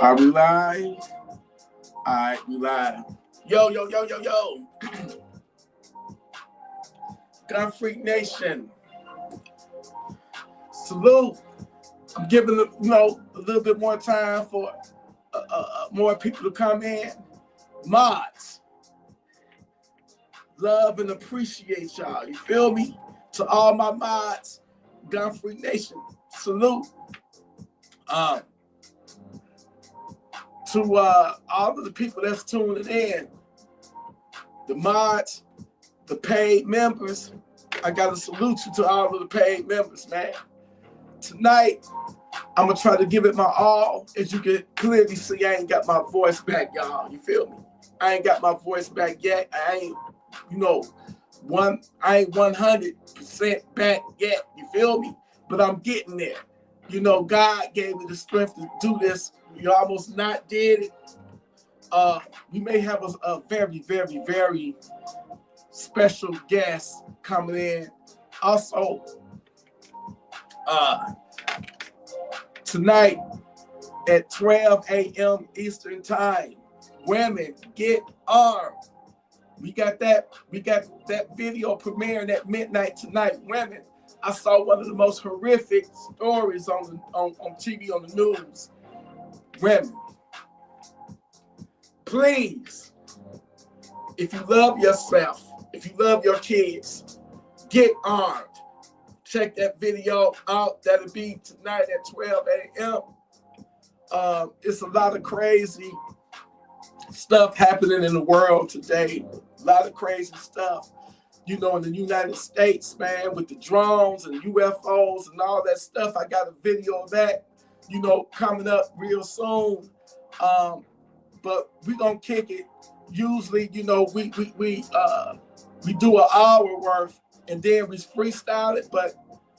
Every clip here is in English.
Are we live? All right, we live. Yo. Gunfreak Nation. Salute. I'm giving a little bit more time for more people to come in. Mods. Love and appreciate y'all. You feel me? To all my mods, Gunfreak Nation. Salute. To all of the people that's tuning in, the mods, the paid members, I got to salute you to all of the paid members, man. Tonight, I'm going to try to give it my all. As you can clearly see, I ain't got my voice back, y'all. You feel me? I ain't got my voice back yet. I ain't, I ain't 100% back yet. You feel me? But I'm getting there. God gave me the strength to do this. We almost not did it. We may have a very, very, very special guest coming in. Also, tonight at 12 a.m. Eastern Time, women get armed. We got that video premiering at midnight tonight. Women. I saw one of the most horrific stories on TV, on the news. Women, please, if you love yourself, if you love your kids, get armed. Check that video out. That'll be tonight at 12 a.m. It's a lot of crazy stuff happening in the world today. A lot of crazy stuff. In the United States, man, with the drones and UFOs and all that stuff. I got a video of that, coming up real soon. But we're gonna kick it. Usually, we do an hour worth and then we freestyle it, but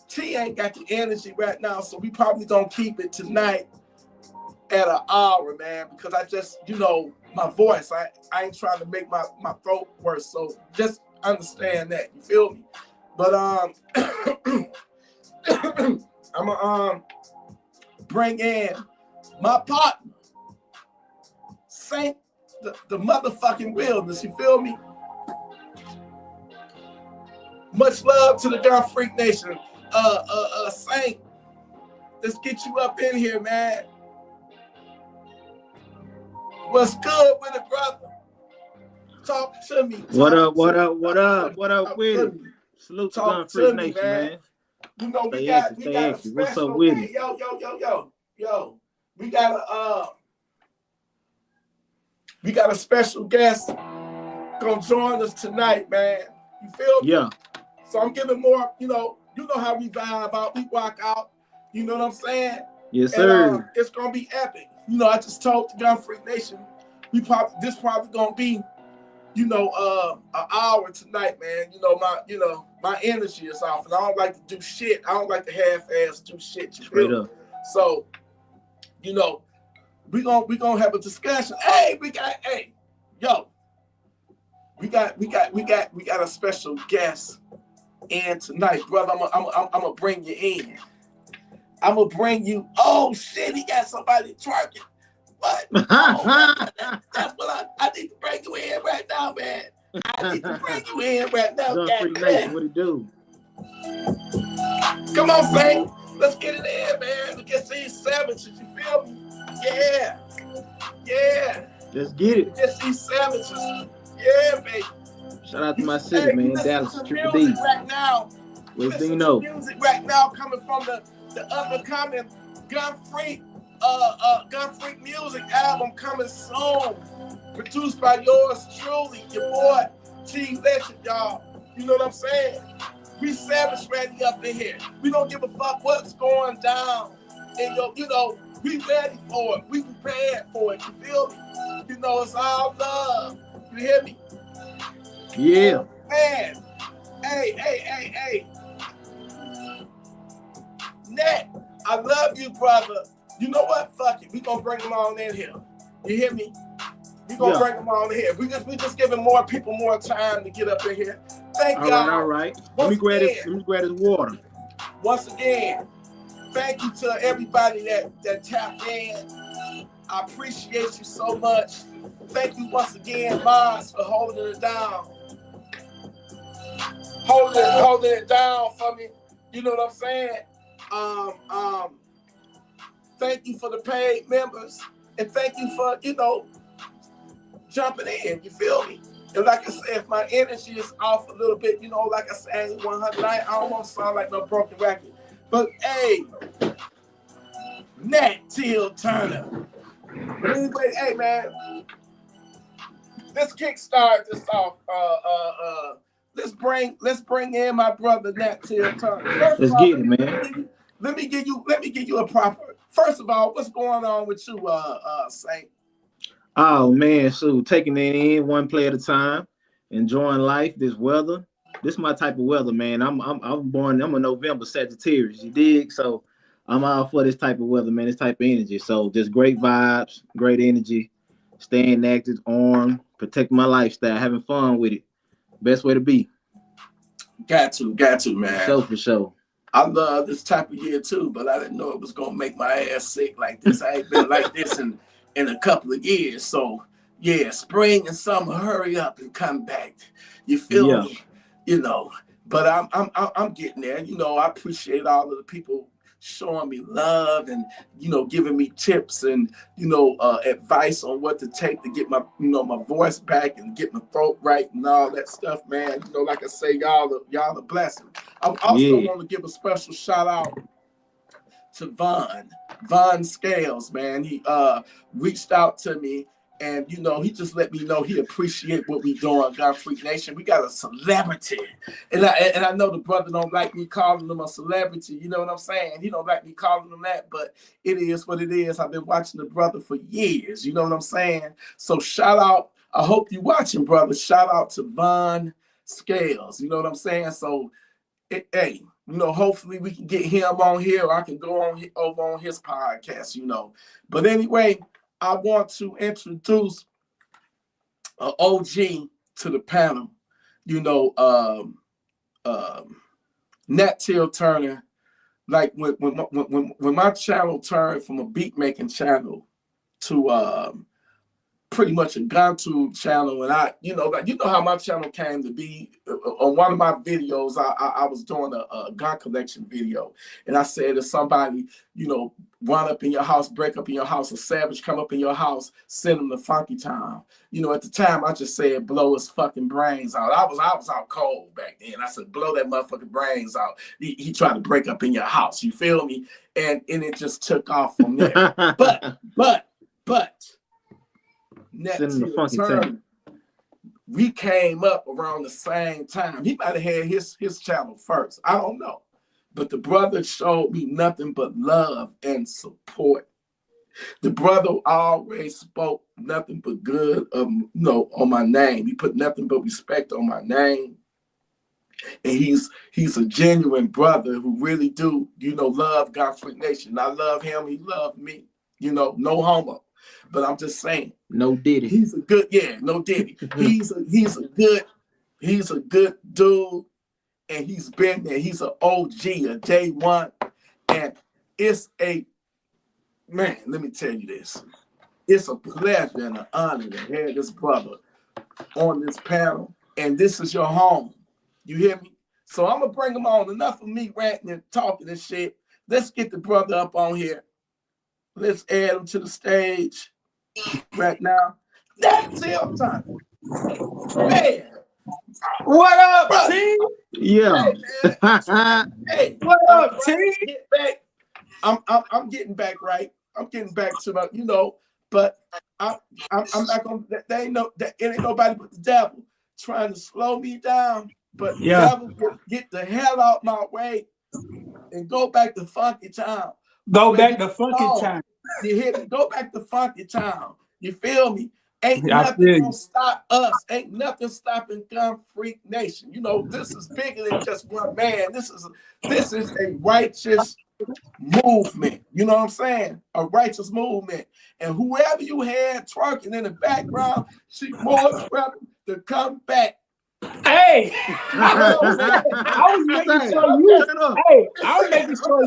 T ain't got the energy right now, so we probably gonna keep it tonight at an hour, man, because I just, my voice, I ain't trying to make my throat worse, so just understand that. You feel me? But I'm gonna bring in my partner, Saint the motherfucking Realist. You feel me? Much love to the Gunfreak Nation. Saint, let's get you up in here, man. What's good with it, brother? Talk to me. What up with it? Salute to Gunfreak Nation, man. We got a special. What's up with it? Yo. We got a special guest gonna join us tonight, man. You feel me? Yeah. So I'm giving more, you know how we vibe out, we walk out. You know what I'm saying? Yes, sir. And, it's gonna be epic. I just told the Gunfreak Nation, this probably gonna be, an hour tonight, man. My energy is off, and I don't like to do shit. I don't like to half-ass do shit. Straight up. So, we gonna have a discussion. We got a special guest in tonight, brother. I'm gonna bring you in. I'm gonna bring you. Oh shit, he got somebody twerking. What? That's what I need to bring you in right now, man. I need to bring you in right now. What it do? Come on, Frank. Let's get it in, man. Let's get these savages. You feel me? Yeah. Let's get it. Get these savages. Yeah, baby. Shout out to my city, man. Dallas, Triple D. Right now. What's Dino? Music right now coming from the up-and-coming Gunfreak Music album coming soon. Produced by yours truly, your boy TElectrik, y'all. You know what I'm saying? We savage ready up in here. We don't give a fuck what's going down. And we ready for it. We prepared for it. You feel me? It's all love. You hear me? Yeah. Man. Hey. Nat, I love you, brother. You know what? Fuck it. We gonna bring them on in here. You hear me? We gonna bring them on in here. We just giving more people more time to get up in here. Thank y'all. All right. Let me grab this water. Once again, thank you to everybody that tapped in. I appreciate you so much. Thank you once again, Mars, for holding it down. Holding it down for me. You know what I'm saying? Thank you for the paid members. And thank you for, jumping in. You feel me? And like I said, if my energy is off a little bit, like I said, I ain't 100. I almost sound like no broken record. But hey, Nat TElectrik313. But anyway, hey man, let's kickstart this off. Let's bring in my brother Nat TElectrik313. Let's get it, man. Let me give you a proper. First of all, what's going on with you, Saint? Oh man, so taking it in one play at a time, enjoying life. This weather, this is my type of weather, man. I'm a November Sagittarius, you dig? So I'm all for this type of weather, man. This type of energy. So just great vibes, great energy, staying active, armed, protecting my lifestyle, having fun with it. Best way to be. Got to, man. So for sure. I love this type of year too, but I didn't know it was gonna make my ass sick like this. I ain't been like this in a couple of years. So yeah, spring and summer, hurry up and come back. You feel me? But I'm getting there. I appreciate all of the people showing me love and giving me tips and advice on what to take to get my my voice back and get my throat right and all that stuff, man. Like I say, y'all a blessing. I also want to give a special shout out to Von Scales, man. He reached out to me and he just let me know he appreciate what we doing, Gunfreak Nation. We got a celebrity, and I know the brother don't like me calling him a celebrity. You know what I'm saying? He don't like me calling him that, but it is what it is. I've been watching the brother for years. You know what I'm saying? So shout out. I hope you watching, brother. Shout out to Von Scales. You know what I'm saying? So, hey. Hopefully we can get him on here, or I can go on over on his podcast, But anyway, I want to introduce an OG to the panel, Nat TElectrik313. Like when my channel turned from a beat making channel to pretty much a gun tube channel, and I, how my channel came to be. On one of my videos, I was doing a gun collection video, and I said if somebody, run up in your house, break up in your house, a savage come up in your house, send them to Funky Town. At the time, I just said blow his fucking brains out. I was out cold back then. I said blow that motherfucking brains out. He tried to break up in your house. You feel me? And it just took off from there. but. Nat TElectrik313, we came up around the same time. He might have had his channel first. I don't know. But the brother showed me nothing but love and support. The brother always spoke nothing but good on my name. He put nothing but respect on my name. And he's a genuine brother who really do, love Gunfreak Nation. I love him. He loved me. No homo. But I'm just saying. No Diddy. He's a good, no Diddy. He's a good dude, and he's been there. He's an OG, a day one. And it's man, let me tell you this. It's a pleasure and an honor to have this brother on this panel. And this is your home. You hear me? So I'm gonna bring him on. Enough of me ranting and talking and shit. Let's get the brother up on here. Let's add him to the stage right now. That's him time. Man. What up, T? Yeah. Hey, what up, T? Get back. I'm getting back right. I'm getting back to my, but I'm not gonna. It ain't nobody but the devil trying to slow me down. But the devil get the hell out my way and go back to Funky Town. Go back to Funky Town. You hear me? Go back to Funky Town. You feel me? Ain't nothing gonna stop us. Ain't nothing stopping Gunfreak Nation. This is bigger than just one man. This is a righteous movement. You know what I'm saying? A righteous movement. And whoever you had twerking in the background, she more than welcome to come back. Hey, I was making sure you. Hey, I was making sure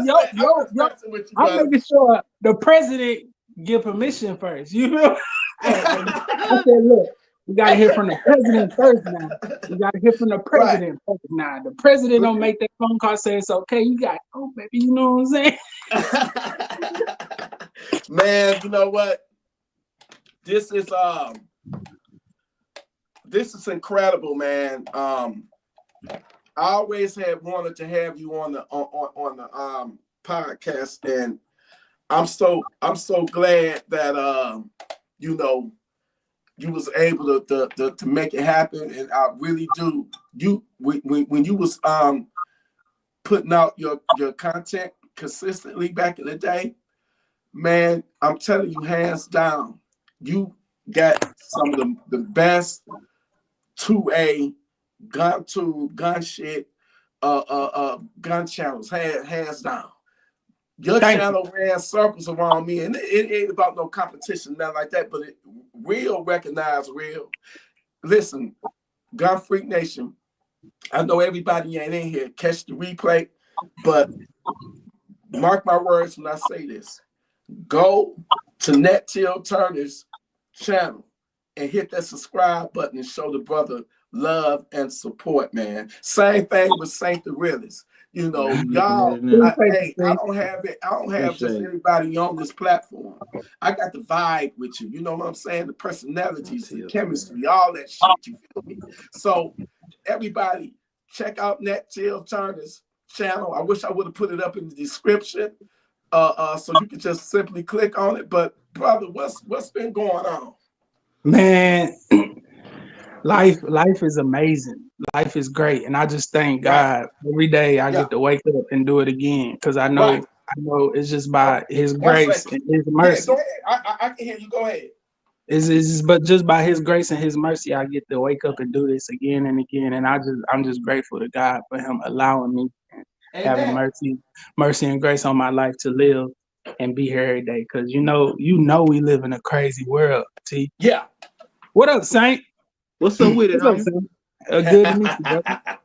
I'm making sure the president get permission first. You know? I said, look, we gotta hear from the president first now. We gotta hear from the president first now. The president don't make that phone call, say it's okay. You got, oh baby, you know what I'm saying? Man, you know what? This is incredible, man. I always had wanted to have you on the podcast, and I'm so glad that you know, you was able to make it happen, and I really do. When you was putting out your content consistently back in the day, man, I'm telling you, hands down, you got some of the best 2A gun shit, gun channels, hands down. Your channel ran circles around me, and it ain't about no competition, nothing like that, but real recognize real. Listen, Gun Freak Nation, I know everybody ain't in here, catch the replay, but mark my words when I say this. Go to TElectrik313's channel and hit that subscribe button and show the brother love and support, man. Same thing with Saint the Realist. You know, y'all, I don't have just anybody on this platform. I got the vibe with you. You know what I'm saying? The personalities, the chemistry, all that shit. You feel me? So everybody, check out TElectrik313's channel. I wish I would have put it up in the description, so you could just simply click on it. But brother, what's been going on? Man, life is amazing. Life is great, and I just thank God every day I get to wake up and do it again, because I know it's just by His grace and His mercy. Yeah, go ahead. I can hear you. Go ahead. But just by His grace and His mercy, I get to wake up and do this again and again, and I'm just grateful to God for Him allowing me, having mercy and grace on my life to live and be here every day. Because you know we live in a crazy world. T. Yeah. What up, Saint? What's up with it, homie? Good to meet you, brother.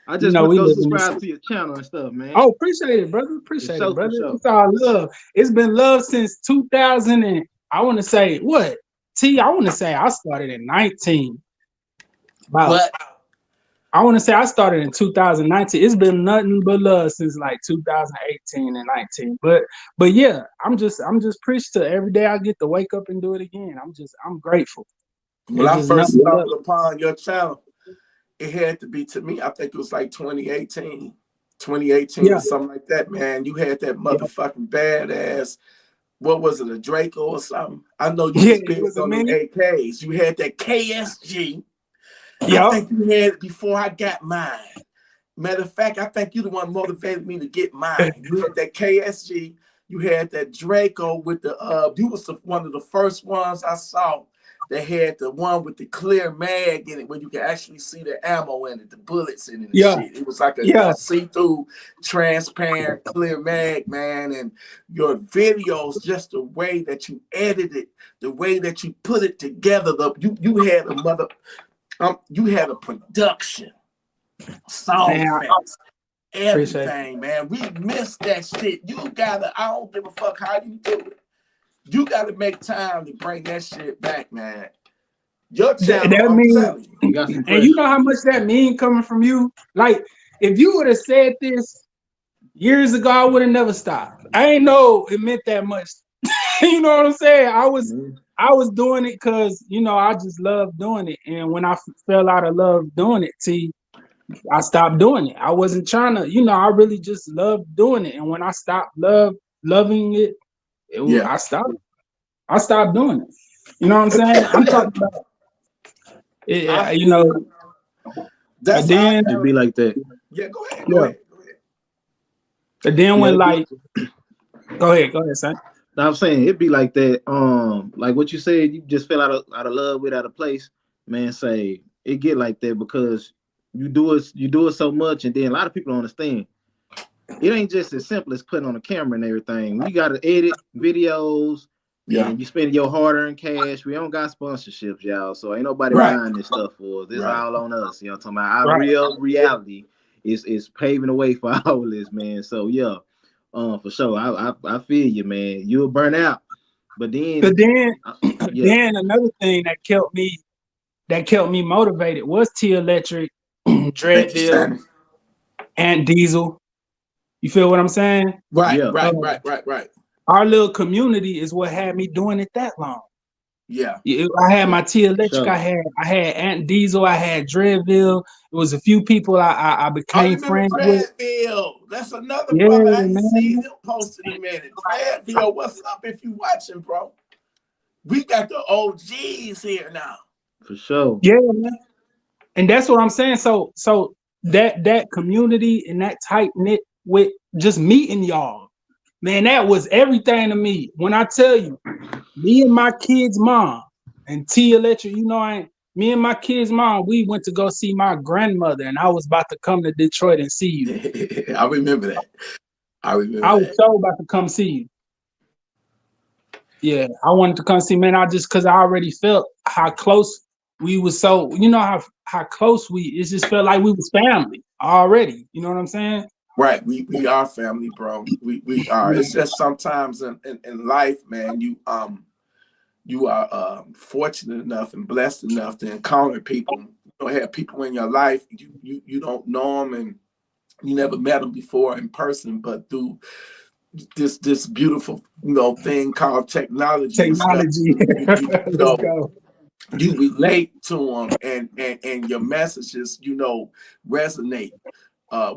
I just want to go subscribe to your channel and stuff, man. Oh, appreciate it, brother. Appreciate it, brother. It's all love. It's been love since 2000 and I want to say what? T, I want to say I started in 19. What? I want to say I started in 2019. It's been nothing but love since like 2018 and 19. But yeah, I'm just appreciative. Every day I get to wake up and do it again. I'm grateful. When I first stumbled upon your channel, it had to be, to me, I think it was like 2018 or something like that, man. You had that motherfucking badass, what was it, a Draco or something? I know you was big on them AKs. You had that KSG. I think you had it before I got mine. Matter of fact, I think you the one motivated me to get mine. You had that KSG. You had that Draco with the, you was one of the first ones I saw. They had the one with the clear mag in it, where you can actually see the ammo in it, the bullets in it and shit. It was like a see-through, transparent, clear mag, man. And your videos, just the way that you edited, the way that you put it together, you had you had a production, sound effects, everything, man. We missed that shit. You gotta, I don't give a fuck how you do it. You got to make time to bring that shit back, man. Your channel, I'm telling you. And you know how much that mean coming from you? Like, if you would have said this years ago, I would have never stopped. I ain't know it meant that much. You know what I'm saying? I was doing it because, you know, I just love doing it. And when I fell out of love doing it, I stopped doing it. I wasn't trying to, you know, I really just loved doing it. And when I stopped loving it, I stopped doing it. You know what I'm saying? I'm talking about it, you know. That's then it'd be like that. Yeah, go ahead. Go ahead. And then when like go ahead, son. Now I'm saying it'd be like that. Like what you said, you just fell out of love with, out of place, man. Say it get like that because you do it so much, and then a lot of people don't understand. It ain't just as simple as putting on a camera and everything. We got to edit videos. Yeah, and you spend your hard-earned cash. We don't got sponsorships, y'all. So ain't nobody buying this stuff for us. This all on us. You know what I'm talking about? Our real reality is paving the way for all this, man. So yeah, for sure. I feel you, man. You'll burn out. But then, But then, yeah, then another thing that kept me motivated was TElectrik, Thank you, Dreadville, Sammy. and Diesel. You feel what I'm saying? Right, yeah, right, right, right, right. Our little community is what had me doing it that long. Yeah. I had Yeah. my TElectrik, sure. I had Aunt Diesel, I had Dreadville. It was a few people I I became remember friends with. Dreadville. That's another Yeah, brother. I ain't seen man. him post in a minute. Dreadville, what's up if you watching, bro? We got the OGs here now. For sure. Yeah, man. And that's what I'm saying. So that community and that tight knit with just meeting y'all, man, that was everything to me. When I tell you, me and my kid's mom and TElectrik, me and my kid's mom, we went to go see my grandmother, and I was about to come to Detroit and see you. I remember that. I remember I was that. so about to come see you. Yeah, I wanted to come see, man. Cause I already felt how close we was. So how close it just felt like we was family already. You know what I'm saying? Right. We are family, bro. We are. It's just sometimes in life, man, you are fortunate enough and blessed enough to encounter people. You don't have people in your life. You don't know them and you never met them before in person, but through this beautiful thing called technology and stuff, Technology. Let's go. you relate to them and your messages resonate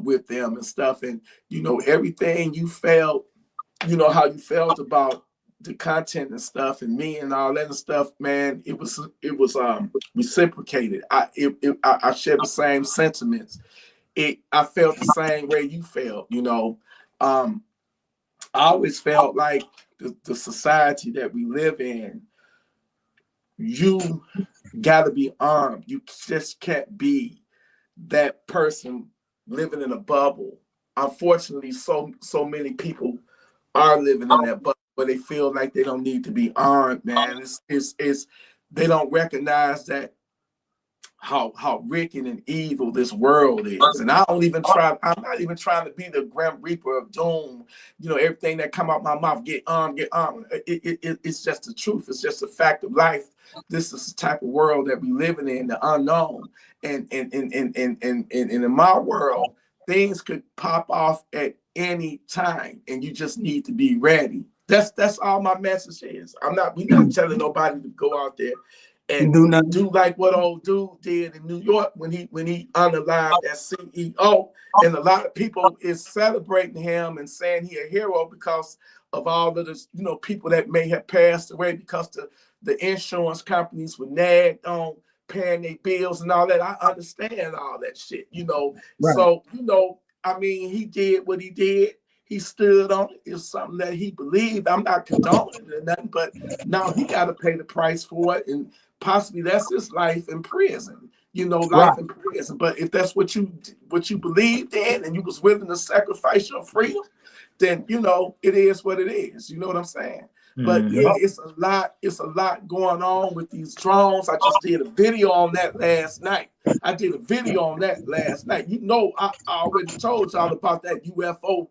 with them and stuff, and everything you felt, how you felt about the content and stuff and me and all that and stuff, man. It was reciprocated. I share the same sentiments. I felt the same way you felt. I always felt like the society that we live in, you got to be armed. You just can't be that person living in a bubble. Unfortunately, so many people are living in that bubble where they feel like they don't need to be armed, man. It's they don't recognize that how wicked and evil this world is. And I'm not even trying to be the grim reaper of doom. Everything that come out my mouth, get armed, get armed. It's just the truth. It's just a fact of life. This is the type of world that we living in, the unknown. And in my world, things could pop off at any time, and you just need to be ready. That's all my message is. We're not telling nobody to go out there and Do nothing. do like what old dude did in New York when he unalived that CEO. And a lot of people is celebrating him and saying he a hero because of all of the people that may have passed away because the insurance companies were nagged on paying their bills and all that. I understand all that shit, Right. So, I mean, he did what he did. He stood on it. It's something that he believed. I'm not condoning it or nothing, but now he got to pay the price for it. And possibly that's his life in prison, life in prison. But if that's what you believed in and you was willing to sacrifice your freedom, then it is what it is. You know what I'm saying? But yeah, it's a lot going on with these drones. I just did a video on that last night. I already told y'all about that UFO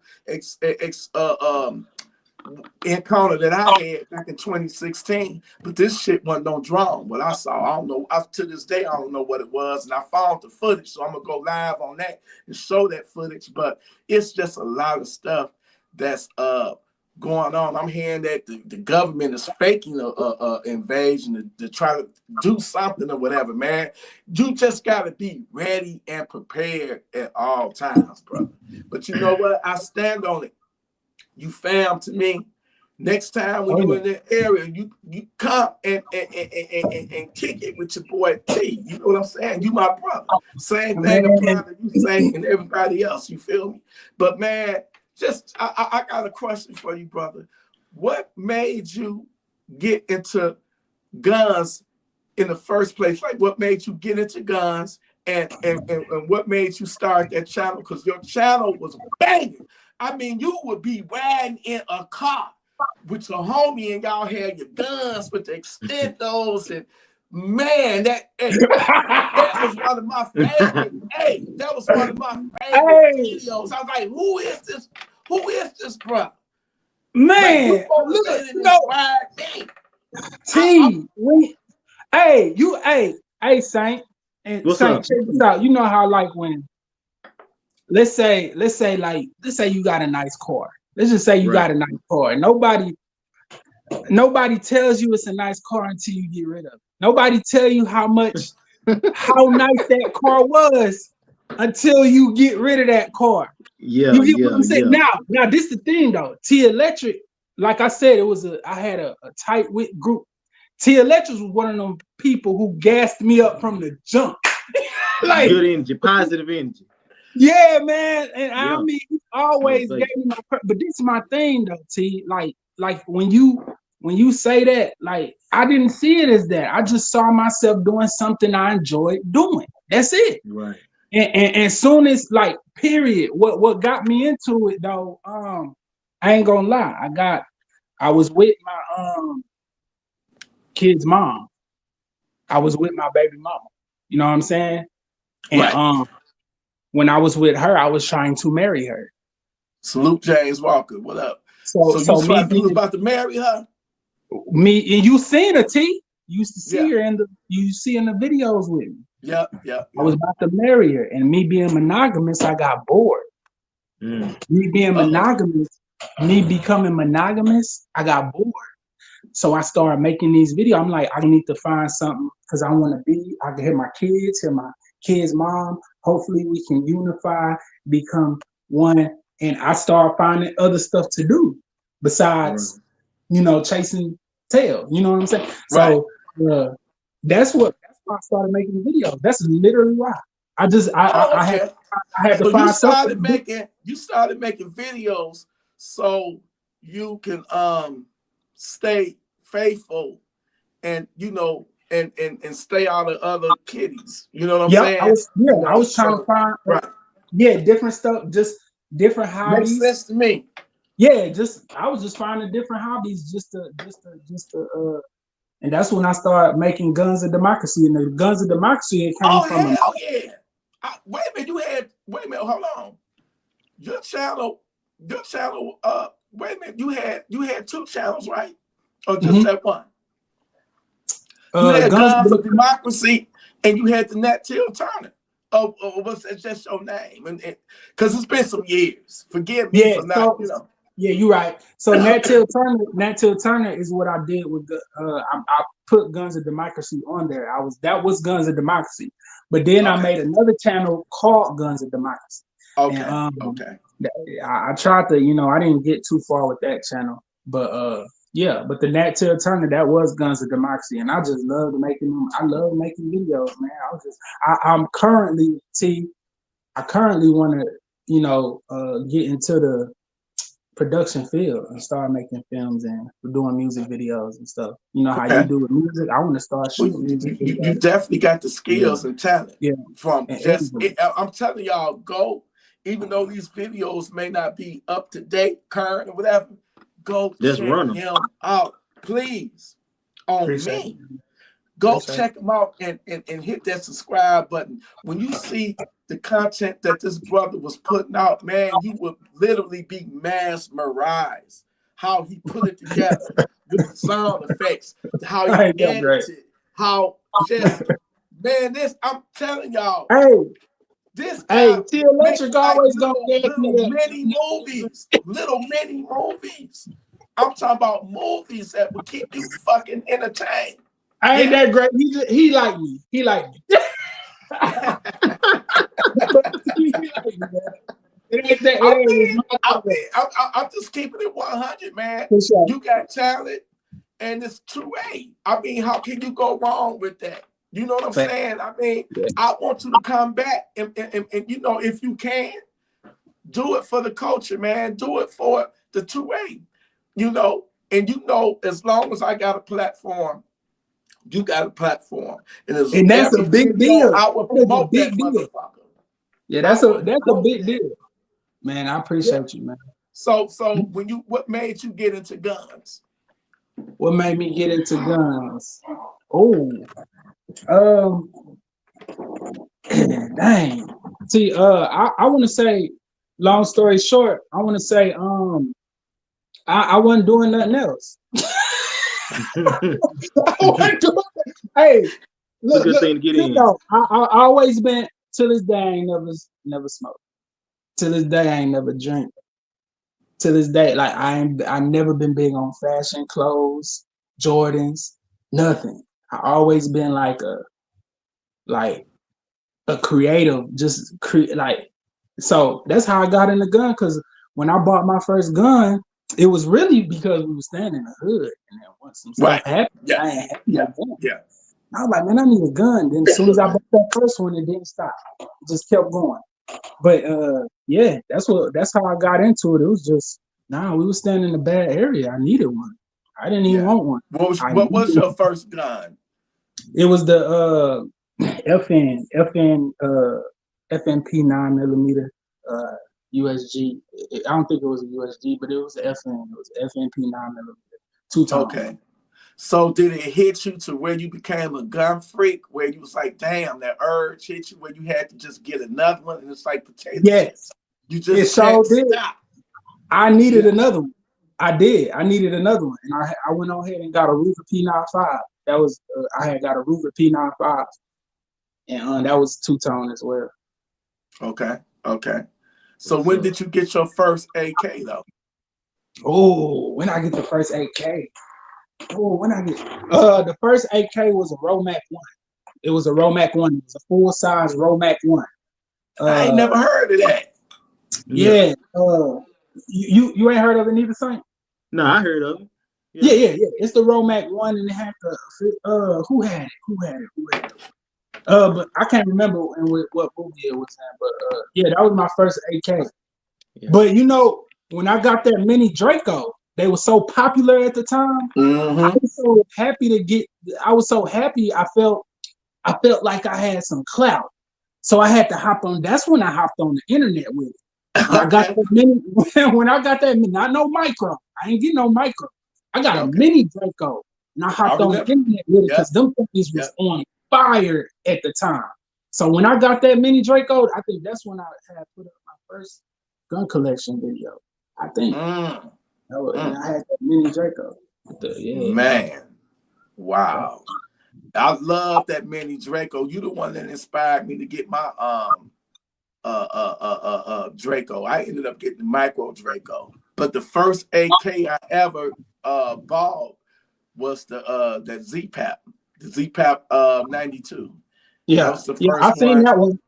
encounter that I had back in 2016, but this shit wasn't no drone. What I saw, I don't know. To this day, I don't know what it was, and I found the footage, so I'm gonna go live on that and show that footage. But it's just a lot of stuff that's going on. I'm hearing that the government is faking a invasion to try to do something or whatever, man. You just gotta be ready and prepared at all times, brother. But you know what? I stand on it. You fam to me. Next time when you're in the area, you come and kick it with your boy T. You know what I'm saying? You my brother. Same thing applies to you, Saint, and everybody else. You feel me? But man, I got a question for you, brother. What made you get into guns in the first place? Like, what made you get into guns, and what made you start that channel? Because your channel was banging. I mean, you would be riding in a car with your homie and y'all had your guns with the extendos, and man, that was one of my favorite. That was one of my favorite videos. I was like, who is this? Who is this brother? Like you Man, motivated and inspired me. Hey, Saint, and What's Saint, up? check this out. You know how like when let's say you got a nice car. Let's just say you got a nice car. Nobody tells you it's a nice car until you get rid of it. Nobody tell you how nice that car was until you get rid of that car. Yeah, You get what I'm saying? Now this is the thing though. TElectrik, like I said, I had a tight wit group. TElectrik was one of them people who gassed me up from the jump. Like good energy, positive energy. Yeah, man. And I mean, he always gave me but this is my thing though, T. Like when you say that, like I didn't see it as that. I just saw myself doing something I enjoyed doing. That's it. Right. And soon as like period, what got me into it though, I ain't gonna lie. I was with my kid's mom. I was with my baby mama. You know what I'm saying? And when I was with her, I was trying to marry her. Salute James Walker. What up? So you was about to marry her? Me and you seen her, T. You used to see her in the videos with me. Yeah. I was about to marry her, and me being monogamous, I got bored. Me being monogamous, me becoming monogamous, I got bored. So I started making these videos. I'm like, I need to find something because I can hear my kids' mom. Hopefully we can unify, become one. And I started finding other stuff to do besides, chasing tail. You know what I'm saying? So that's why I started making videos. That's literally why. I had to find something. You started making videos so you can stay faithful and and stay out of other kitties. You know what I'm saying? I was trying to find different stuff, just different hobbies. Makes sense to me. Yeah, I was just finding different hobbies just to and that's when I started making Guns of Democracy. And the Guns of Democracy, it came from hell yeah. Wait a minute, hold on. Your channel, wait a minute, you had two channels, right? Or just that one? You had Guns of Democracy and you had the Nat TElectrik313. Oh, what's that? Just your name, and because it's been some years. Forgive me for not, Yeah, you're right. So Nat TElectrik313 is what I did with the. I put Guns of Democracy on there. That was Guns of Democracy, but then I made another channel called Guns of Democracy. Okay. And, I tried to, I didn't get too far with that channel, but but the Nat TElectrik313, that was Guns of Democracy, and I just loved making them. I love making videos, man. I'm currently I currently want to, get into the production field and start making films and doing music videos and stuff. You know how you do with music. I want to start shooting music. You definitely got the skills and talent. Yeah. I'm telling y'all, go. Even though these videos may not be up to date, current, or whatever, go check him out, please. On me. Go check him out and hit that subscribe button. When you see the content that this brother was putting out, man, you would literally be mesmerized how he put it together with the sound effects, how he edited, how just, man, I'm telling y'all. This TElectrik always gonna get little mini movies. I'm talking about movies that will keep you fucking entertained. I ain't that great. He like me. He like me. I'm just keeping it 100, man. Sure. You got talent, and it's 2A. I mean, how can you go wrong with that? You know what I'm saying? I mean, I want you to come back and if you can, do it for the culture, man. Do it for the 2A, and as long as I got a platform, you got a platform. And that's a big deal. I will promote that motherfucker. Yeah, that's a big deal. Man, I appreciate you, man. So what made you get into guns? What made me get into guns? Dang. See, I want to say, long story short, I want to say, I wasn't doing nothing else. I wasn't doing. Hey, It's a look, good thing to get you in. know, I always been to this day. I ain't never smoked. To this day, I ain't never drink. To this day, like I never been big on fashion, clothes, Jordans, nothing. I always been like a creative, just like. So that's how I got in the gun. Because when I bought my first gun, it was really because we were standing in the hood, and then once some stuff Right. happened, Yeah. I ain't had Yeah. no gun. Yeah. I was like, man, I need a gun. Then as soon as I bought that first one, it didn't stop. It just kept going. But yeah, that's how I got into it. It was just we were standing in a bad area. I needed one. I didn't even Yeah. want one. What was your first gun? It was the FNP 9mm USG. I don't think it was a USG, but it was the FN. It was FNP 9mm, 2-tone. Okay. So did it hit you to where you became a gun freak, where you was like, damn, that urge hit you where you had to just get another one, and it's like potato chips. You just can't stop. I needed another one. I did. I needed another one, and I went on ahead and got a Ruger P95. That was I had got a Ruger P95, and that was 2-tone as well. Okay. Okay. So when did you get your first AK though? Oh, when I get the first AK. Oh, when I get the first AK was a Romac 1. It was a Romac 1. It was a full size Romac 1. I ain't never heard of that. Yeah. You ain't heard of it neither, Saint? No, I heard of it. Yeah. It's the Romac 1, and it had the who had it? But I can't remember what movie it was in. But yeah, that was my first AK. Yeah. But you know, when I got that mini Draco, they were so popular at the time. Mm-hmm. I was so happy to get. I was so happy. I felt like I had some clout. So I had to hop on. That's when I hopped on the internet with it. When I got that mini, when I got that mini, not no micro. I ain't getting no micro. I got a mini Draco, and I hopped on the internet with it because them things was on fire at the time. So when I got that mini Draco, I think that's when I had put up my first gun collection video. I think. And I had that mini Draco. Man, wow. I love that mini Draco. You the one that inspired me to get my Draco. I ended up getting the micro Draco. But the first AK I ever bought was the that Z-Pap. The Z-Pap 92. Yeah. That was the first I seen that one.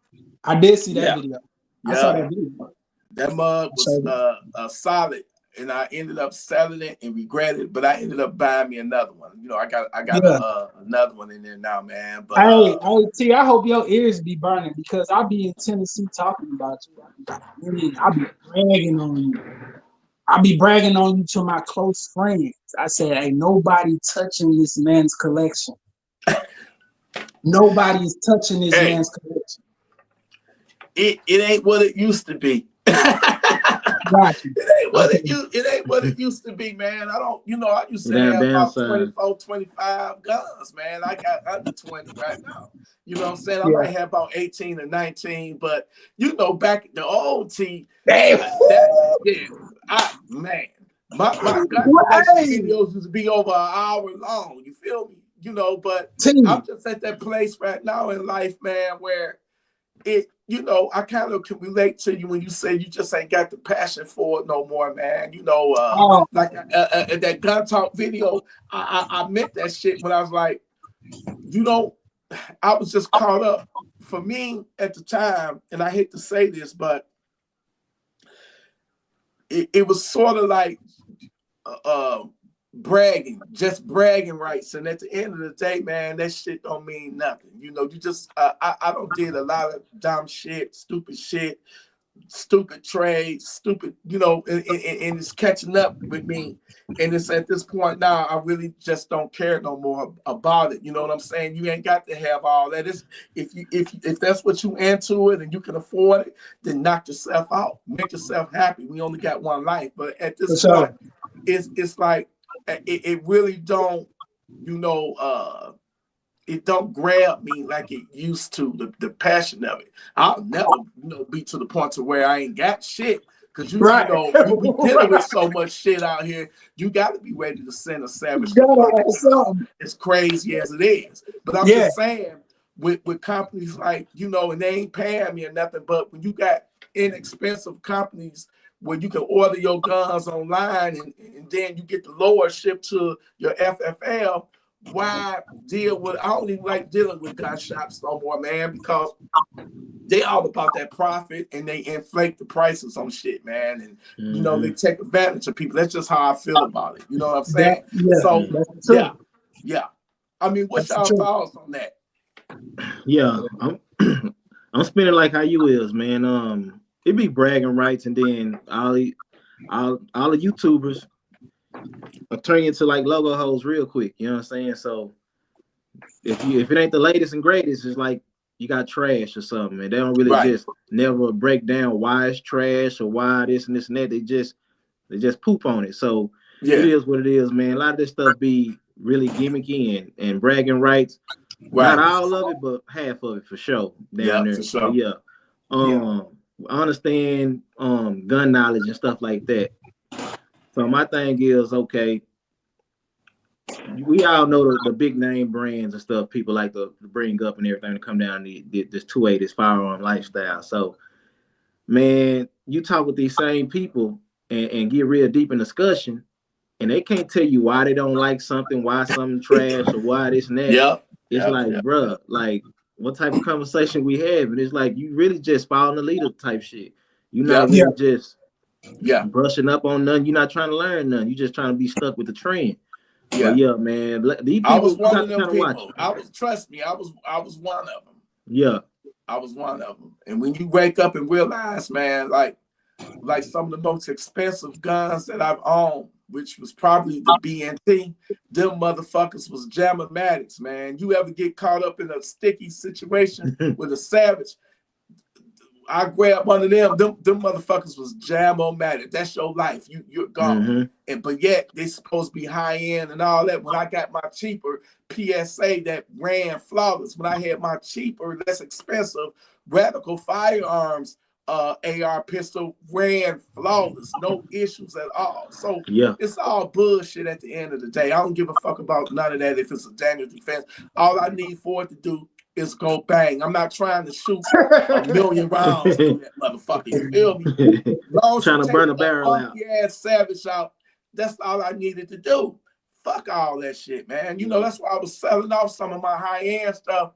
I did see that video. I saw that video. That mug was solid, and I ended up selling it and regretted it, but I ended up buying me another one. You know, I got another one in there now, man. But T, I hope your ears be burning because I'll be in Tennessee talking about you. I'll be bragging on you. I'll be bragging on you to my close friends. I said, ain't nobody touching this man's collection. Nobody is touching this man's collection. It ain't what it used to be. It ain't what it used to be, man. I used to have about 24, 25 guns, man. I got under 20 right now. You know what I'm saying? I might have about 18 or 19, but back in the old T, my gun collection videos used to be over an hour long. You feel me? But I'm just at that place right now in life, man, where I kind of can relate to you when you say you just ain't got the passion for it no more, man. Like that gun talk video, I meant that shit when I was like, I was just caught up. For me at the time, and I hate to say this, but it was sort of like bragging rights, and at the end of the day, man, that shit don't mean nothing. You just I don't did a lot of dumb shit, stupid trades, stupid, and it's catching up with me. And it's at this point now, I really just don't care no more about it. You know what I'm saying? You ain't got to have all that. If that's what you into it and you can afford it, then knock yourself out. Make yourself happy. We only got one life. But at this point, it's like it really don't, it don't grab me like it used to, the passion of it. I'll never, be to the point to where I ain't got shit, Because you know, we dealing with so much shit out here. You got to be ready to send a savage the fuck out. As crazy as it is. But I'm just saying, with companies like, you know, and they ain't paying me or nothing, but when you got inexpensive companies where you can order your guns online and then you get the lower shipped to your FFL, why deal with, I don't even like dealing with gun shops no more, man, because they all about that profit and they inflate the prices on shit, man. And, you know, they take advantage of people. That's just how I feel about it. You know what I'm saying? Yeah. I mean, what's y'all thoughts on that? Yeah, I'm spinning like how you is, man. It be bragging rights, and then all the YouTubers are turning into like logo hoes real quick. You know what I'm saying? So if it ain't the latest and greatest, it's like you got trash or something, and they don't really just never break down why it's trash or why this and this and that. They just poop on it. So it is what it is, man. A lot of this stuff be really gimmicky and bragging rights. Not all of it, but half of it for sure down there. For sure. I understand gun knowledge and stuff like that. So my thing is, okay, we all know the big name brands and stuff people like to bring up and everything to come down this 2A, this firearm lifestyle. So, man, you talk with these same people and get real deep in discussion, and they can't tell you why they don't like something, why something trash, or why this and that. It's like, bruh, like, what type of conversation we have? And it's like, you really just following the leader type shit. You're not really just brushing up on nothing. You're not trying to learn nothing. You're just trying to be stuck with the trend. But yeah, man, these people, I was one of them people. Trust me, I was one of them. Yeah. I was one of them. And when you wake up and realize, man, like some of the most expensive guns that I've owned, which was probably the BNT, them motherfuckers was Jamomatics, man. You ever get caught up in a sticky situation with a savage? I grabbed one of them. Them motherfuckers was Jamomatic. That's your life. You're gone. But yet they supposed to be high end and all that. When I got my cheaper PSA that ran flawless, when I had my cheaper, less expensive Radical Firearms AR pistol ran flawless, no issues at all. So it's all bullshit at the end of the day. I don't give a fuck about none of that. If it's a Daniel defense, all I need for it to do is go bang. I'm not trying to shoot 1,000,000 rounds through that motherfucker. You feel me? Trying to burn a barrel out. Savage out. That's all I needed to do. Fuck all that shit, man. You know, that's why I was selling off some of my high-end stuff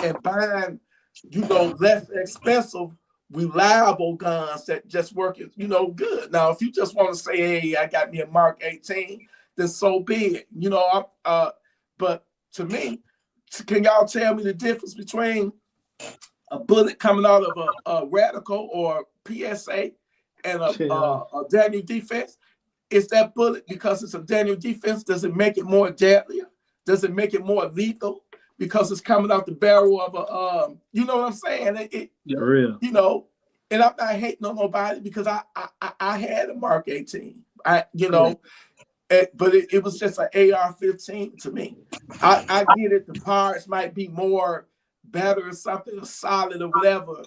and buying, you know, less expensive, reliable guns that just work, you know, good. Now, if you just want to say, hey, I got me a Mark 18, then so be it. You know, but to me, can y'all tell me the difference between a bullet coming out of a Radical or PSA and a Daniel defense? Is that bullet, because it's a Daniel defense, does it make it more deadlier? Does it make it more lethal because it's coming out the barrel of a, you know what I'm saying? Real. You know, and I'm not hating on nobody because I had a Mark 18. You know, but it was just an AR-15 to me. I get it. The parts might be more better or something, or solid or whatever,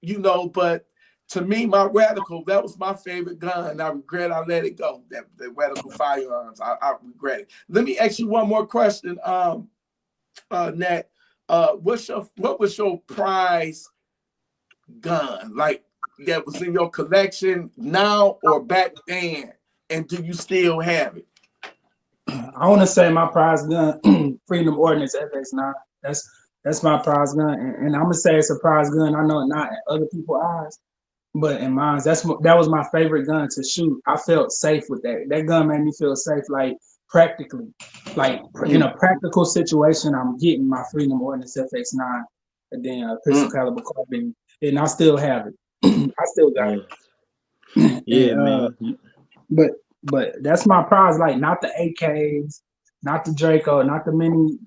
you know, but to me, my Radical, that was my favorite gun. I regret I let it go. That Radical Firearms, I regret it. Let me ask you one more question, Nat. What was your prize gun, like, that was in your collection now or back then, and do you still have it? I want to say my prize gun, Freedom Ordnance FX9. That's my prize gun, and I'm gonna say it's a prize gun. I know it not in other people's eyes, but in mine, that was my favorite gun to shoot. I felt safe with that. That gun made me feel safe, like practically, like in a practical situation. I'm getting my Freedom Ordnance FX9, and then a pistol caliber carbine, and I still have it. I still got it. Yeah, man. But that's my prize. Like, not the AKs, not the Draco, not the mini,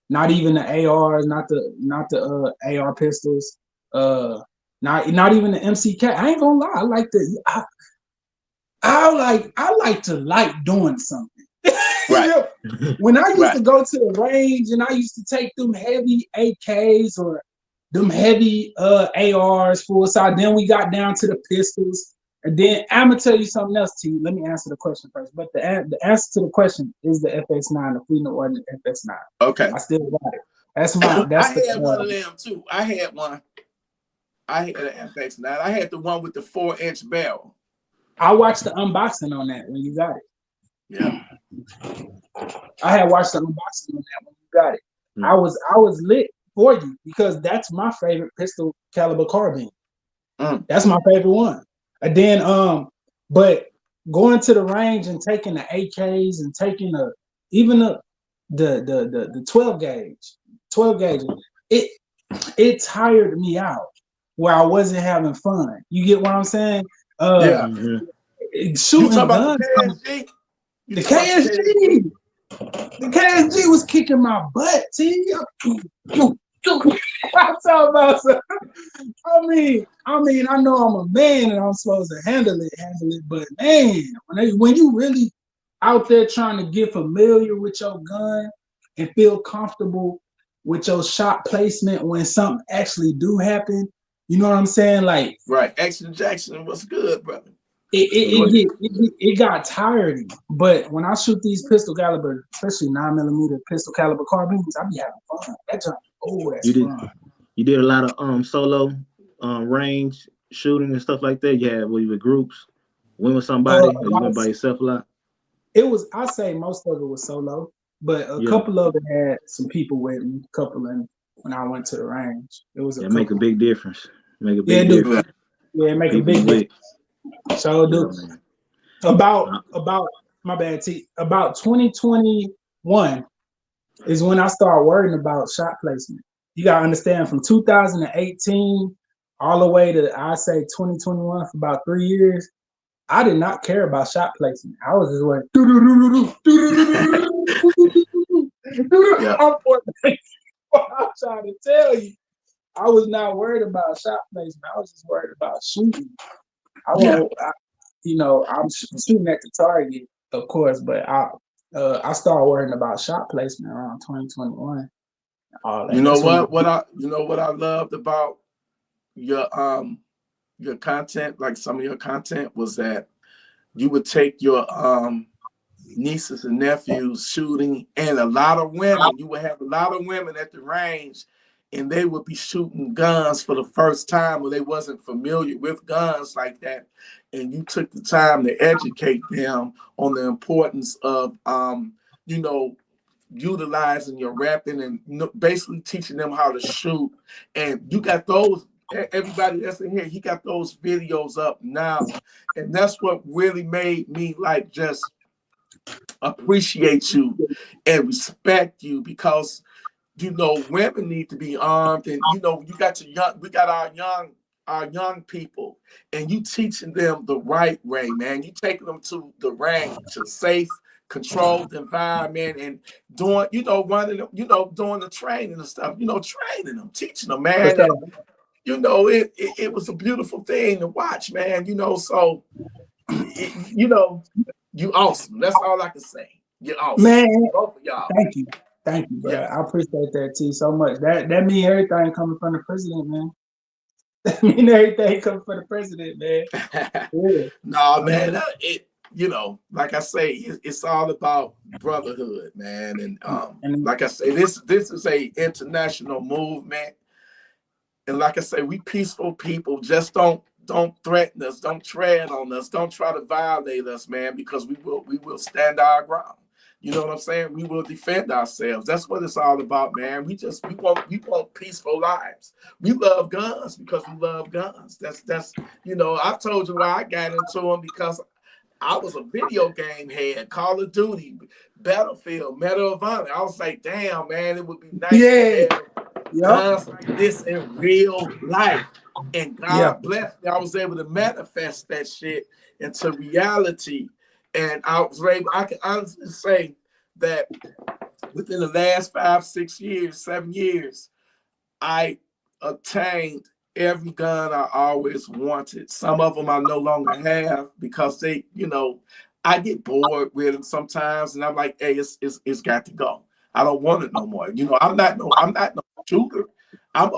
not even the ARs, not the AR pistols, not even the MCK. I ain't gonna lie. I like to like doing something. Right. When I used to go to the range and I used to take them heavy AKs or them heavy ARs full side, then we got down to the pistols. And then I'm gonna tell you something else to you. Let me answer the question first. But the answer to the question is the FX9, the Freedom Ordinance FX9. Okay. I still got it. That's my. That's I had one of them too. I had one. I had an FX9. I had the one with the 4-inch barrel. I watched the unboxing on that when you got it. Yeah. I had watched the unboxing on that when you got it. I was lit for you because that's my favorite pistol caliber carbine. That's my favorite one. And then but going to the range and taking the AKs and taking even the 12 gauge, it tired me out where I wasn't having fun. You get what I'm saying? Yeah. Shooting you talking guns. About the KSG? The KSG. The KSG was kicking my butt, T. I'm talking about some, I mean, I know I'm a man and I'm supposed to handle it, but man, when you really out there trying to get familiar with your gun and feel comfortable with your shot placement when something actually do happen, you know what I'm saying? Like, right, Action Jackson was good, brother. It got tiring, but when I shoot these pistol caliber, especially 9mm pistol caliber carbines, I be having fun. That's fun. You did a lot of solo range shooting and stuff like that. Yeah, were you with groups? Went with somebody, or you went by yourself a lot? I say most of it was solo, but a couple of it had some people with me. A couple in when I went to the range. It was make a big difference. Make a big difference. Yeah, make a big difference. So do about my bad T. About 2021 is when I started worrying about shot placement. You gotta understand, from 2018 all the way to I say 2021, for about 3 years, I did not care about shot placement. I was just like, I'm trying to tell you, I was not worried about shot placement. I was just worried about shooting. I'm shooting at the target, of course, but I started worrying about shot placement around 2021. You know what I loved about your content, like some of your content, was that you would take your nieces and nephews shooting, and a lot of women. You would have a lot of women at the range, and they would be shooting guns for the first time, or they wasn't familiar with guns like that. And you took the time to educate them on the importance of, utilizing your weapon and basically teaching them how to shoot. And you got those. Everybody that's in here, he got those videos up now, and that's what really made me like just appreciate you and respect you, because women need to be armed, and we got our young people, and you teaching them the right way, man. You taking them to the range, a safe, controlled environment, and doing doing the training and stuff, training them, teaching them, man. And it was a beautiful thing to watch, man. So you awesome. That's all I can say. You're awesome, man. Both of y'all. Thank you, bro. Yeah. I appreciate that, T, so much. That means everything coming from the president, man. That means everything coming from the president, man. Yeah. No, man. Like I say, it's all about brotherhood, man. And like I say, this is a international movement. And like I say, we peaceful people. Just don't threaten us. Don't tread on us. Don't try to violate us, man, because we will stand our ground. You know what I'm saying? We will defend ourselves. That's what it's all about, man. We want peaceful lives. We love guns because we love guns. That's I told you why I got into them, because I was a video game head, Call of Duty, Battlefield, Medal of Honor. I was like, damn, man, it would be nice to have guns like this in real life. And God bless me, I was able to manifest that shit into reality. And I can honestly say that within the last 5, 6 years, 7 years, I obtained every gun I always wanted. Some of them I no longer have because they, I get bored with them sometimes, and I'm like, hey, it's got to go. I don't want it no more. I'm not no shooter. I'm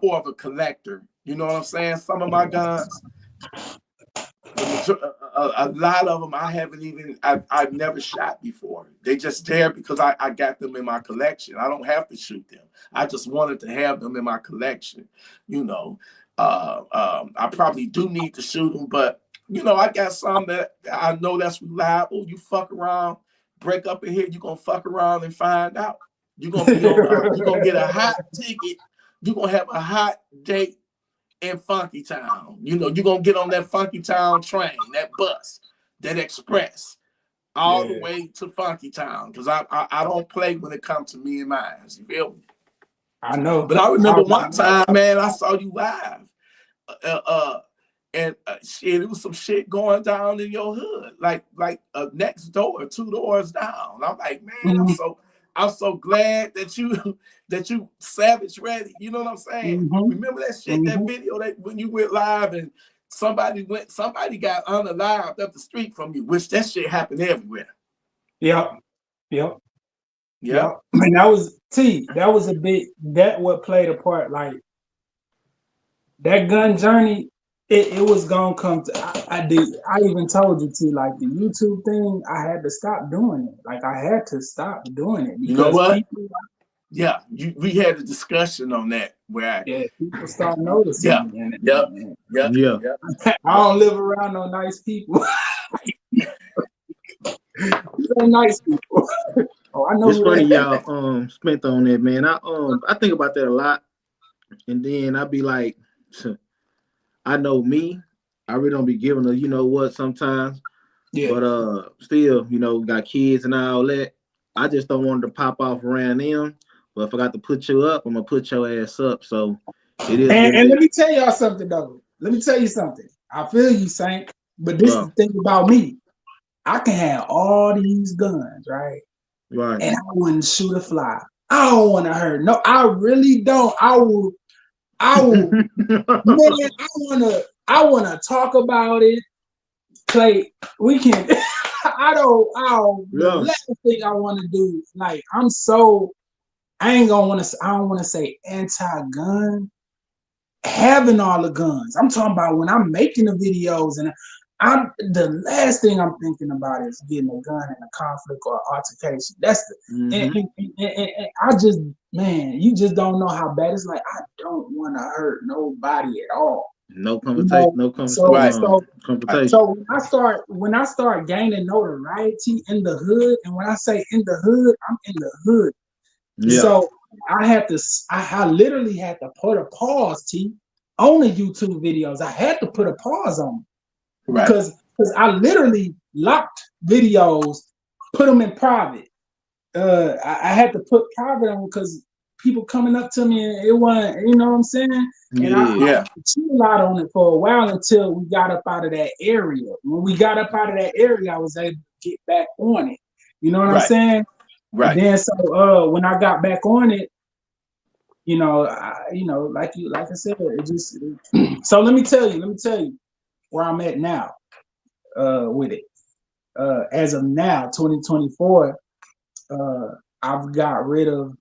more of a collector. You know what I'm saying? Some of my guns, A lot of them I've never shot before. They just there because I got them in my collection. I don't have to shoot them. I just wanted to have them in my collection. You know, I probably do need to shoot them, but you know, I got some that I know that's reliable. You fuck around, break up in here, you're gonna fuck around and find out. You're gonna be on. You're gonna get a hot ticket. You're gonna have a hot date in Funky Town. You know, you're gonna get on that Funky Town train, that bus, that express, all the way to Funky Town. Because I don't play when it comes to me and mine. You feel me? I know. But I remember one time, man, I saw you live. And shit, it was some shit going down in your hood, like next door, 2 doors down. I'm like, man, I'm so glad that you savage ready. You know what I'm saying? Remember that shit, that video that when you went live and somebody got unalived up the street from you, which that shit happened everywhere. Yep. I mean, that was a big, that what played a part. Like that gun journey, it was gonna come to. I even told you, T, like the YouTube thing, I had to stop doing it. Like I had to stop doing it because you know what? We had a discussion on that where people start noticing me. I don't live around no nice people. They're nice people. Oh, I know. It's funny y'all spent on that, man. I think about that a lot, and then I be like, I know me. I really don't be giving a you know what sometimes. But still, you know, got kids and all that. I just don't want to pop off around them. But if I got to put you up, I'm gonna put your ass up. So it is. And let me tell y'all something though. Let me tell you something. I feel you, Saint. But this is the thing about me. I can have all these guns, right? Right. And I wouldn't shoot a fly. I don't want to hurt. No, I really don't. I will. Man, I wanna talk about it. Play. We can. I don't. The last thing I want to do, like, I don't want to say anti-gun. Having all the guns. I'm talking about when I'm making the videos, and the last thing I'm thinking about is getting a gun in a conflict or altercation. That's the and I just, man, you just don't know how bad it's like. I don't want to hurt nobody at all. No conversation. No conversation. So when I start gaining notoriety in the hood, and when I say in the hood, I'm in the hood. Yeah. So I literally had to put a pause, on the YouTube videos. I had to put a pause on them. Right. Because I literally locked videos, put them in private. I had to put private on because people coming up to me and it wasn't, you know what I'm saying? And I cheated a lot on it for a while until we got up out of that area. When we got up out of that area, I was able to get back on it. You know what I'm saying? Right. And then so when I got back on it, like I said, it just so let me tell you where I'm at now with it. As of now, 2024, I've got rid of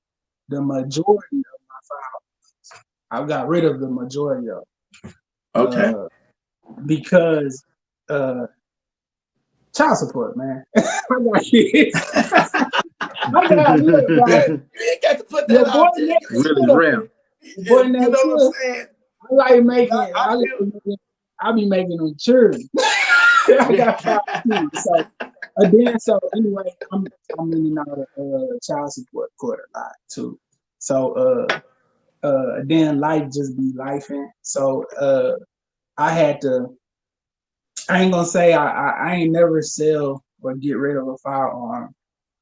the majority of my files. I've got rid of the majority of them. Okay. Because child support, man. I got kids. I got you ain't got to put that out there. Really real. Boy, you know what I'm saying? I like making. I be making them children. I got 5 kids. So anyway, I'm in and out of child support court a lot too. So then life just be lifing. So I had to. I ain't gonna say I ain't never sell or get rid of a firearm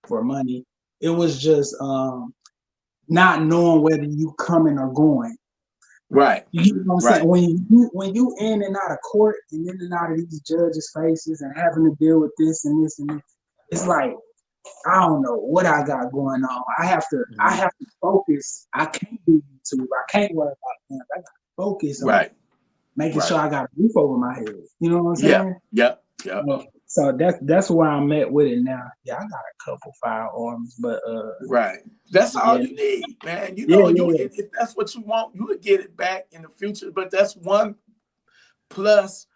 for money. It was just not knowing whether you coming or going. Right. You know what I'm saying? When you in and out of court and in and out of these judges' faces and having to deal with this and this and this, it's like I don't know what I got going on. I have to focus. I can't do YouTube. I can't worry about them. I got to focus on making sure I got a roof over my head. You know what I'm saying? Yeah. So that's where I'm at with it now. Yeah, I got a couple firearms, but that's all you need, man. You know, if that's what you want, you would get it back in the future. But that's one plus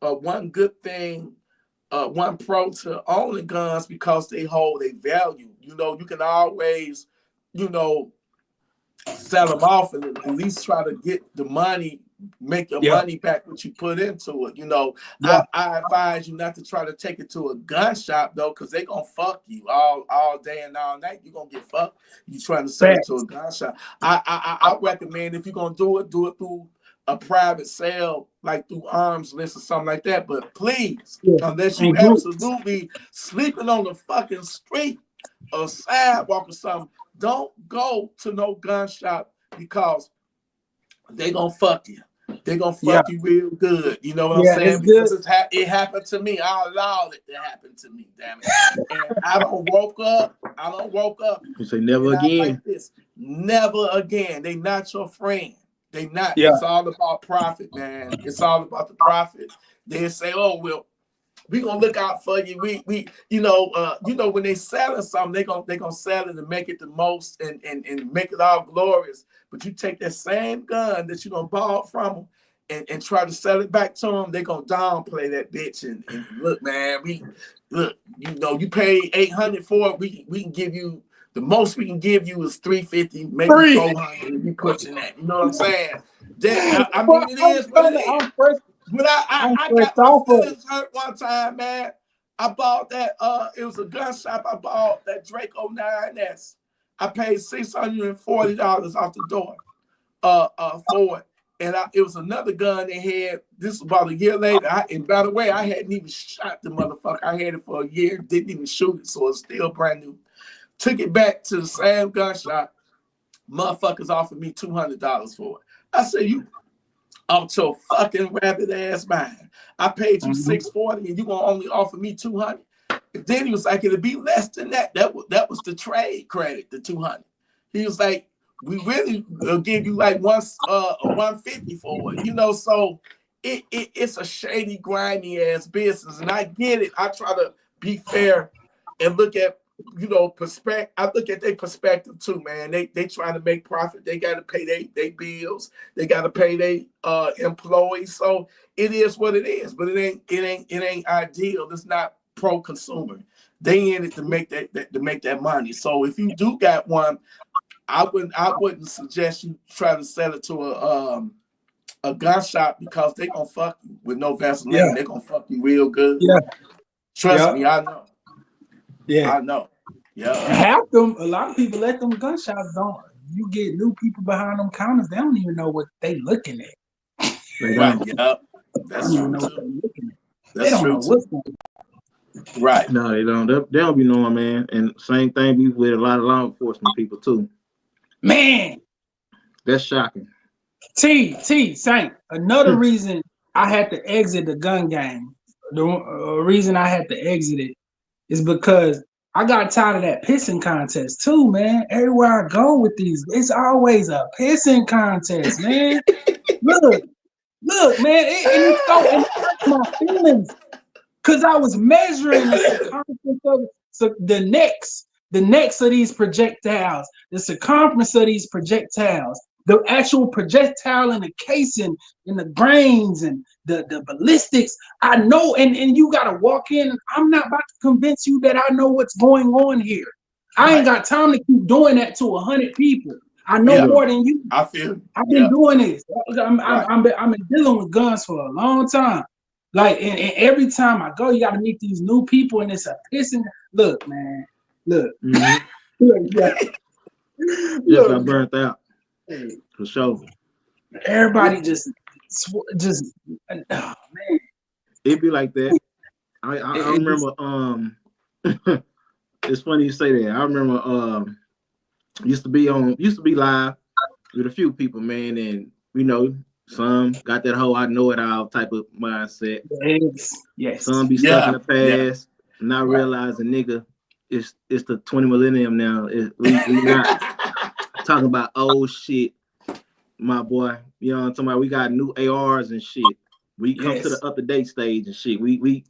one good thing, one pro to owning guns because they hold a value. You know, you can always, you know, sell them off and at least try to get the money, make your money back what you put into it. You know, I advise you not to try to take it to a gun shop though, because they gonna fuck you all day and all night. You're gonna get fucked. You trying to sell it to a gun shop. I recommend if you're gonna do it through a private sale, like through Arms List or something like that. But please, unless you absolutely sleeping on the fucking street or sidewalk or something, don't go to no gun shop because they gonna fuck you. They gonna fuck you real good. You know what I'm saying? Because it happened to me. I allowed it to happen to me. Damn it! And I don't woke up. You say never again. Like this. Never again. They not your friend. They not. It's all about profit, man. It's all about the profit. They say, "Oh well, we gonna look out for you." We you know when they selling something, they gonna sell it and make it the most and make it all glorious. But you take that same gun that you gonna borrow from them and try to sell it back to them, they gonna downplay that bitch and look, man. You pay $800 for it. We can give you the most we can give you is $350, maybe $400. You pushing that, you know what I'm saying? I mean, it is what it is. But I got my feelings hurt one time, man. I bought that. It was a gun shop. I bought that Draco 9S. I paid $640 off the door for it. And it was another gun they had. This was about a year later. And by the way, I hadn't even shot the motherfucker. I had it for a year, didn't even shoot it, so it's still brand new. Took it back to the same gun shop. Motherfuckers offered me $200 for it. I said, you out your fucking rabbit ass mind. I paid you $640 and you gonna only offer me $200. Then he was like, it'll be less than that. That was the trade credit, the $200. He was like, we really will give you like $150 for it, you know. So it's a shady, grimy ass business, and I get it. I try to be fair and look at perspective. I look at their perspective too, man. They trying to make profit. They got to pay their bills. They got to pay their employees. So it is what it is. But it ain't ideal. It's not pro-consumer. They in it to make that money. So if you do got one, I wouldn't suggest you try to sell it to a gun shop because they gonna fuck you with no Vaseline. Yeah. They gonna fuck you real good. Yeah. Trust me, I know. Yeah, I know. Yeah. Half them, a lot of people at them gun shops don't. You get new people behind them counters, they don't even know what they looking at. Right. Yeah. That's true too. They don't know what's going on. Right. No, they don't. They don't be knowing, man. And same thing be with a lot of law enforcement people too. Man, that's shocking. Saint. Another reason I had to exit the gun game. The reason I had to exit it is because I got tired of that pissing contest too, man. Everywhere I go with these, it's always a pissing contest, man. Look, man, it hurts my feelings. Because I was measuring the circumference of the necks of these projectiles, the circumference of these projectiles, the actual projectile and the casing and the grains and the ballistics. I know, and you got to walk in. I'm not about to convince you that I know what's going on here. I ain't got time to keep doing that to 100 people. I know more than you. I feel. I've been doing this. I've been dealing with guns for a long time. Like, and every time I go, you got to meet these new people, and it's a pissing. Look, man, look. Just got burnt out for sure. Everybody just, oh man, it be like that. I remember. It's funny you say that. I remember. Used to be live with a few people, man, and some got that whole I know it all type of mindset. Yes. Some be stuck in the past, not realizing, nigga, it's the 20 millennium now. We not talking about old shit, my boy. You know what I'm talking about? We got new ARs and shit. We come to the up to date stage and shit. We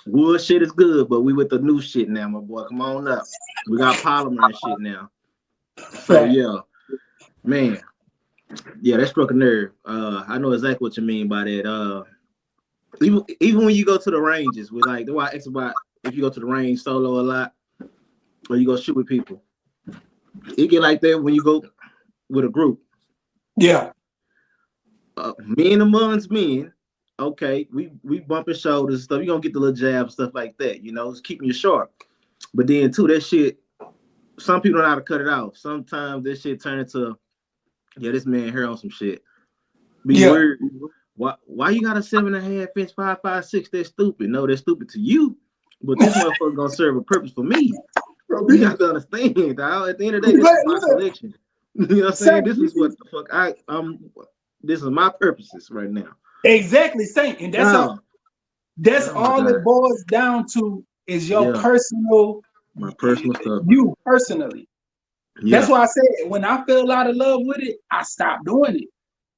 wood shit is good, but we with the new shit now, my boy. Come on up. We got polymer and shit now. So man. Yeah, that struck a nerve. I know exactly what you mean by that. even when you go to the ranges with like, the why I asked about if you go to the range solo a lot or you go shoot with people, it get like that when you go with a group. Yeah. Men amongst men, okay, we bumping shoulders and stuff. You gonna get the little jab stuff like that, you know, it's keeping you sharp. But then too, that shit, some people don't know how to cut it off. Sometimes this shit turn into, yeah, this man here on some shit. Be weird. Why you got a 7.5 inch 5.56? That's stupid. No, that's stupid to you. But this motherfucker gonna serve a purpose for me. You got to understand, dog. At the end of the day, this is my collection. You know what I'm saying? This is what the fuck this is my purposes right now. Exactly, same. And that's all it boils down to is your personal, my personal stuff. You personally. Yeah. That's why I said when I feel a lot of love with it, I stopped doing it.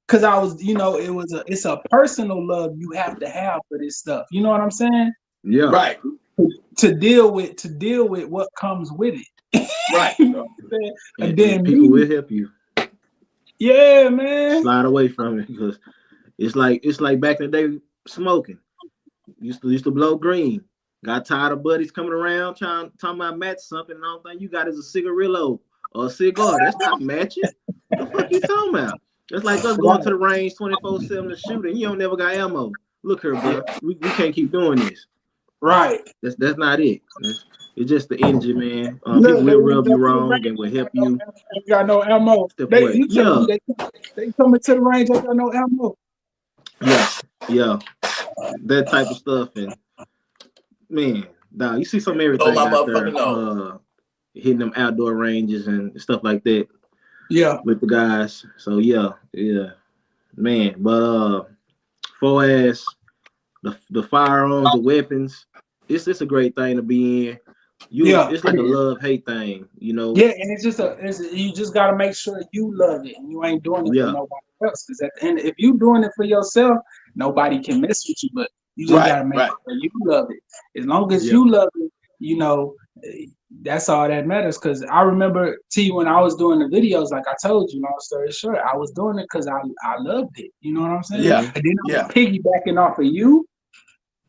Cause I was, you know, it's a personal love you have to have for this stuff. You know what I'm saying? Yeah. Right. To deal with what comes with it. Right. You know what I'm saying? And then people will help you. Yeah, man. Slide away from it because it's like back in the day smoking. Used to blow green. Got tired of buddies coming around talking about match something, and all thing you got is a cigarillo or a cigar. That's not matching. What the fuck you talking about? That's like us going to the range 24/7 to shoot, and you don't never got ammo. Look here, bro. We can't keep doing this. Right. That's not it. It's just the energy, man. People will rub you wrong and will help you. Ain't got no ammo. They coming to the range. Ain't got no ammo. Yeah. That type of stuff, and man, dog, you see some everything out there. Hitting them outdoor ranges and stuff like that. Yeah, with the guys. So yeah, man. But far as the firearms, the weapons, it's a great thing to be in. It's like a love-hate thing, you know. Yeah, and you just gotta make sure you love it and you ain't doing it for nobody else. Because at the end, if you doing it for yourself, nobody can mess with you. But you just gotta make sure you love it. As long as you love it, you know, that's all that matters. Because I remember when I was doing the videos, like I told you, long story short, I was doing it because I loved it. You know what I'm saying? Yeah. And then I was piggybacking off of you.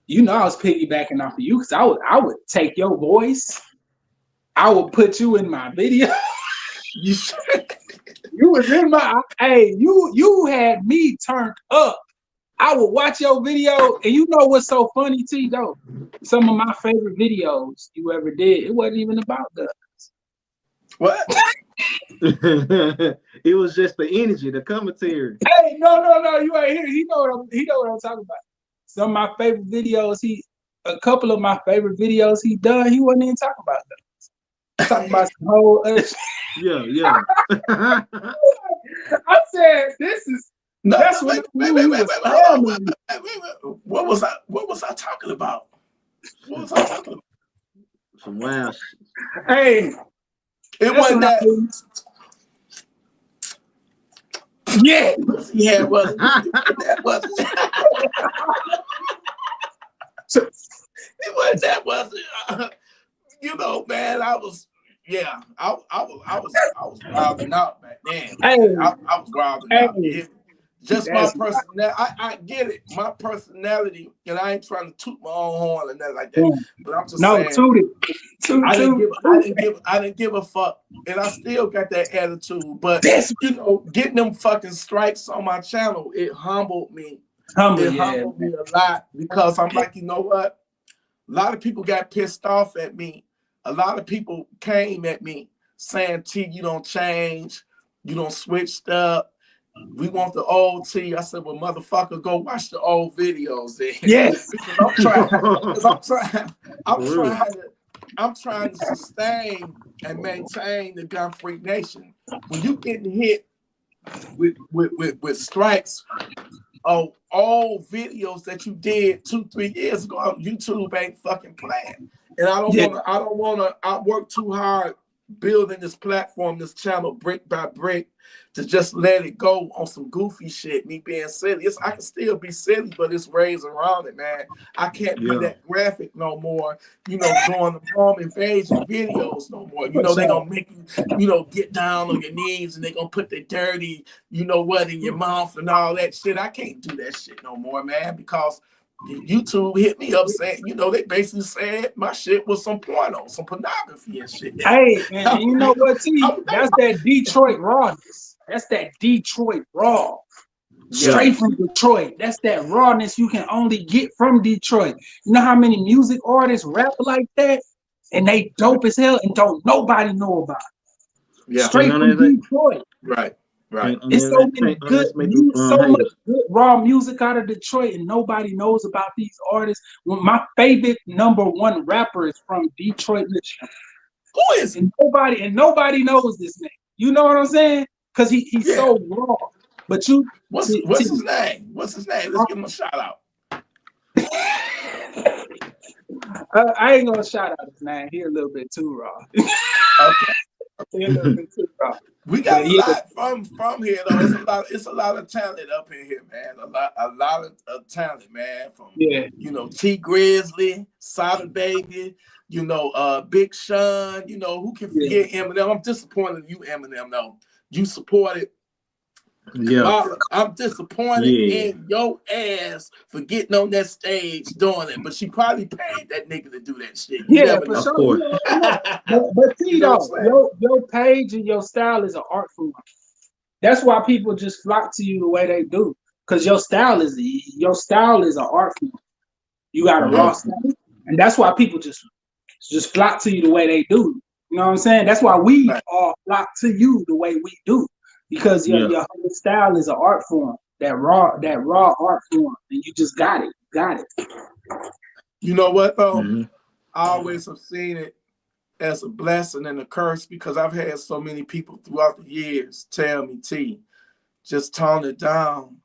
You know, I was piggybacking off of you because I would take your voice. I would put you in my video. You was in my. Hey, you had me turned up. I would watch your video, and you know what's so funny, T, though? Some of my favorite videos you ever did, it wasn't even about guns. What? It was just the energy, the commentary. Hey, no, you ain't here. He know what I'm talking about. Some of my favorite videos, a couple of my favorite videos he done, he wasn't even talking about guns. Talking about some whole other shit. Yeah. I said, this is. No, that's wait, what was I talking about? What was I talking about? Some wild shit. Hey, it wasn't that. Yeah, it wasn't. That wasn't. It wasn't that, was it? You know, man, I was wilding out back then. I was wilding out. Just my personality. I get it. My personality, and I ain't trying to toot my own horn and nothing like that. But I'm just saying. I didn't give a fuck, and I still got that attitude. But you know, getting them fucking strikes on my channel, it humbled me. Humbled me a lot because I'm like, you know what? A lot of people got pissed off at me. A lot of people came at me saying, T, you don't change. You don't switch up. We want the old T. I said, well, motherfucker, go watch the old videos then. Yes. I'm trying to sustain and maintain the Gun Freak Nation. When you getting hit with strikes of all videos that you did 2-3 years ago, YouTube ain't fucking playing. And I don't wanna work too hard building this platform, this channel brick by brick to just let it go on some goofy shit, me being silly. I can still be silly, but it's ways around it, man. I can't be that graphic no more, you know, doing the home invasion videos no more. You know, they're gonna make you, you know, get down on your knees and they're gonna put the dirty, you know what, in your mouth and all that shit. I can't do that shit no more, man, because YouTube hit me up saying, you know, they basically said my shit was some porno, some pornography and shit. Hey, and you know what, T? That's that Detroit rawness. That's that Detroit raw. Straight from Detroit. That's that rawness you can only get from Detroit. You know how many music artists rap like that? And they dope as hell and don't nobody know about it. Yeah. Straight from Detroit. Right. It's so many so much good raw music out of Detroit, and nobody knows about these artists. Well, my favorite #1 rapper is from Detroit, Michigan. Who is? And nobody knows this name. You know what I'm saying? Because he's so raw. But you, what's his name? What's his name? Let's give him a shout out. I ain't gonna shout out his name. He a little bit too raw. Okay. He a little bit too raw. We got a lot from here though. It's a lot of talent up in here, man. A lot of talent, man. From you know, T Grizzly, Sada Baby, you know, Big Sean, you know, who can forget Eminem? I'm disappointed in you, Eminem, though. You supported. Yeah, I'm disappointed in your ass for getting on that stage doing it, but she probably paid that nigga to do that shit. For sure. But see, though, your page and your style is an art form. That's why people just flock to you the way they do, because your style is an art form. You got a raw style, and that's why people just flock to you the way they do. You know what I'm saying? That's why we all flock to you the way we do. Because your whole style is an art form, that raw art form, and you just got it. You know what though? I always have seen it as a blessing and a curse, because I've had so many people throughout the years tell me, T, just tone it down,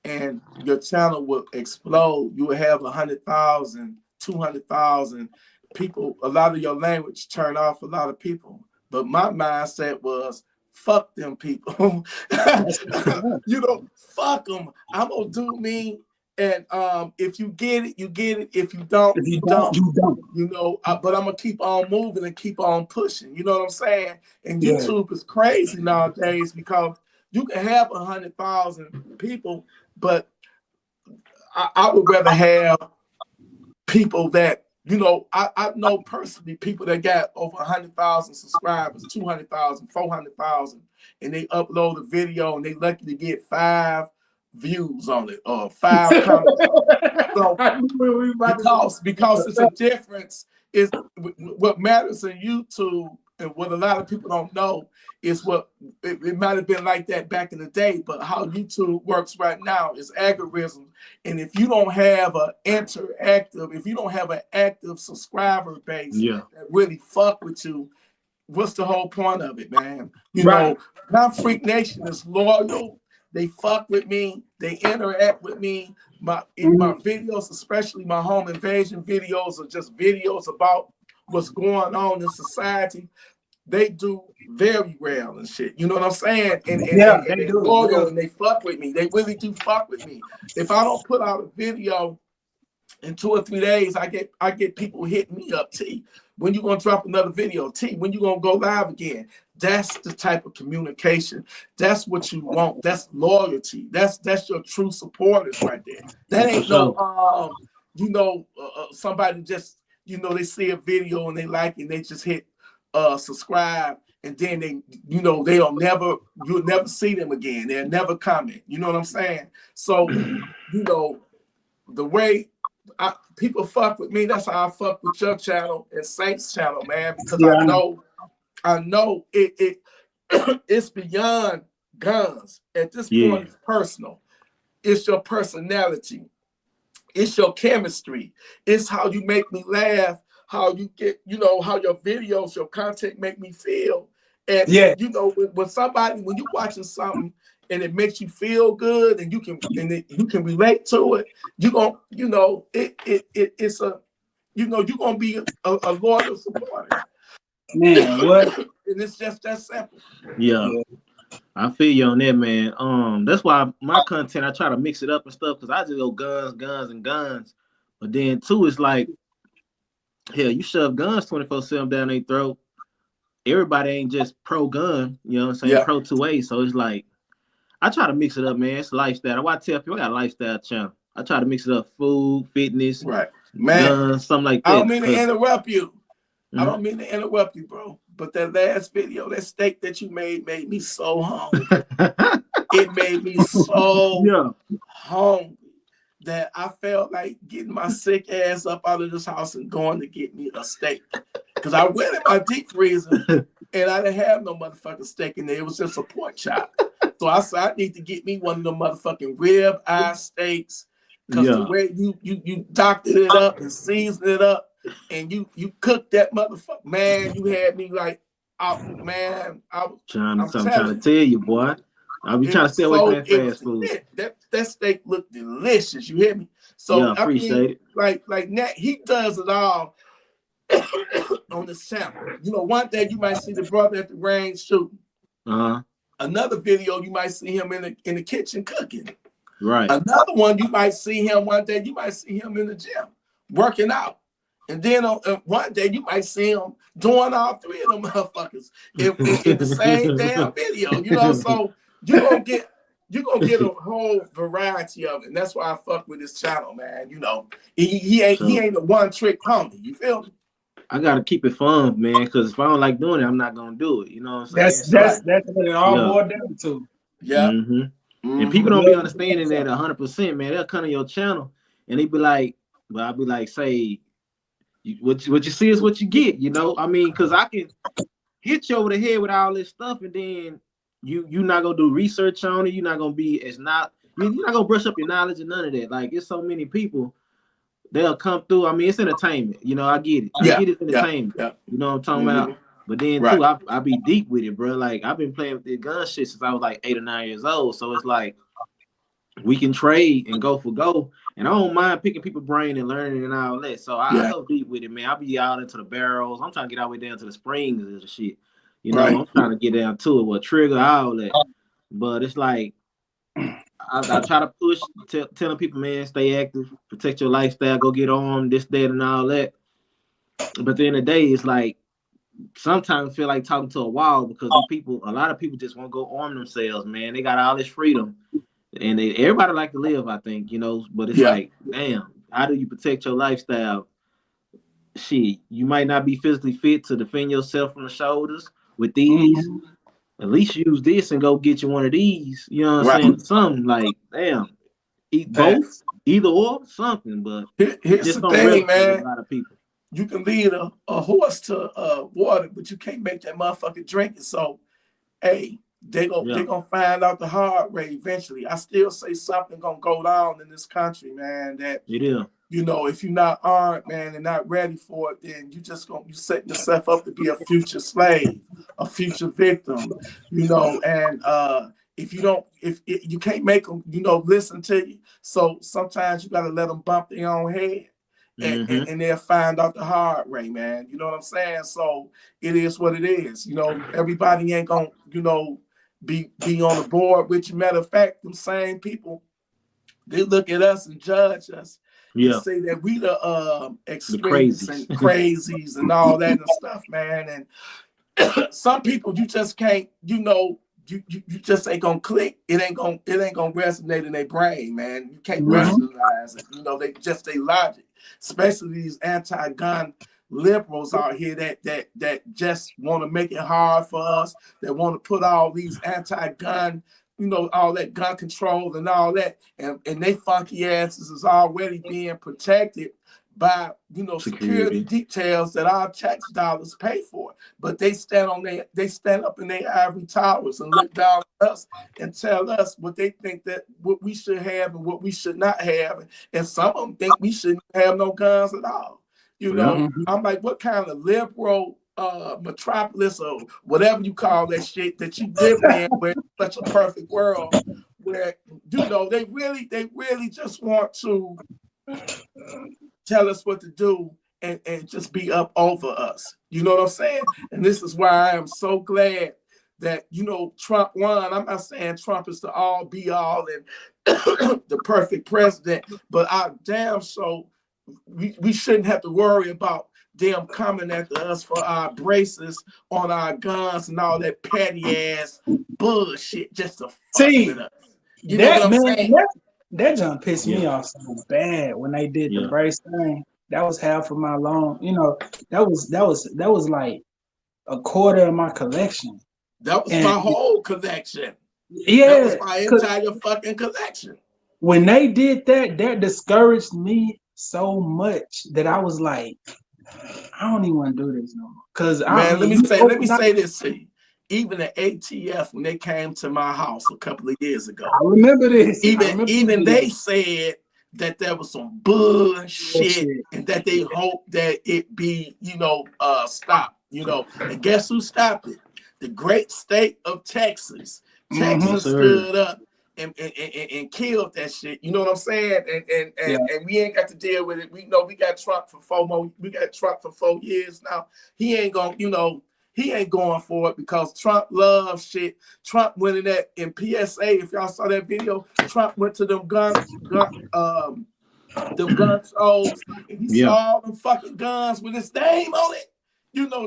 and your channel will explode. You will have 100,000, 200,000 people. A lot of your language turn off a lot of people, but my mindset was, fuck them people. You know, fuck them. I'm gonna do me, and if you get it, you get it. If you don't, you don't. You know, but I'm gonna keep on moving and keep on pushing. You know what I'm saying? And YouTube is crazy nowadays, because you can have 100,000 people, but I would rather have people that, you know, I know personally people that got over 100,000 subscribers, 200,000, 400,000, and they upload a video and they lucky to get 5 views on it or 5 comments. So because it's a difference. Is what matters in YouTube, and what a lot of people don't know is what it might have been like that back in the day, but how YouTube works right now is algorithms. And if you don't have if you don't have an active subscriber base that really fuck with you, what's the whole point of it, man? You know, Gunfreaknation is loyal. They fuck with me. They interact with me. My videos, especially my home invasion videos, are just videos about what's going on in society. They do very well and shit. You know what I'm saying? And they're loyal and they fuck with me. They really do fuck with me. If I don't put out a video in 2 or 3 days, I get people hitting me up, T, when you gonna drop another video? T, when you gonna go live again? That's the type of communication. That's what you want. That's loyalty. That's your true supporters right there. That ain't no somebody just, you know, they see a video and they like it and they just hit subscribe, and then they, you know, you'll never see them again. They'll never comment. You know what I'm saying? So, you know, the way people fuck with me, that's how I fuck with your channel and Saint's channel, man, because I know it's beyond guns. At this point, it's personal. It's your personality. It's your chemistry. It's how you make me laugh, how you get, you know, how your videos, your content make me feel. And you know, when you're watching something and it makes you feel good, and you can relate to it, you're gonna, you know, it's a, you know, you're gonna be a loyal supporter. Man, what? And it's just that simple. Yeah. I feel you on that, man. That's why my content, I try to mix it up and stuff, because I just go guns. But then too, it's like, hell, you shove guns 24/7 down their throat. Everybody ain't just pro gun, you know what I'm saying? Pro 2A. So it's like, I try to mix it up, man. It's a lifestyle. Why I tell people I got a lifestyle channel. I try to mix it up: food, fitness, right, man. guns, something like that. I don't mean to interrupt you. Mm-hmm. I don't mean to interrupt you, bro. But that last video, that steak that you made me so hungry. It made me so hungry that I felt like getting my sick ass up out of this house and going to get me a steak. Because I went in my deep freezer and I didn't have no motherfucking steak in there. It was just a pork chop. So I said, I need to get me one of the motherfucking rib eye steaks. Because the way you doctored it up and seasoned it up and you cooked that motherfucker, man, you had me like, oh, man. I'm trying to tell you, boy. I'll be trying to stay away from that fast food. That steak looked delicious. You hear me? So yeah, appreciate it. Like Nat, he does it all on the channel. You know, one day you might see the brother at the range shooting. Another video you might see him in the kitchen cooking. Right. Another one you might see him one day. You might see him in the gym working out. And then one day you might see him doing all three of them motherfuckers in the same damn video. You know, so you're gonna get a whole variety of it. And that's why I fuck with this channel, man. You know, he ain't a one-trick pony. You feel me? I gotta keep it fun, man, because if I don't like doing it, I'm not gonna do it. You know what I'm saying? That's what it all boiled down to. Yeah. And people don't be understanding that 100%, man. They'll come to your channel and they be like, but I'll be like, say, what you see is what you get, you know? I mean, because I can hit you over the head with all this stuff, and then you're not gonna do research on it. You're not gonna you're not gonna brush up your knowledge and none of that. Like, it's so many people, they'll come through. I mean, it's entertainment, you know. I get it. I get it's entertainment. You know what I'm talking about? But then too, I be deep with it, bro. Like, I've been playing with this gun shit since I was like 8 or 9 years old. So it's like we can trade and go for go. And I don't mind picking people's brain and learning and all that. So I go deep with it, man. I'll be out into the barrels. I'm trying to get all the way down to the springs and the shit. You know, I'm trying to get down to it, what trigger, all that. But it's like, I try to push, telling people, man, stay active, protect your lifestyle, go get armed, this, that, and all that. But at the end of the day, it's like, sometimes I feel like talking to a wall because a lot of people just want to go arm themselves, man. They got all this freedom. And everybody like to live, I think, you know, but it's like, damn, how do you protect your lifestyle? Shit, you might not be physically fit to defend yourself from the shoulders with these. At least use this and go get you one of these. You know what I'm saying? Something like, damn, eat both, either or, something. But here's just the thing, man. A lot of people. You can lead a horse to water, but you can't make that motherfucker drink it. So, hey, they gonna find out the hard way eventually. I still say something gonna go down in this country, man. That you know, if you're not armed, man, and not ready for it, then you setting yourself up to be a future slave, a future victim, you know. And if you can't make them, you know, listen to you. So sometimes you gotta let them bump their own head. And they'll find out the hard way, man. You know what I'm saying? So it is what it is. You know, everybody ain't gonna, you know, be on the board with you. Matter of fact, them same people, they look at us and judge us. And say that we the extremists and crazies and all that and stuff, man. And some people you just can't, you know, you just ain't gonna click. It ain't gonna resonate in their brain, man. You can't rationalize it. You know, they logic. Especially these anti-gun liberals out here that just want to make it hard for us, that want to put all these anti-gun, you know, all that gun control and all that, and they funky asses is already being protected by, you know, security details that our tax dollars pay for. But they stand up in their ivory towers and look down at us and tell us what they think that what we should have and what we should not have. And some of them think we shouldn't have no guns at all. You know, I'm like, what kind of liberal metropolis or whatever you call that shit that you live in, where it's such a perfect world where, you know, they really just want to tell us what to do and just be up over us. You know what I'm saying? And this is why I am so glad that, you know, Trump won. I'm not saying Trump is the all be all and the perfect president, but I damn so we shouldn't have to worry about them coming after us for our braces on our guns and all that petty ass bullshit just to fuck with us. You know what I'm saying? That jump pissed Yeah. me off so bad when they did the Yeah. brace thing. That was half of my loan. You know, that was like a quarter of my collection. That was And my whole collection. That was yeah, my entire fucking collection. when they did that, that discouraged me so much that I was like, I don't even want to do this no more. Cause I Man, mean, let me say this to you. Even the ATF, when they came to my house a couple of years ago, I remember this. even they said that there was some bullshit and that they hope that it be, stopped, and guess who stopped it? The great state of Texas. Texas stood up and killed that shit. You know what I'm saying? And we ain't got to deal with it. We know we got Trump for 4 years now. He ain't gonna, he ain't going for it because Trump loves shit. Trump went in that in PSA. If y'all saw that video, Trump went to them gun shows, and he saw all them fucking guns with his name on it.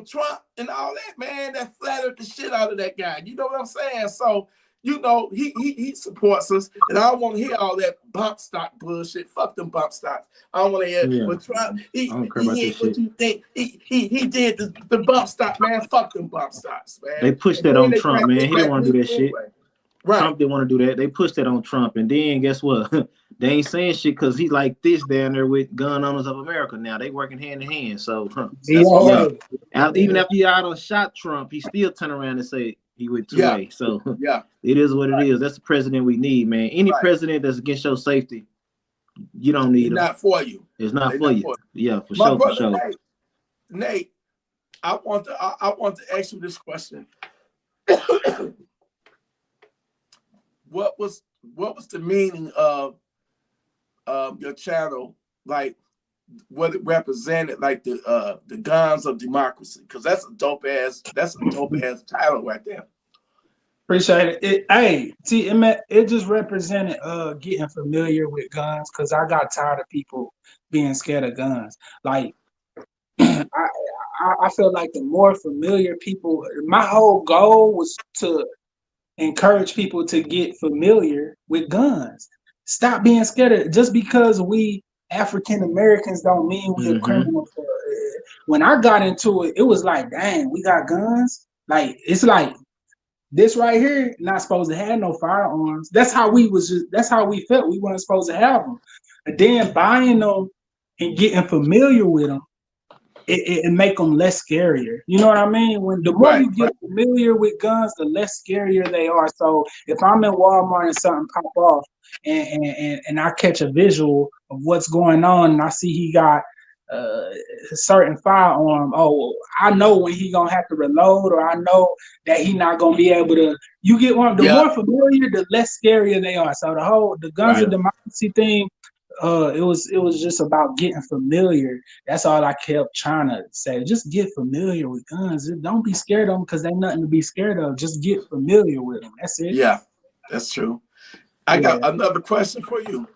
Trump and all that, man, that flattered the shit out of that guy. You know what I'm saying? So, he supports us, and I don't want to hear all that bump stock bullshit. Fuck them bump stocks. I don't want to hear. Yeah. But Trump, he ain't what you think. He did the bump stock, man. Fuck them bump stocks, man. They pushed that on Trump, man. He didn't want to do that shit. Right. Trump didn't want to do that. They pushed that on Trump, and then guess what? They ain't saying shit because he's like this down there with Gun Owners of America now. They working hand in hand. So even after y'all done shot Trump, he still turn around and say he went 2A. So it is what it is. That's the president we need, man. Any president that's against your safety, you don't need him. Not for you. It's not for you. Yeah, for My sure. brother, For sure. Nate, I want to ask you this question. What was the meaning of your channel, like what it represented, like the guns of democracy? Because that's a dope ass title right there. Appreciate it. It just represented getting familiar with guns because I got tired of people being scared of guns. Like I feel like the more familiar people, my whole goal was to encourage people to get familiar with guns. Stop being scared of just because we African Americans don't mean we a criminal. When I got into it, it was like, dang, we got guns. Like it's like this right here, not supposed to have no firearms. That's how we felt. We weren't supposed to have them. And then buying them and getting familiar with them, it make them less scarier. You know what I mean? When the more you get familiar with guns, the less scarier they are. So if I'm in Walmart and something pop off and I catch a visual of what's going on and I see he got a certain firearm, I know when he gonna have to reload, or I know that he not gonna be able to. You get one. The more familiar, the less scarier they are. So the guns of democracy thing. It was just about getting familiar. That's all I kept trying to say. Just get familiar with guns. Don't be scared of them because they're nothing to be scared of. Just get familiar with them. That's it. Yeah, that's true. I got another question for you.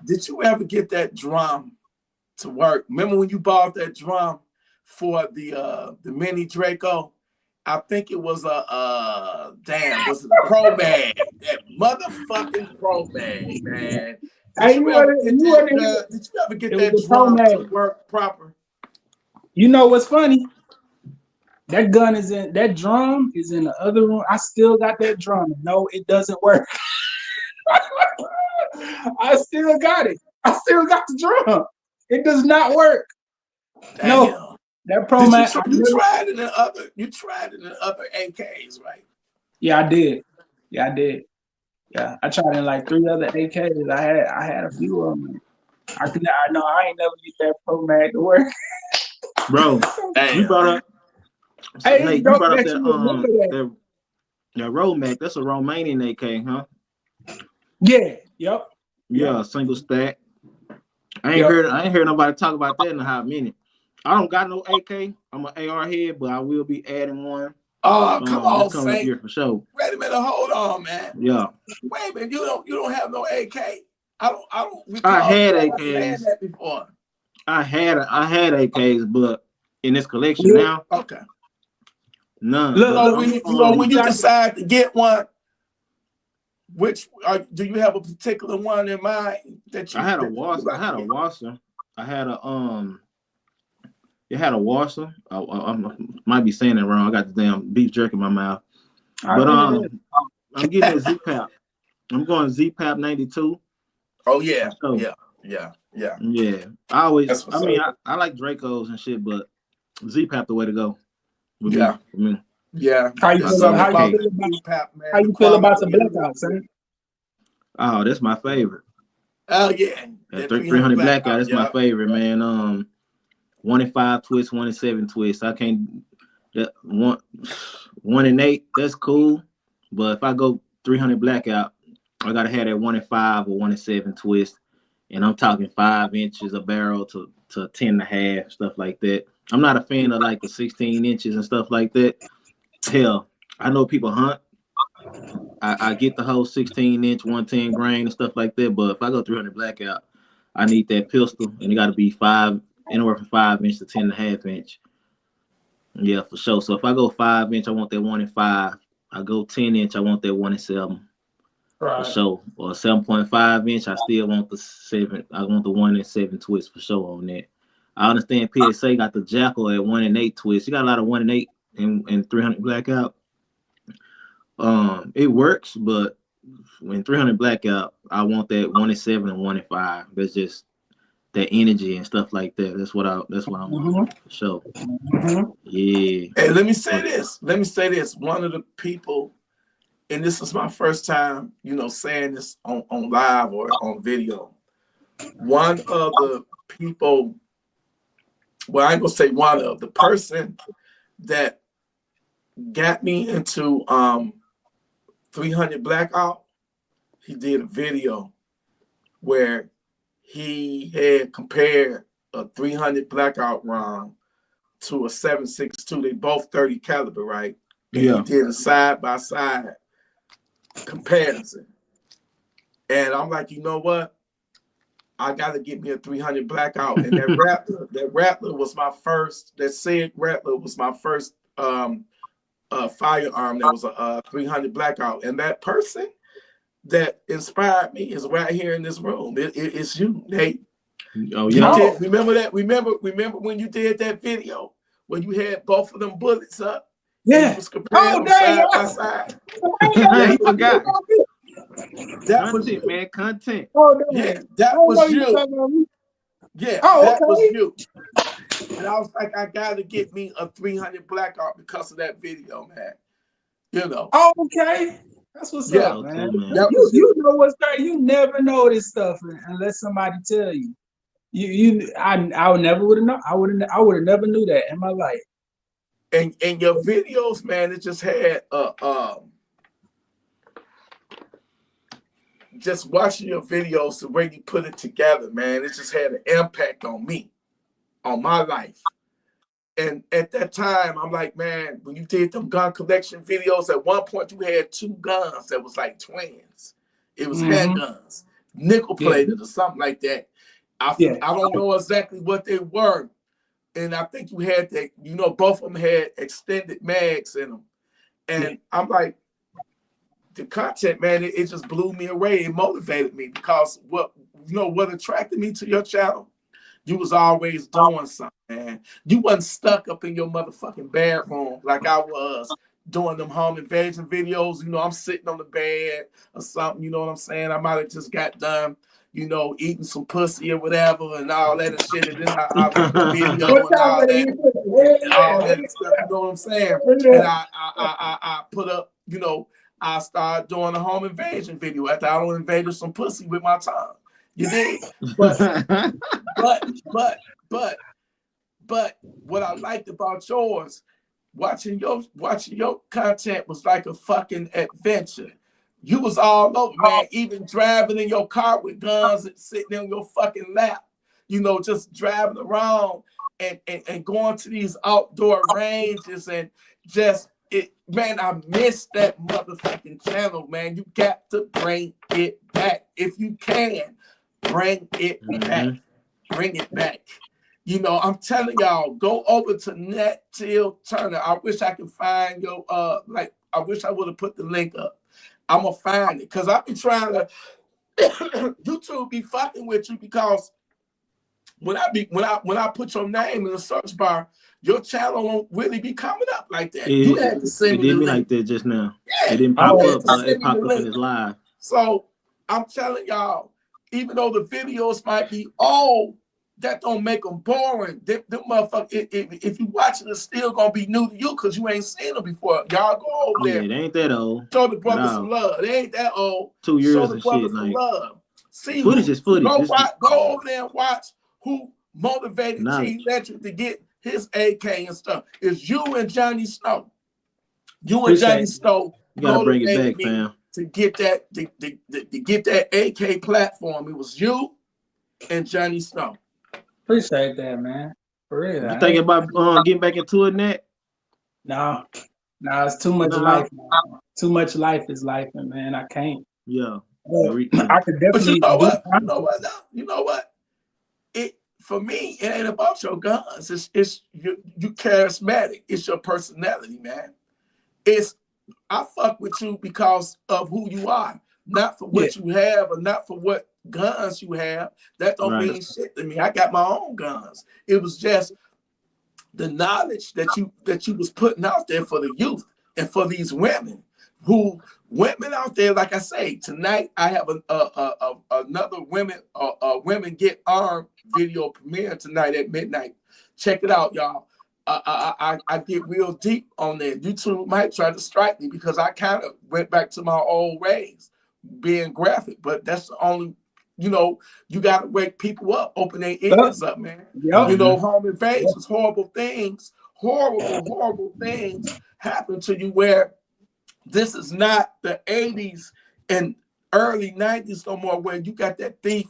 Did you ever get that drum to work? Remember when you bought that drum for the mini Draco? I think it was was it a Pro Mag? That motherfucking Pro Mag, man. Did you ever get that drum to work proper? You know what's funny? That drum is in the other room. I still got that drum. No, it doesn't work. I still got it. I still got the drum. It does not work. Damn. No, that Pro Mag. You tried it in other AKs, right? Yeah, I did. Yeah, I tried in like 3 other AKs. I had a few of them. I ain't never get that Pro Mag to work. Bro, you brought up. You brought up that Road Mag. That's a Romanian AK, huh? Yeah. Yep. Yeah, single stack. I ain't heard nobody talk about that in a hot minute. I don't got no AK. I'm an AR head, but I will be adding one. Oh, come on, coming up here for sure. Wait a minute, hold on, man. Yeah. Wait a minute, you don't have no AK. I don't recall I had AKs that before. I had AKs, but in this collection now, okay, none. So when you decide to get one, do you have a particular one in mind that you? I had a washer. It had a washer. I might be saying it wrong. I got the damn beef jerky in my mouth. But I'm getting a Z-Pap. I'm going Z-Pap 92. Oh yeah, so, yeah. I like Dracos and shit, but Z-Pap the way to go. Yeah. How you feel about the blackout, son? Oh, that's my favorite. Oh yeah, that 300 blackout. That's my favorite, man. 1 in 5 twist, 1 in 7 twist. I can't. That 1 in 8. That's cool, but if I go 300 blackout, I gotta have that 1 in 5 or 1 in 7 twist, and I'm talking 5 inches a barrel to 10.5, stuff like that. I'm not a fan of like the 16 inches and stuff like that. Hell, I know people hunt. I get the whole 16-inch, 110 grain and stuff like that, but if I go 300 blackout, I need that pistol, and it got to be anywhere from 5 inch to 10.5 inch. Yeah, for sure. So if I go 5 inch, I want that 1 in 5. I go 10 inch, I want that 1 in 7. Right. For sure. Or 7.5 inch, I still want the 7. I want the 1 in 7 twist for sure on that. I understand PSA got the Jackal at 1 in 8 twist. You got a lot of 1 in 8 and 300 blackout. It works, but when 300 blackout, I want that 1 in 7 and 1 in 5. That's just that energy and stuff like that. That's what I want for sure. Yeah. Hey, let me say this. One of the people, and this is my first time, saying this on live or on video. One of the people, well, I ain't gonna say one of, the person that got me into 300 blackout, he did a video where he had compared a 300 blackout round to a 7.62. They both 30 caliber, right? And he did a side-by-side comparison. And I'm like, you know what? I gotta get me a 300 blackout. And that Rattler was my first, that SIG Rattler was my first firearm that was a 300 blackout. And that person that inspired me is right here in this room. It's you, Nate. Oh yeah. Remember that? Remember when you did that video when you had both of them bullets up? Yeah. You was comparing them side by side. Yeah, he forgot. That was it, man. Content. Oh, yeah, that was you. Yeah, that was you. And I was like, I gotta get me a 300 blackout because of that video, man. Oh, okay. That's what's up, man. You know what's great. You never know this stuff unless somebody tell you. I would never would have known. I would have never knew that in my life. And your videos, man, it just had just watching your videos, the way you put it together, man, it just had an impact on me, on my life. And at that time, I'm like, man, when you did them gun collection videos, at one point you had 2 guns that was like twins. It was handguns, nickel plated or something like that. I don't know exactly what they were. And I think you had that, both of them had extended mags in them. And I'm like, the content, man, it just blew me away. It motivated me because what attracted me to your channel? You was always doing something, man. You wasn't stuck up in your motherfucking bedroom like I was doing them home invasion videos. I'm sitting on the bed or something, you know what I'm saying? I might have just got done, eating some pussy or whatever and all that and shit. And then I make a video and all that stuff, you know what I'm saying? And I put up, I started doing a home invasion video after I invaded some pussy with my tongue. You did, but what I liked about yours, watching your content was like a fucking adventure. You was all over, man. Even driving in your car with guns and sitting on your fucking lap, just driving around and going to these outdoor ranges and just it, man. I missed that motherfucking channel, man. You got to bring it back if you can. Bring it back. Bring it back. I'm telling y'all, go over to Net Till Turner. I wish I could find your I wish I would have put the link up. I'm gonna find it because I be trying to YouTube be fucking with you because when I put your name in the search bar, your channel won't really be coming up like that. You had to send me the link. Like that just now. Yeah, it didn't pop up. It popped up in link. his live. So I'm telling y'all, even though the videos might be old, that don't make them boring. Them motherfuckers, if you watch it, it's still gonna be new to you because you ain't seen them before. Y'all go over there. Yeah, it ain't that old. Show the brothers some love. It ain't that old. 2 years Show the and brothers shit. some Like love. See footage is footage. Go over there and watch who motivated TElectrik to get his AK and stuff. It's you and Johnny Snow. You and Johnny Snow. You gotta bring it back, fam. To get that to get that AK platform. It was you and Johnny Snow. Appreciate that, man. For real. You thinking about getting back into it, Nat? No, it's too much life. Man. Too much life is life, and man, I can't. Yeah. I could definitely. But you know what? For me, it ain't about your guns. It's you charismatic. It's your personality, man. I fuck with you because of who you are, not for what you have or not for what guns you have. That don't mean shit to me. I got my own guns. It was just the knowledge that you was putting out there for the youth and for these women out there. Like I say, tonight I have another women get armed video premiere tonight at midnight. Check it out, y'all. I get real deep on there. YouTube might try to strike me because I kind of went back to my old ways, being graphic. But that's the only, you got to wake people up, open their ears up, man. Yep. Home invasions, horrible things happen to you where this is not the 80s and early 90s no more, where you got that thief,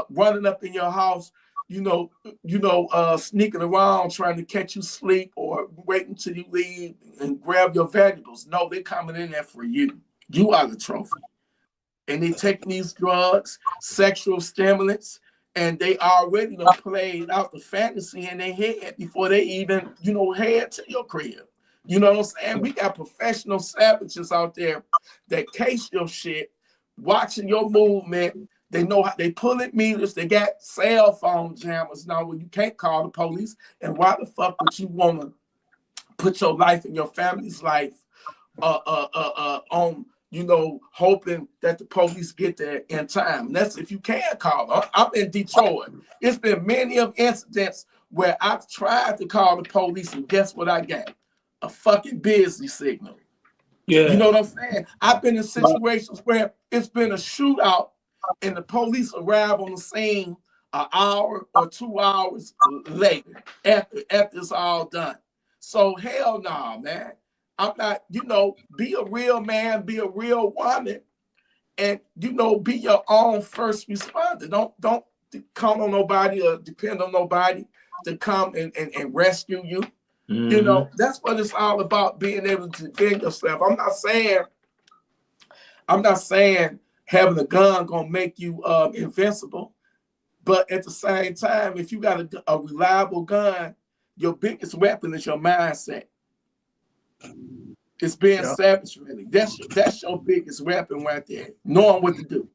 running up in your house, sneaking around trying to catch you sleep or waiting till you leave and grab your valuables. No, they're coming in there for you. You are the trophy. And they taking these drugs, sexual stimulants, and they already played out the fantasy in their head before they even, head to your crib. You know what I'm saying? We got professional savages out there that case your shit, watching your movement. They know how they pulling meters. They got cell phone jammers now where you can't call the police. And why the fuck would you want to put your life and your family's life on, hoping that the police get there in time? And that's if you can call them. I'm in Detroit. It's been many of incidents where I've tried to call the police, and guess what I got? A fucking busy signal. Yeah. You know what I'm saying? I've been in situations where it's been a shootout and the police arrive on the scene an hour or 2 hours later after it's all done. So hell no, man. I'm not, be a real man, be a real woman, and be your own first responder. Don't count on nobody or depend on nobody to come and rescue you. Mm-hmm. That's what it's all about, being able to defend yourself. I'm not saying having a gun gonna make you invincible, but at the same time, if you got a reliable gun, your biggest weapon is your mindset. It's being savage, really. That's your biggest weapon right there, knowing what to do.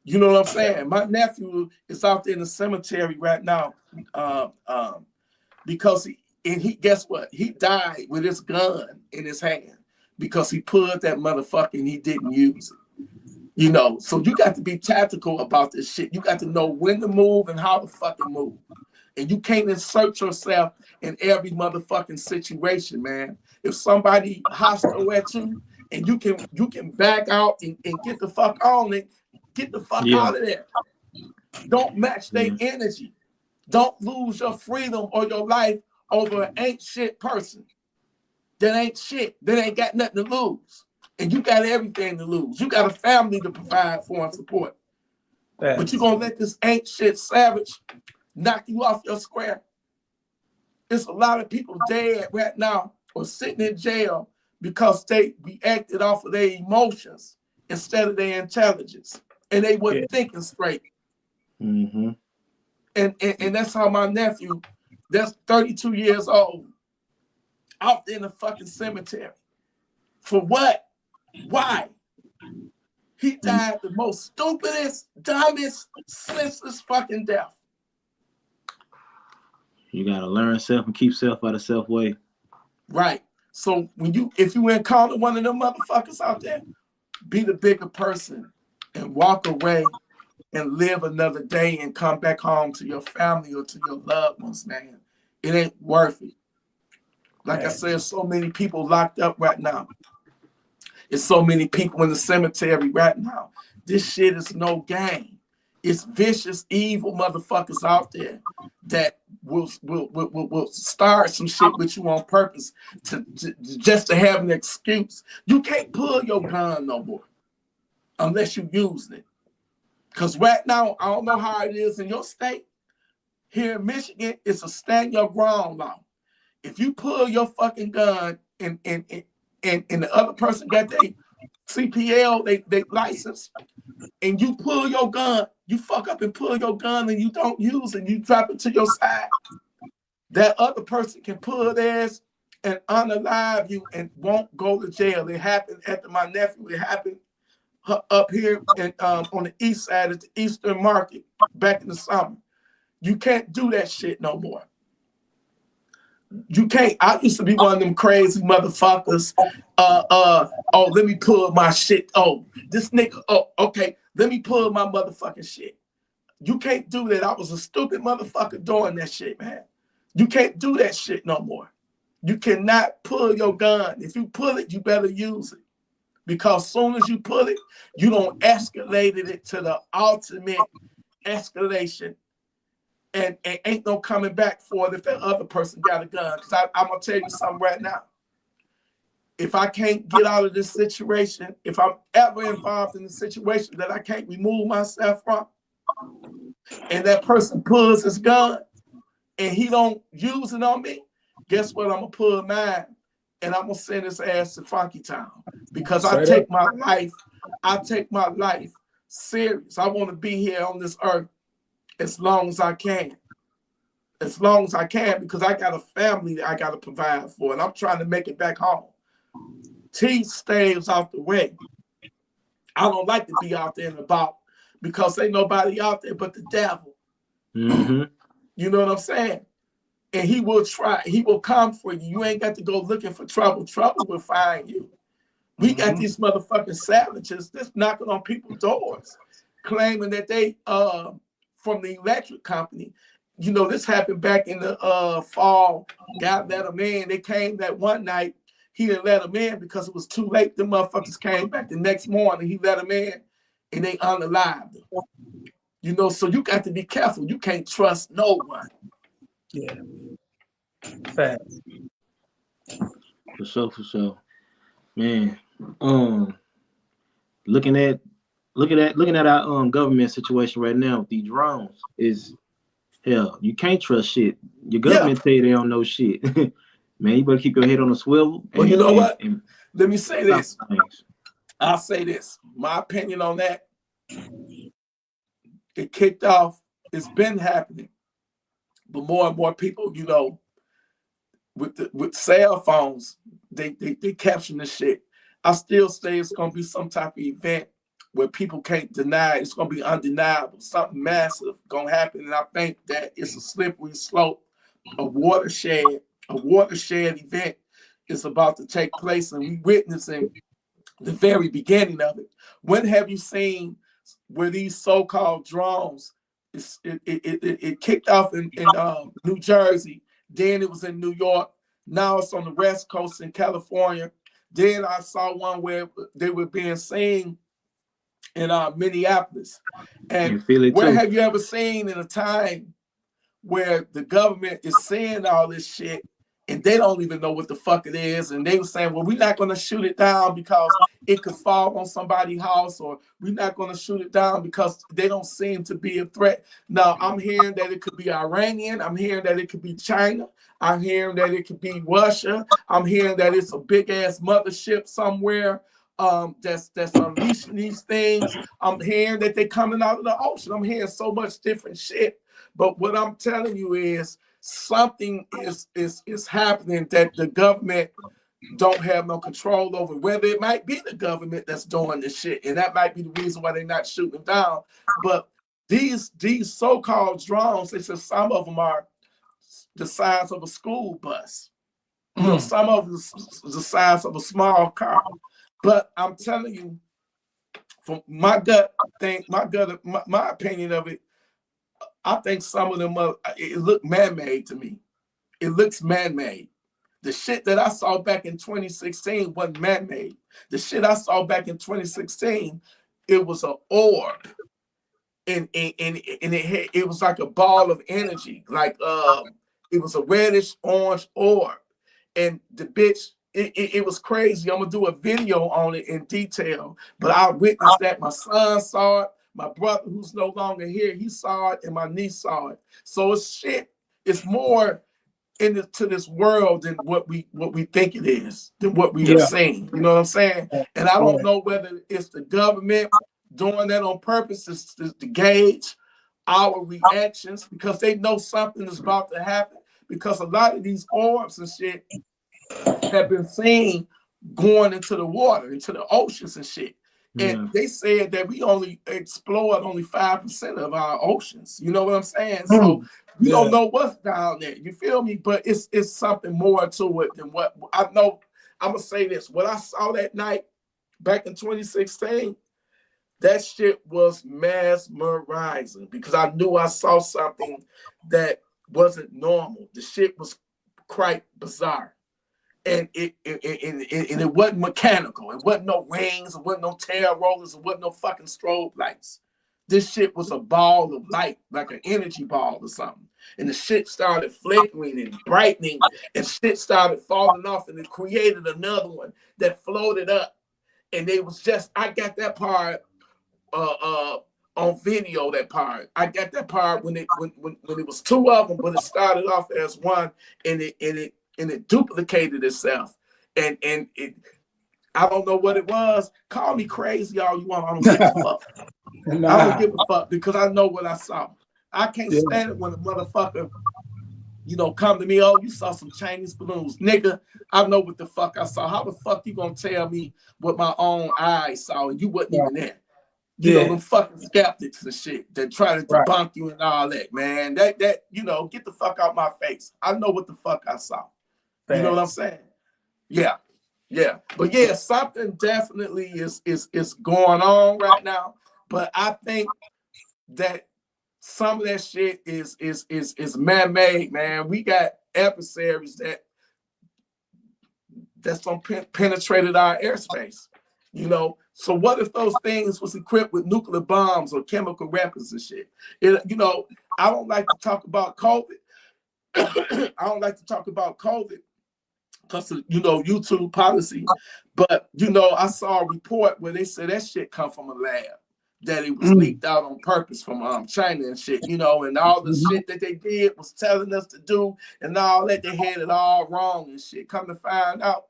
You know what I'm saying? My nephew is out there in the cemetery right now, because guess what? He died with his gun in his hand because he pulled that motherfucker and he didn't use it. So you got to be tactical about this shit. You got to know when to move and how to fucking move. And you can't insert yourself in every motherfucking situation, man. If somebody hostile at you and you can back out and get the fuck on it, get the fuck out of there. Don't match their energy. Don't lose your freedom or your life over an ain't shit person. That ain't shit. That ain't got nothing to lose. And you got everything to lose. You got a family to provide for and support. But you gonna let this ain't shit savage knock you off your square? There's a lot of people dead right now or sitting in jail because they reacted off of their emotions instead of their intelligence. And they weren't thinking straight. Mm-hmm. And that's how my nephew, that's 32 years old, out in the fucking cemetery. For what? Why? He died the most stupidest, dumbest, senseless fucking death. You gotta learn self and keep self out of self way. Right. So if you encounter one of them motherfuckers out there, be the bigger person and walk away and live another day and come back home to your family or to your loved ones, man. It ain't worth it. Like I said, so many people locked up right now. There's so many people in the cemetery right now. This shit is no game. It's vicious, evil motherfuckers out there that will start some shit with you on purpose just to have an excuse. You can't pull your gun no more unless you use it. Because right now, I don't know how it is in your state. Here in Michigan, it's a stand your ground law. If you pull your fucking gun and the other person got their CPL, they license, and you pull your gun, you fuck up and pull your gun and you don't use it, you drop it to your side, that other person can pull theirs and unalive you and won't go to jail. It happened after my nephew. It happened up here and on the east side at the Eastern Market back in the summer. You can't do that shit no more. You can't. I used to be one of them crazy motherfuckers. Oh, let me pull my shit. Oh, this nigga. Oh, okay. Let me pull my motherfucking shit. You can't do that. I was a stupid motherfucker doing that shit, man. You can't do that shit no more. You cannot pull your gun. If you pull it, you better use it. Because soon as you pull it, you don't escalate it to the ultimate escalation. And ain't no coming back for it if that other person got a gun. Because I'm going to tell you something right now. If I can't get out of this situation, if I'm ever involved in a situation that I can't remove myself from, and that person pulls his gun and he don't use it on me, guess what? I'm going to pull mine and I'm going to send his ass to Funky Town. Because I take my life serious. I want to be here on this earth as long as I can. As long as I can, because I got a family that I got to provide for, and I'm trying to make it back home. T stays out the way. I don't like to be out there and about because ain't nobody out there but the devil. Mm-hmm. You know what I'm saying? And he will try. He will come for you. You ain't got to go looking for trouble. Trouble will find you. We got these motherfucking savages that's knocking on people's doors, claiming that they from the electric company. You know, this happened back in the fall. God let them in. They came that one night. He didn't let them in because it was too late. The motherfuckers came back the next morning. He let them in, and they unalived them. You know, so you got to be careful. You can't trust no one. Yeah. Facts. For sure. Man, looking at our government situation right now with these drones is hell. You can't trust shit. Your government tell you they don't know shit. Man, you better keep your head on a swivel. Well, you know what? Let me say this. I'll say this. My opinion on that. It kicked off. It's been happening, but more and more people, you know, with cell phones, they caption the shit. I still say it's gonna be some type of event where people can't deny it. It's gonna be undeniable. Something massive gonna happen, and I think that it's a slippery slope. A watershed event is about to take place, and we witnessing the very beginning of it. When have you seen where these so-called drones? It kicked off in New Jersey. Then it was in New York. Now it's on the West Coast in California. Then I saw one where they were being seen in Minneapolis. And where have you ever seen in a time where the government is saying all this shit and they don't even know what the fuck it is? And they were saying, well, we're not going to shoot it down because it could fall on somebody's house, or we're not going to shoot it down because they don't seem to be a threat. Now, I'm hearing that it could be Iranian. I'm hearing that it could be China. I'm hearing that it could be Russia. I'm hearing that it's a big-ass mothership somewhere that's unleashing these things. I'm hearing that they're coming out of the ocean. I'm hearing so much different shit. But what I'm telling you is something is happening that the government don't have no control over, whether it might be the government that's doing this shit, and that might be the reason why they're not shooting them down. But these so-called drones, they said some of them are the size of a school bus. You know, some of them the size of a small car. But I'm telling you, from my gut thing, my opinion of it, I think some of them it look man-made to me. It looks man-made. The shit that I saw back in 2016 wasn't man-made. The shit I saw back in 2016, it was an orb. And it was like a ball of energy. Like it was a reddish orange orb. And the bitch, it was crazy. I'm gonna do a video on it in detail, but I witnessed that. My son saw it, my brother who's no longer here, he saw it, and my niece saw it. So it's shit, it's more into this world than what we think it is, than what we are seeing. You know what I'm saying? And I don't know whether it's the government doing that on purpose to gauge our reactions, because they know something is about to happen. Because a lot of these orbs and shit have been seen going into the water, into the oceans and shit. And they said that we only explored only 5% of our oceans. You know what I'm saying? So we don't know what's down there. You feel me? But it's something more to it than what I know. I'm gonna say this: what I saw that night back in 2016, that shit was mesmerizing, because I knew I saw something that wasn't normal. The shit was quite bizarre. And it wasn't mechanical. It wasn't no rings. It wasn't no tail rollers. It wasn't no fucking strobe lights. This shit was a ball of light, like an energy ball or something. And the shit started flickering and brightening, and shit started falling off, and it created another one that floated up. And they was just, I got that part on video. That part, I got that part when it was two of them, but it started off as one, and it duplicated itself, and it, I don't know what it was. Call me crazy all you want. I don't give a fuck. I don't give a fuck, because I know what I saw. I can't stand it when a motherfucker, you know, come to me, oh, you saw some Chinese balloons. Nigga, I know what the fuck I saw. How the fuck you gonna tell me what my own eyes saw and you wasn't even there? You know, them fucking skeptics and shit that try to debunk you and all that, man. That you know, get the fuck out my face. I know what the fuck I saw. You know what I'm saying? Yeah. But yeah, something definitely is going on right now. But I think that some of that shit is man-made, man. We got adversaries that's penetrated our airspace. You know, so what if those things was equipped with nuclear bombs or chemical weapons and shit? You know, I don't like to talk about COVID. I don't like to talk about COVID because of, you know, YouTube policy. But, you know, I saw a report where they said that shit come from a lab, that it was leaked out on purpose from China and shit, you know, and all the shit that they did was telling us to do and all that. They had it all wrong and shit. Come to find out,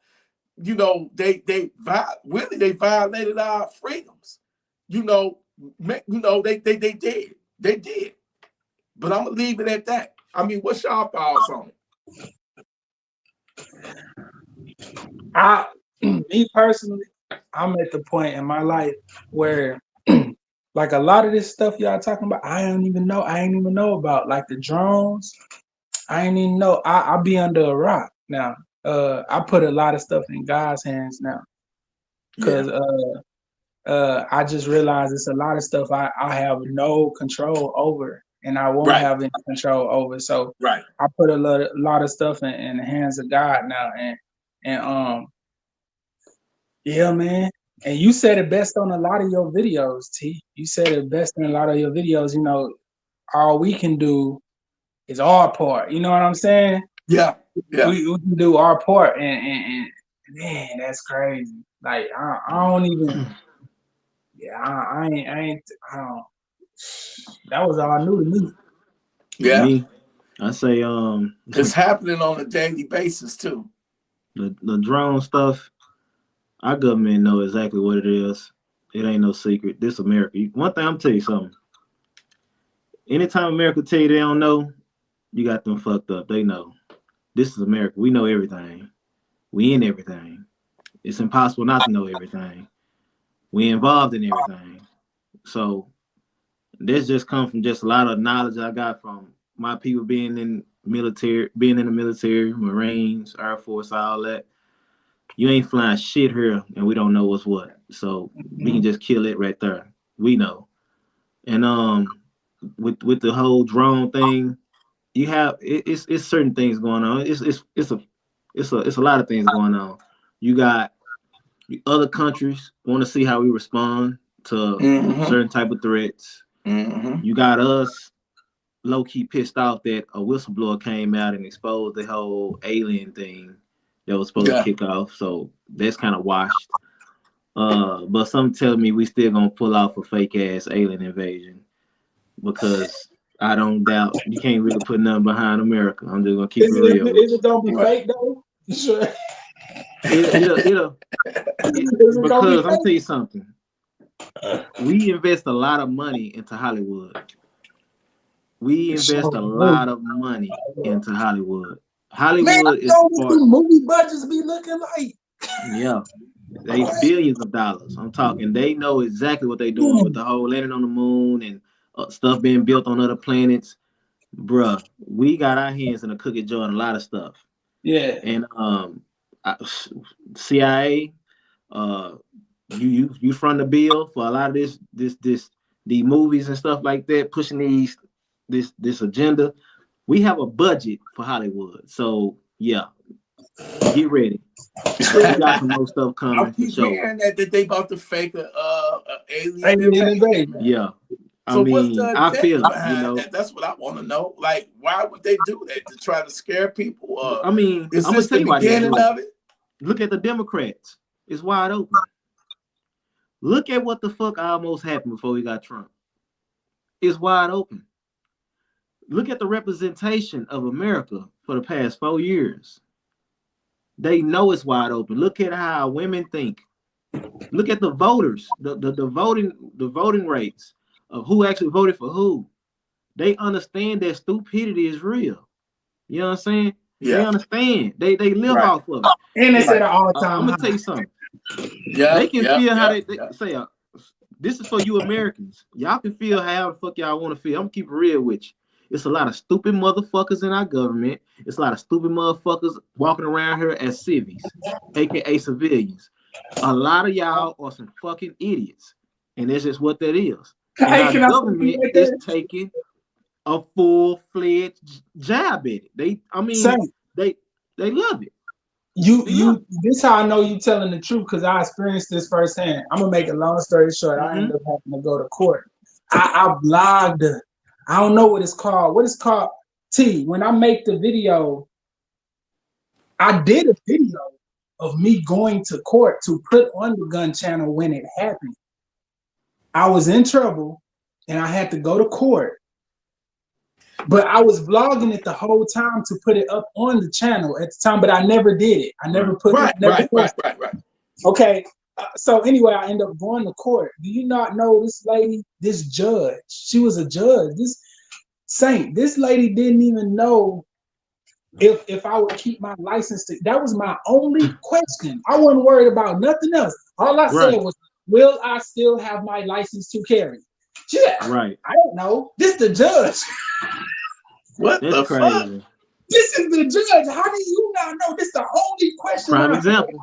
you know, they violated our freedoms. You know, they did. But I'm gonna leave it at that. I mean, what's your thoughts on it? Me personally, I'm at the point in my life where, like, a lot of this stuff y'all talking about, I ain't even know about. Like the drones, I ain't even know. I'll be under a rock now. I put a lot of stuff in God's hands now, because I just realized it's a lot of stuff I have no control over, and I won't have any control over. So I put a lot of stuff in the hands of God now, and yeah, man. And you said it best on a lot of your videos, T. You said it best in a lot of your videos. You know, all we can do is our part. You know what I'm saying? Yeah. We can do our part, and man, that's crazy. Like I don't even. Yeah, I don't. That was all new to me. Yeah. Me, I say it's happening on a daily basis too. The drone stuff, our government know exactly what it is. It ain't no secret. This America. One thing I'm tell you something. Anytime America tell you they don't know, you got them fucked up. They know. This is America. We know everything. We in everything. It's impossible not to know everything. We involved in everything. So this just comes from just a lot of knowledge I got from my people being in the military, Marines, Air Force, all that. You ain't flying shit here, and we don't know what's what. So we can just kill it right there. We know. And with the whole drone thing, you have it's certain things going on. It's a lot of things going on. You got other countries want to see how we respond to certain type of threats. You got us low key pissed off that a whistleblower came out and exposed the whole alien thing that was supposed to kick off. So that's kind of washed. But some tell me we still gonna pull off a fake ass alien invasion because I don't doubt you can't really put nothing behind America. I'm just gonna keep it real. Is it gonna be fake though? Sure. It'll because I'm tell you something. We invest a lot of money into Hollywood. We invest a lot of money into Hollywood. Hollywood is what the movie budgets be looking like. Yeah. They billions of dollars. I'm talking. They know exactly what they're doing with the whole landing on the moon and stuff being built on other planets. Bruh, we got our hands in a cookie jar and a lot of stuff. Yeah. And CIA, you front the bill for a lot of these movies and stuff like that, pushing this agenda. We have a budget for Hollywood, so yeah, get ready. We got some more stuff coming. I keep hearing that they about to fake alien invasion. Yeah. So what's the objective behind that? That's what I want to know. Like, why would they do that? To try to scare people? Is this the beginning of it? Look at the Democrats. It's wide open. Look at what the fuck almost happened before we got Trump. It's wide open. Look at the representation of America for the past 4 years. They know it's wide open. Look at how women think. Look at the voters, the voting rates of who actually voted for who. They understand that stupidity is real. You know what I'm saying? Yeah. They understand. They live off of it. And it's at an all-time I'm gonna tell you something. They can feel how they say. This is for you Americans. Y'all can feel how the fuck y'all want to feel. I'm gonna keep it real with you. It's a lot of stupid motherfuckers in our government. It's a lot of stupid motherfuckers walking around here as civvies, aka civilians. A lot of y'all are some fucking idiots, and that's just what that is. And our government is taking a full-fledged jab at it. They love it. This is how I know you telling the truth, because I experienced this firsthand. I'm gonna make a long story short. I ended up having to go to court. I blogged. I don't know what it's called. What it's called? When I make the video, I did a video of me going to court to put on the gun channel when it happened. I was in trouble and I had to go to court. But I was vlogging it the whole time to put it up on the channel at the time, but I never did it. I never put it. Right. Okay. So anyway, I ended up going to court. Do you not know this lady, this judge? She was a judge. This lady didn't even know if I would keep my license. That was my only question. I wasn't worried about nothing else. All I said was, will I still have my license to carry? She said, I don't know. This the judge. What the fuck? This is the judge. How do you not know? This is the only question. Prime example.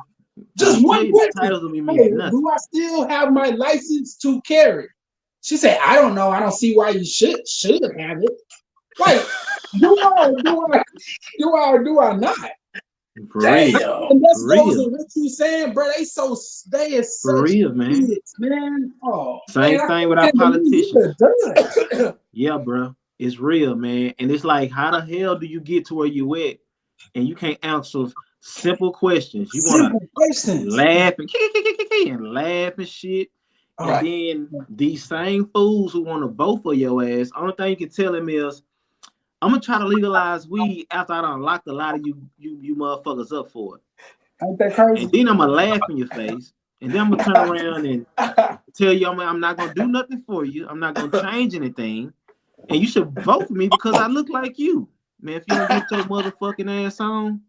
Just one question. Hey, do I still have my license to carry? She said, I don't know. I don't see why you should have it. Like, do I or do I not? For real. And that's what you saying, bro. They is for real, man. Man. Oh, same thing with our politicians. Yeah, bro. It's real, man. And it's like, how the hell do you get to where you at and you can't answer simple questions? You want to laugh and shit. And then these same fools who want to vote for your ass, only thing you can tell them is, I'm gonna try to legalize weed after I done locked a lot of you motherfuckers up for it. Ain't that crazy? And then I'm gonna laugh in your face, and then I'm gonna turn around and tell you I'm not gonna do nothing for you. I'm not gonna change anything, and you should vote for me because I look like you, man. If you don't get your motherfucking ass on,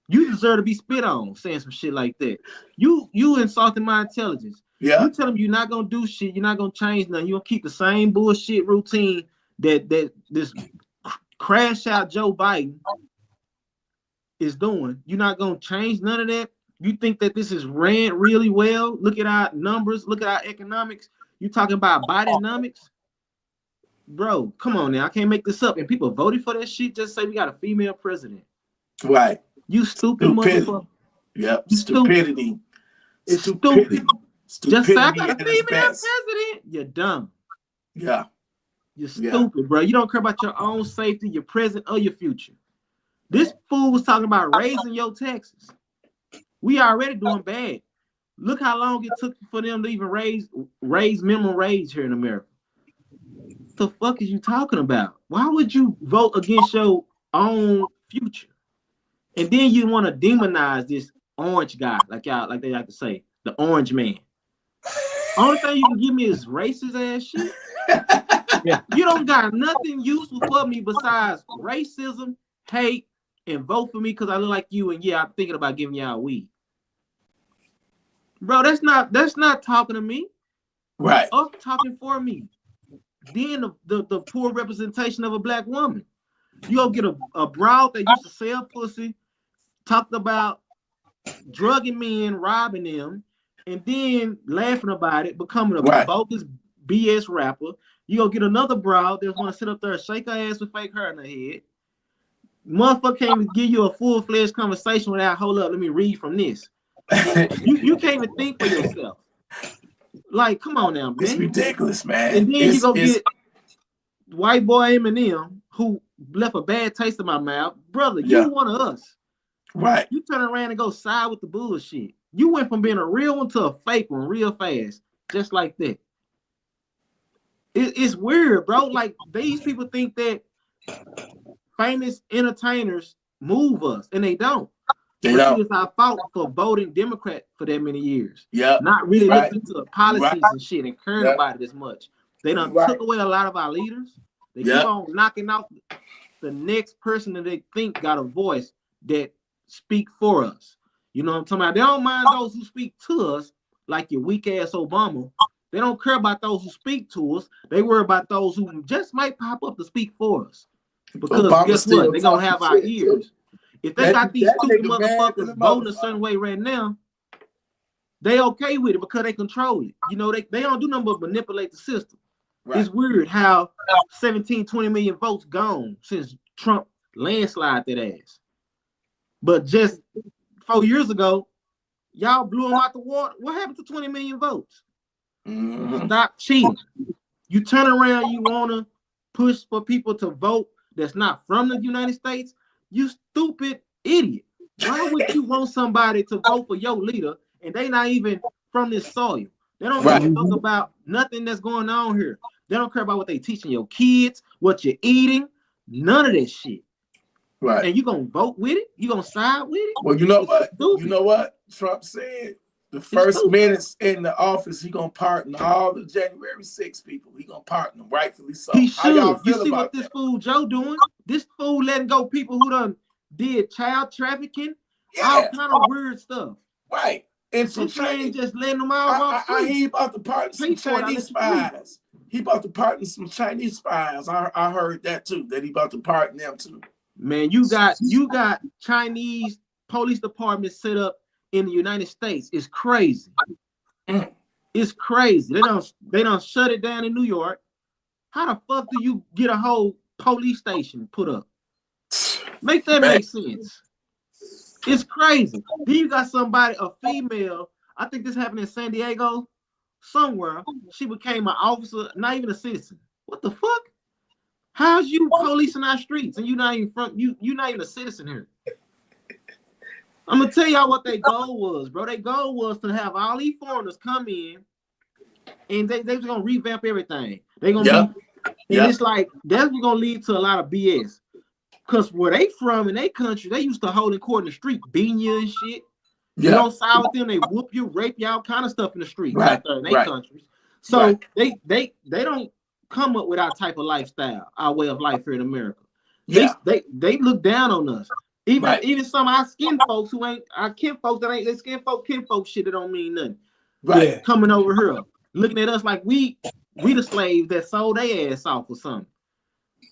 You deserve to be spit on saying some shit like that. You insulting my intelligence. Yeah. You tell them you're not gonna do shit. You're not gonna change nothing. You're gonna keep the same bullshit routine that this crash out Joe Biden is doing. You're not gonna change none of that. You think that this is ran really well? Look at our numbers. Look at our economics. You talking about Bidenomics? Bro, come on now. I can't make this up. And people voted for that shit. Just say we got a female president. Right. You stupid motherfucker. Yep. You Stupidity. It's Stupidity. stupid. Just say I got a at its female best. president. You're dumb. Yeah. You're stupid, bro. You don't care about your own safety, your present, or your future. This fool was talking about raising your taxes. We already doing bad. Look how long it took for them to even raise minimum wage here in America. What the fuck is you talking about? Why would you vote against your own future? And then you want to demonize this orange guy, like they like to say, the orange man. Only thing you can give me is racist ass shit. Yeah. You don't got nothing useful for me besides racism, hate, and vote for me because I look like you. And yeah, I'm thinking about giving y'all weed. Bro, that's not talking to me. Right. Us talking for me. Then the poor representation of a black woman. You go get a broad that used to sell pussy, talked about drugging men, robbing them, and then laughing about it, becoming a bogus BS rapper. You go get another broad that want to sit up there and shake her ass with fake hair in her head. Motherfucker can't even give you a full-fledged conversation without, hold up, let me read from this. You can't even think for yourself. Like, come on now, man. It's ridiculous, man. And then you go get white boy Eminem, who left a bad taste in my mouth. Brother, you one of us. Right. You turn around and go side with the bullshit. You went from being a real one to a fake one real fast, just like that. It's weird, bro. Like, these people think that famous entertainers move us, and they don't. They don't. It's our fault for voting Democrat for that many years. Yeah. Not really looking into the policies and shit and caring about it as much. They done took away a lot of our leaders. They keep on knocking out the next person that they think got a voice that speak for us. You know what I'm talking about? They don't mind those who speak to us, like your weak ass Obama. They don't care about those who speak to us. They worry about those who just might pop up to speak for us. Because Obama, guess what? They're going to have our ears. Too. If they got these stupid motherfuckers voting a certain way right now, they okay with it because they control it. You know, they don't do nothing but manipulate the system. Right. It's weird how 17, 20 million votes gone since Trump landslide that ass. But just 4 years ago, y'all blew them out the water. What happened to 20 million votes? Stop cheating. You turn around, you want to push for people to vote that's not from the United States. You stupid idiot. Why would you want somebody to vote for your leader and they not even from this soil? They don't give a fuck about nothing that's going on here. They don't care about what they teaching your kids, what you're eating, none of that shit. Right. And you gonna vote with it? You gonna side with it? Well, you know what? Stupid. You know what Trump said? The first minutes in the office, he gonna pardon all the January 6 people. He gonna pardon them, rightfully so. He should. How y'all feel you see what this fool Joe doing? This fool letting go people who done did child trafficking, all kind of weird stuff. Right. And some Chinese just letting them out. He about to pardon some Chinese spies. He about to pardon some Chinese spies. I heard that too. That he about to pardon them too. Man, you got Chinese police departments set up in the United States. It's crazy. It's crazy. They don't shut it down in New York. How the fuck do you get a whole police station put up? Make that make sense. It's crazy. Then you got somebody, a female, I think this happened in San Diego, somewhere. She became an officer, not even a citizen. What the fuck? How's you policing our streets and you not even not even a citizen here? I'm gonna tell y'all what their goal was, bro. Their goal was to have all these foreigners come in and they was gonna revamp everything. They gonna be, and it's like that's gonna lead to a lot of BS. Cause where they from in their country, they used to hold in court in the street, beating you and shit. You don't side with them, they whoop you, rape you, all kind of stuff in the street right there in their countries. So they don't come up with our type of lifestyle, our way of life here in America. They look down on us. Even some of our skin folks who ain't our kin folks that ain't their skin folk shit that don't mean nothing. Right. Yeah. Coming over here, looking at us like we the slaves that sold their ass off or something.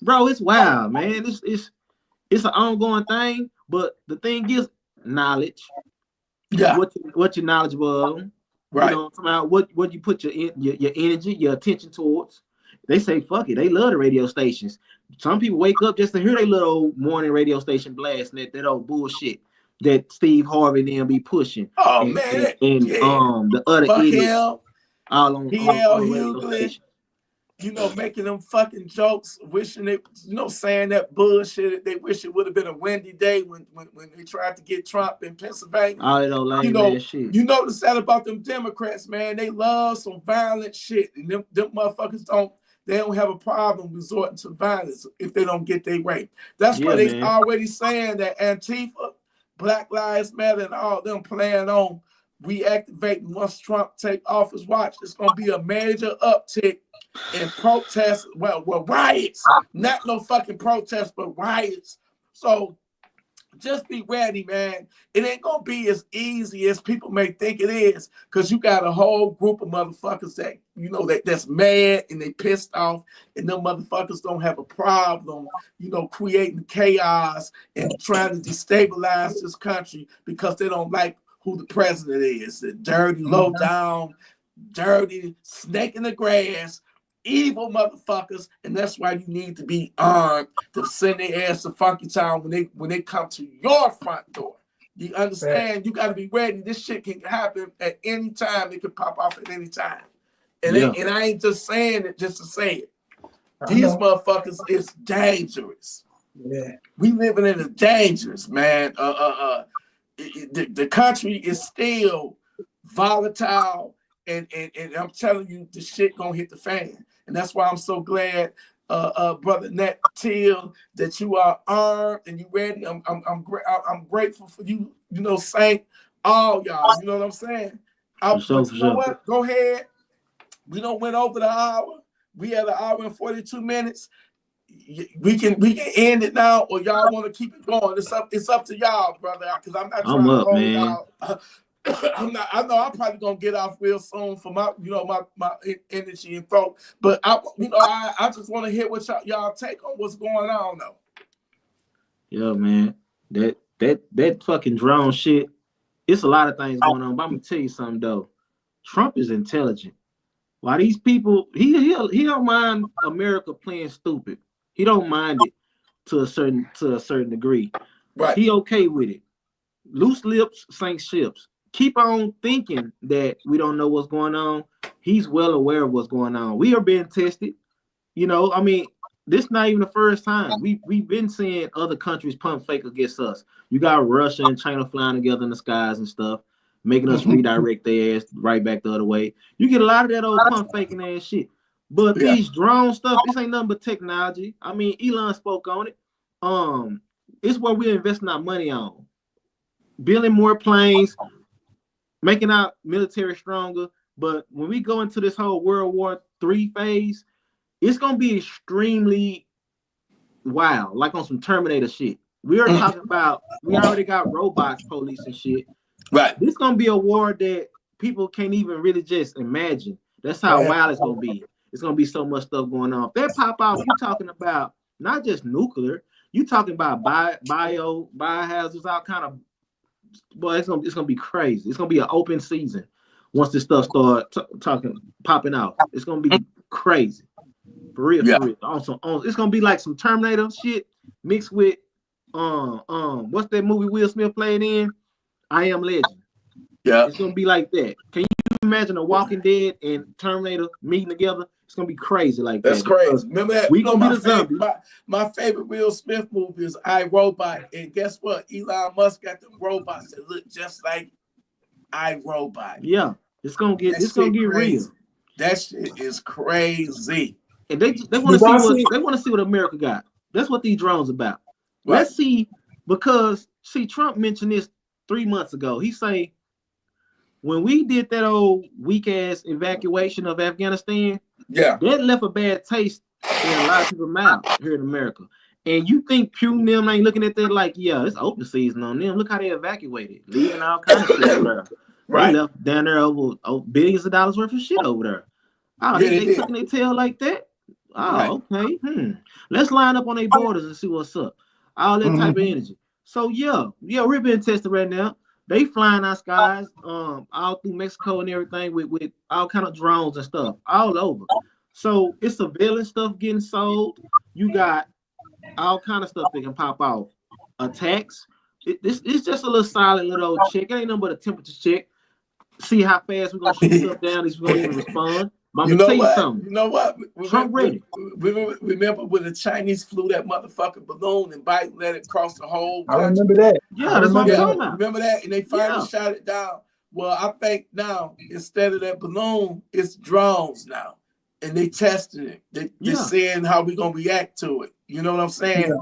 Bro, it's wild, man. It's an ongoing thing, but the thing is knowledge. Yeah. What you're knowledgeable of. Right. You know, about what you put your energy, your attention towards. They say fuck it. They love the radio stations. Some people wake up just to hear their little morning radio station blasting that old bullshit that Steve Harvey and them be pushing. Oh and, man, the other fuck idiots him. all on the radio station. You know, making them fucking jokes, wishing it, saying that bullshit. They wish it would have been a windy day when they tried to get Trump in Pennsylvania. All that old lame man shit. You know the sad about them Democrats, man. They love some violent shit, and them motherfuckers don't have a problem resorting to violence if they don't get their way. That's why they already saying that Antifa, Black Lives Matter, and all them plan on reactivating once Trump take office. Watch, it's gonna be a major uptick in protests. Well, riots, not no fucking protests, but riots. So just be ready, man. It ain't gonna be as easy as people may think it is, because you got a whole group of motherfuckers that that's mad and they pissed off, and them motherfuckers don't have a problem, creating chaos and trying to destabilize this country because they don't like who the president is. The dirty, low down, dirty, snake in the grass, evil motherfuckers, and that's why you need to be armed to send their ass to Funky Town when they come to your front door. You understand? Right. You got to be ready. This shit can happen at any time. It can pop off at any time. And I ain't just saying it just to say it. These motherfuckers is dangerous. Yeah, we living in a dangerous, man. The country is still volatile, and I'm telling you, the shit gonna hit the fan. And that's why I'm so glad, brother Nat Till, that you are armed and you ready. I'm grateful for you. Saint, all y'all. You know what I'm saying? You know what? Go ahead. We don't went over the hour. We had an hour and 42 minutes. We can end it now, or y'all want to keep it going. It's up to y'all, brother. Because I'm not trying to hold y'all. I know I'm probably gonna get off real soon for my my energy and throat. But I just want to hear what y'all take on what's going on though. Yeah, man. That fucking drone shit. It's a lot of things going on. But I'm gonna tell you something though. Trump is intelligent. Why these people? He don't mind America playing stupid. He don't mind it to a certain degree. Right. He okay with it. Loose lips sink ships. Keep on thinking that we don't know what's going on. He's well aware of what's going on. We are being tested. I mean, this not even the first time. We've been seeing other countries pump fake against us. You got Russia and China flying together in the skies and stuff, making us redirect their ass right back the other way. You get a lot of that old pump faking ass shit. But these drone stuff, this ain't nothing but technology. I mean, Elon spoke on it. It's what we're investing our money on. Building more planes, making our military stronger. But when we go into this whole World War III phase, it's gonna be extremely wild, like on some Terminator shit. We are talking about, we already got robots, police and shit. Right. This gonna be a war that people can't even really just imagine. That's how wild it's gonna be. It's gonna be so much stuff going on. If that pop off, you're talking about not just nuclear, you're talking about biohazards, all kind of. Boy, it's gonna be crazy. It's gonna be an open season once this stuff start popping out. It's gonna be crazy, for real. For real. Also, it's gonna be like some Terminator shit mixed with what's that movie Will Smith played in? I Am Legend. Yeah, it's gonna be like that. Can you imagine a Walking Dead and Terminator meeting together? It's gonna be crazy like that. That's crazy. Remember that? We gonna be the zombie. My favorite Will Smith movie is I, Robot, and guess what? Elon Musk got them robots that look just like I, Robot. Yeah, it's gonna get real. That shit is crazy. And they want to see what America got. That's what these drones about. Right. Let's see, because Trump mentioned this 3 months ago. He say, when we did that old weak ass evacuation of Afghanistan, that left a bad taste in a lot of people's mouth here in America. And you think Pew and them ain't looking at that like, yeah, it's open season on them. Look how they evacuated, leaving all kind of shit over there. They left down there over billions of dollars worth of shit over there. Oh, Yeah, they tucking their tail like that? Oh, okay. Let's line up on their borders and see what's up. All that type of energy. So yeah, we're being tested right now. They flying our skies, all through Mexico and everything with all kind of drones and stuff all over. So it's surveillance stuff getting sold. You got all kind of stuff that can pop off. Attacks. It's just a little silent little check. It ain't nothing but a temperature check. See how fast we're gonna shoot stuff down. If we're gonna even respond. But I'm gonna tell you something. You know what? Trump ready. Remember when the Chinese flew that motherfucking balloon and Biden let it cross the whole country? I remember that. Yeah, that's what I'm talking about. Remember that? And they finally shot it down. Well, I think now instead of that balloon, it's drones now, and they testing it. They're seeing how we gonna react to it. You know what I'm saying? Yeah.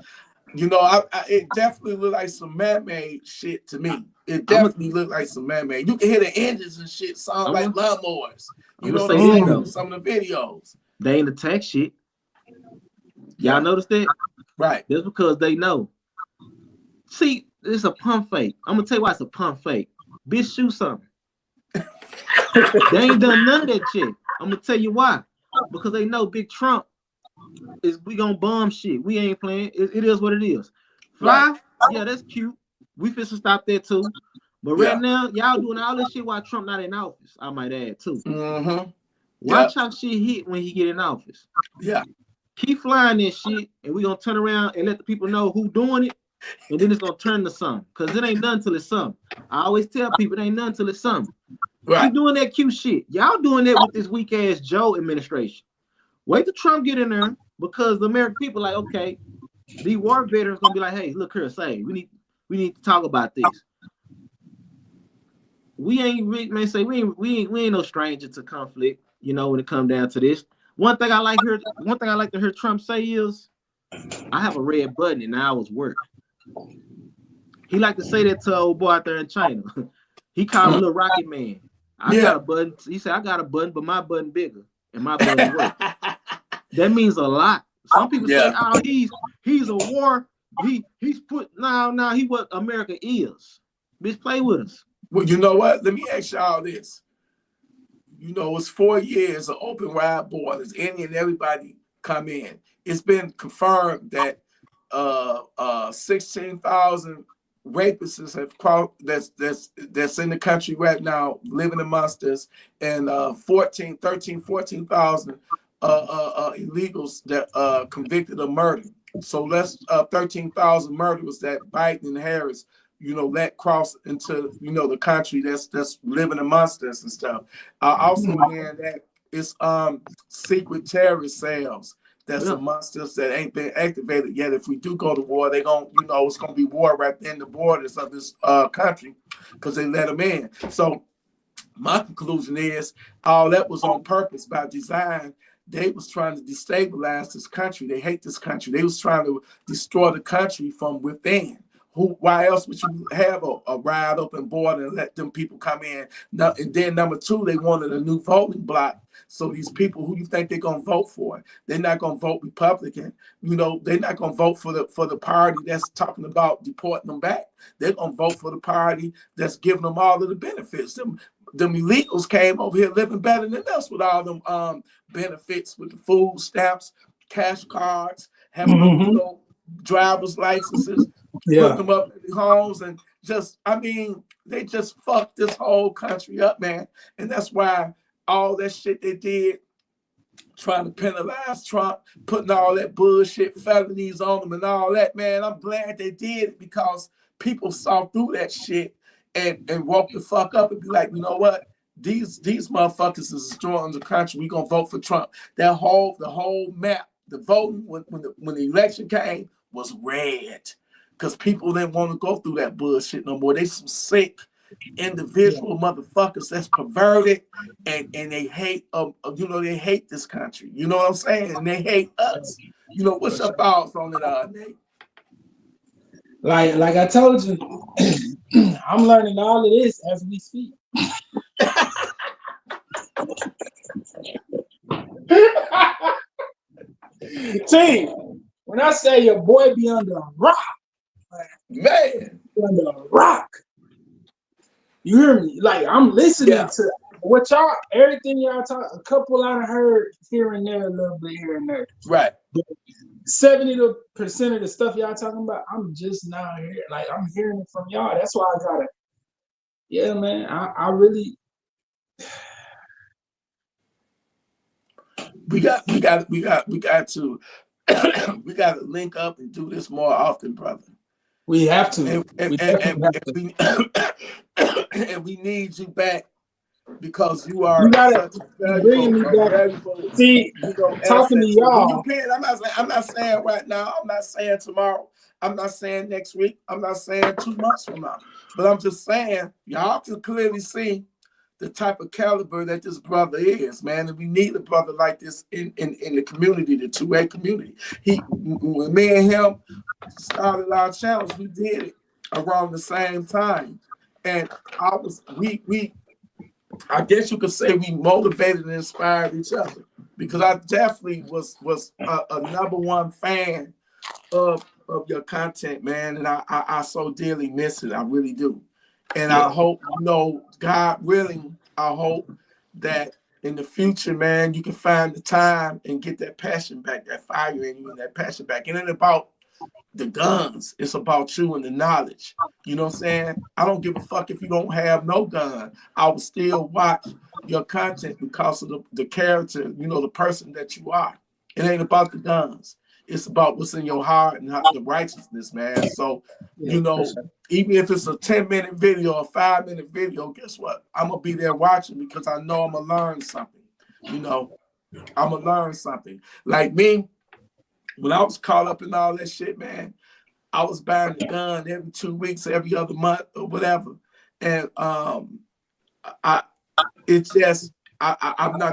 You know, it definitely looked like some man-made shit to me. It definitely looked like some man-made. You can hear the engines and shit sound like lawnmowers. You know what I'm saying? Some of the videos. They ain't attack shit. Y'all notice that? Right. That's because they know. See, it's a pump fake. I'm gonna tell you why it's a pump fake. Bitch, shoot something. They ain't done none of that shit. I'm gonna tell you why. Because they know Big Trump we gonna bomb shit. We ain't playing. It is what it is. Fly, yeah, that's cute. We finna stop that too. But right now, y'all doing all this shit while Trump not in office. I might add too. Watch how shit hit when he get in office. Yeah. Keep flying this shit, and we gonna turn around and let the people know who doing it, and then it's gonna turn to something. Cause it ain't nothing till it's something. I always tell people it ain't nothing till it's something. Keep doing that cute shit. Y'all doing that with this weak ass Joe administration. Wait till Trump get in there, because the American people like, okay, the war veterans gonna be like, hey, look here, we need to talk about this. We ain't no stranger to conflict, you know, when it comes down to this. One thing I like to hear Trump say is, I have a red button and ours work. He like to say that to old boy out there in China. He called him Little Rocket Man. I got a button. He said, I got a button, but my button bigger and my button work. That means a lot. Some people say, oh, he's a war. He's put he what America is. Bitch, play with us. Well, you know what? Let me ask y'all this. You know, it's 4 years of open wide borders. Any and everybody come in. It's been confirmed that 16,000 rapists have that's in the country right now, living amongst us, and 14,000 illegals that convicted of murder. So that's 13,000 murderers that Biden and Harris, you know, let cross into, you know, the country that's living amongst us and stuff. I also hear that it's secret terrorist cells that's amongst us that ain't been activated yet. If we do go to war, they gonna, you know, it's gonna be war right in the borders of this country because they let them in. So my conclusion is all that was on purpose by design. They was trying to destabilize this country. They hate this country. They was trying to destroy the country from within. Why else would you have a wide open border and let them people come in? Now, and then number two, they wanted a new voting block. So these people who you think they're gonna vote for, they're not gonna vote Republican. You know, they're not gonna vote for the party that's talking about deporting them back. They're gonna vote for the party that's giving them all of the benefits. Them illegals came over here living better than us with all them benefits, with the food stamps, cash cards, having you know, driver's licenses. Put them up in the homes and just, I mean, they just fucked this whole country up, man. And that's why all that shit they did, trying to penalize Trump, putting all that bullshit felonies on them and all that, man, I'm glad they did it because people saw through that shit and woke the fuck up and be like, you know what? These motherfuckers is destroying the country. We gonna vote for Trump. The whole map, the voting when the election came was red. Because people didn't want to go through that bullshit no more. They some sick individual motherfuckers that's perverted and they hate you know, they hate this country. You know what I'm saying? And they hate us. You know, what's your thoughts on it, Nate? Like I told you, I'm learning all of this as we speak. Team, when I say your boy be under a rock, man, under a rock. You hear me? Like I'm listening to what y'all, everything y'all talk. A couple I heard here and there, a little bit here and there. Right. 70% of the stuff y'all talking about, I'm just now here. Like I'm hearing it from y'all. That's why I gotta. Yeah, man. I really. We got to we got to link up and do this more often, brother. We have to. And we need you back because you are such a valuable, See, talking to y'all. You can. I'm not saying right now. I'm not saying tomorrow. I'm not saying next week. I'm not saying 2 months from now. But I'm just saying y'all can clearly see the type of caliber that this brother is, man. And we need a brother like this in the community, the 2A community. When me and him started our channels, we did it around the same time. And I guess you could say we motivated and inspired each other, because I definitely was a #1 fan of your content, man. And I so dearly miss it. I really do. And I hope, God willing, I hope that in the future, man, you can find the time and get that passion back, that fire in you and that passion back. It ain't about the guns. It's about you and the knowledge. You know what I'm saying? I don't give a fuck if you don't have no gun. I will still watch your content because of the character, the person that you are. It ain't about the guns. It's about what's in your heart and the righteousness, man. So, even if it's a 10-minute video or 5-minute video, guess what? I'm going to be there watching because I know I'm going to learn something. I'm going to learn something. Like me, when I was caught up in all that shit, man, I was buying the gun every 2 weeks, every other month or whatever. And I'm not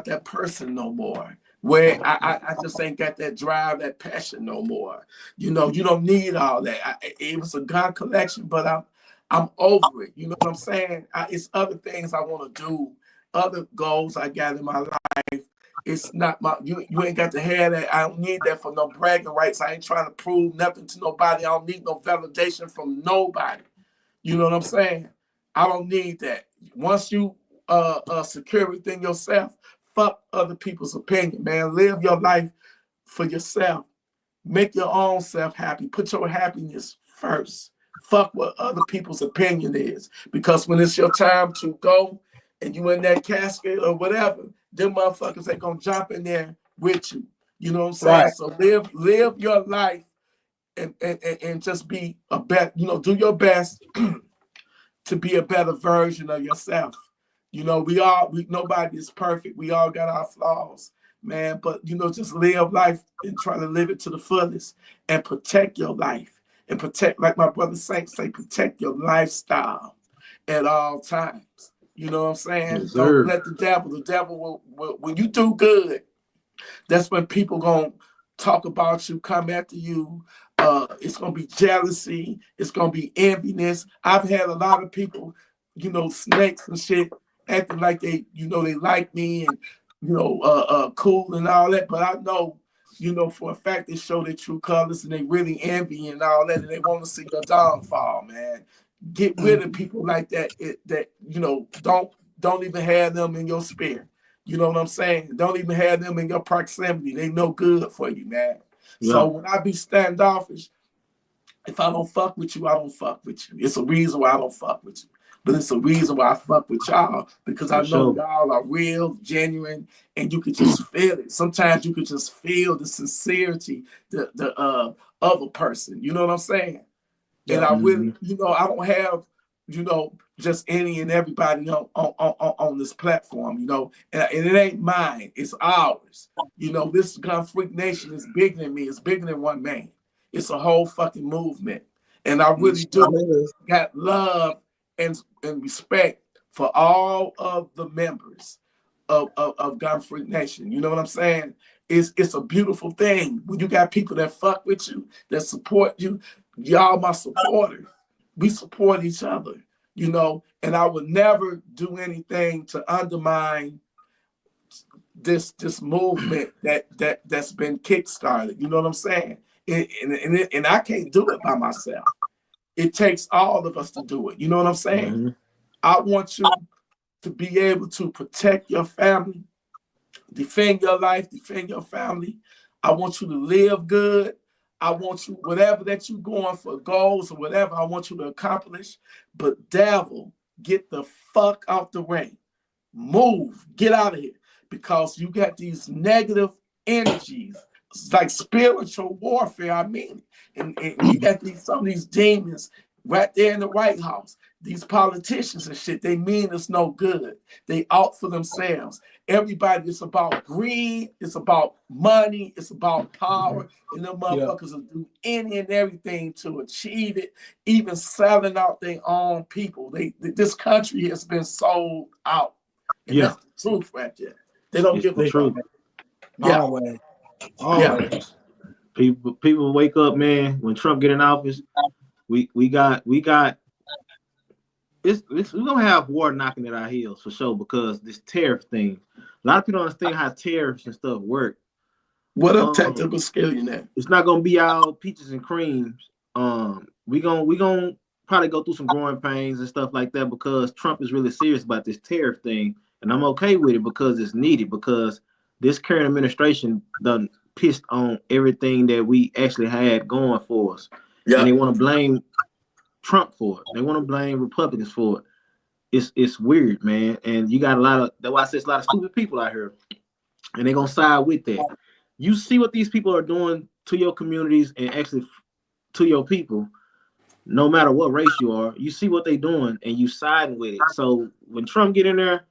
that person no more. Where I just ain't got that drive, that passion no more. You don't need all that. It was a gun collection, but I'm over it. You know what I'm saying? It's other things I want to do, other goals I got in my life. It's not you ain't got to have that. I don't need that for no bragging rights. I ain't trying to prove nothing to nobody. I don't need no validation from nobody. You know what I'm saying? I don't need that. Once you secure within yourself, fuck other people's opinion, man. Live your life for yourself. Make your own self happy. Put your happiness first. Fuck what other people's opinion is. Because when it's your time to go and you in that casket or whatever, them motherfuckers ain't gonna jump in there with you. You know what I'm saying? Right. So live your life and just be a better, do your best to be a better version of yourself. Nobody is perfect. We all got our flaws, man. But just live life and try to live it to the fullest and protect your life and protect, like my brother Saint say, protect your lifestyle at all times. You know what I'm saying? Yes, don't let the devil will, when you do good, that's when people gonna talk about you, come after you. It's gonna be jealousy. It's gonna be enviness. I've had a lot of people, snakes and shit, acting like they like me and cool and all that. But I know, for a fact they show their true colors and they really envy and all that, and they want to see your downfall, man. Get rid of people like that. Don't even have them in your spirit. You know what I'm saying? Don't even have them in your proximity. They no good for you, man. Yeah. So when I be standoffish, if I don't fuck with you, I don't fuck with you. It's a reason why I don't fuck with you. But it's a reason why I fuck with y'all, because I know y'all are real, genuine, and you can just feel it. Sometimes you can just feel the sincerity, the other person. You know what I'm saying? Yeah. And I really, I don't have, just any and everybody on this platform, and it ain't mine, it's ours. This Gun Freak Nation is bigger than me, it's bigger than one man. It's a whole fucking movement. And I really do got love and respect for all of the members of Gun Freak Nation. You know what I'm saying? It's a beautiful thing when you got people that fuck with you, that support you. Y'all my supporters. We support each other. And I would never do anything to undermine this movement that's been kickstarted. You know what I'm saying? And I can't do it by myself. It takes all of us to do it. You know what I'm saying? Mm-hmm. I want you to be able to protect your family, defend your life, defend your family. I want you to live good. I want you, whatever that you're going for, goals or whatever, I want you to accomplish. But devil, get the fuck out the way. Move, get out of here. Because you got these negative energies. It's like spiritual warfare, I mean. And we got some of these demons right there in the White House. These politicians and shit, they mean it's no good. They out for themselves. Everybody, it's about greed, it's about money, it's about power, and them motherfuckers will do any and everything to achieve it, even selling out their own people. This country has been sold out. And that's the truth right there. They don't give a fuck. Yeah. Always. People wake up, man, when Trump get in office, we got we're gonna have war knocking at our heels for sure, because this tariff thing. A lot of people don't understand how tariffs and stuff work. What up, tactical skillionaire? It's not gonna be all peaches and creams. We gonna probably go through some growing pains and stuff like that, because Trump is really serious about this tariff thing, and I'm okay with it because it's needed, because this current administration done pissed on everything that we actually had going for us. And they want to blame Trump for it. They want to blame Republicans for it. It's weird, man. And you got a lot of, that's why I say it's a lot of stupid people out here, and they're gonna side with that. You see what these people are doing to your communities and actually to your people, no matter what race you are. You see what they're doing and you siding with it. So when Trump get in there,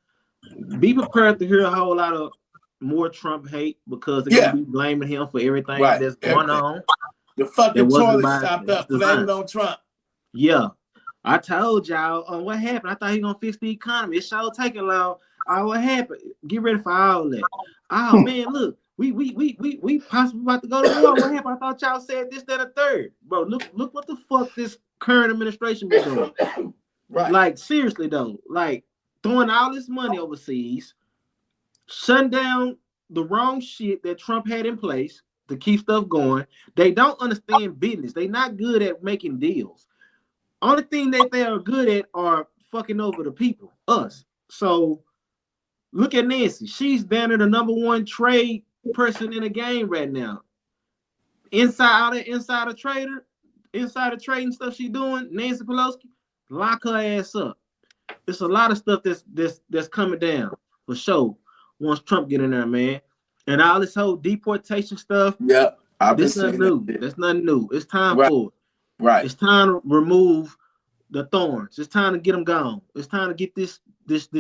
be prepared to hear a whole lot of more Trump hate, because they're gonna be blaming him for everything that's going on. The fucking toilet stopped up, blame it on Trump. Yeah. I told y'all what happened. I thought he gonna fix the economy. It's sure taking long. What happened? Get ready for all that. Oh man, look, we possibly about to go to war. What happened? I thought y'all said this, that, a third. Bro, look what the fuck this current administration been doing. Right. Like, seriously though, like throwing all this money overseas, shutting down the wrong shit that Trump had in place to keep stuff going. They don't understand business. They not good at making deals. Only thing that they are good at are fucking over the people, us. So look at Nancy. She's down to the #1 trade person in the game right now. Insider trader, insider trading stuff she doing, Nancy Pelosi, lock her ass up. There's a lot of stuff that's coming down for sure once Trump get in there, man. And all this whole deportation stuff. Yeah, this nothing new. That's nothing new. It's time for it. Right. It's time to remove the thorns. It's time to get them gone. It's time to get this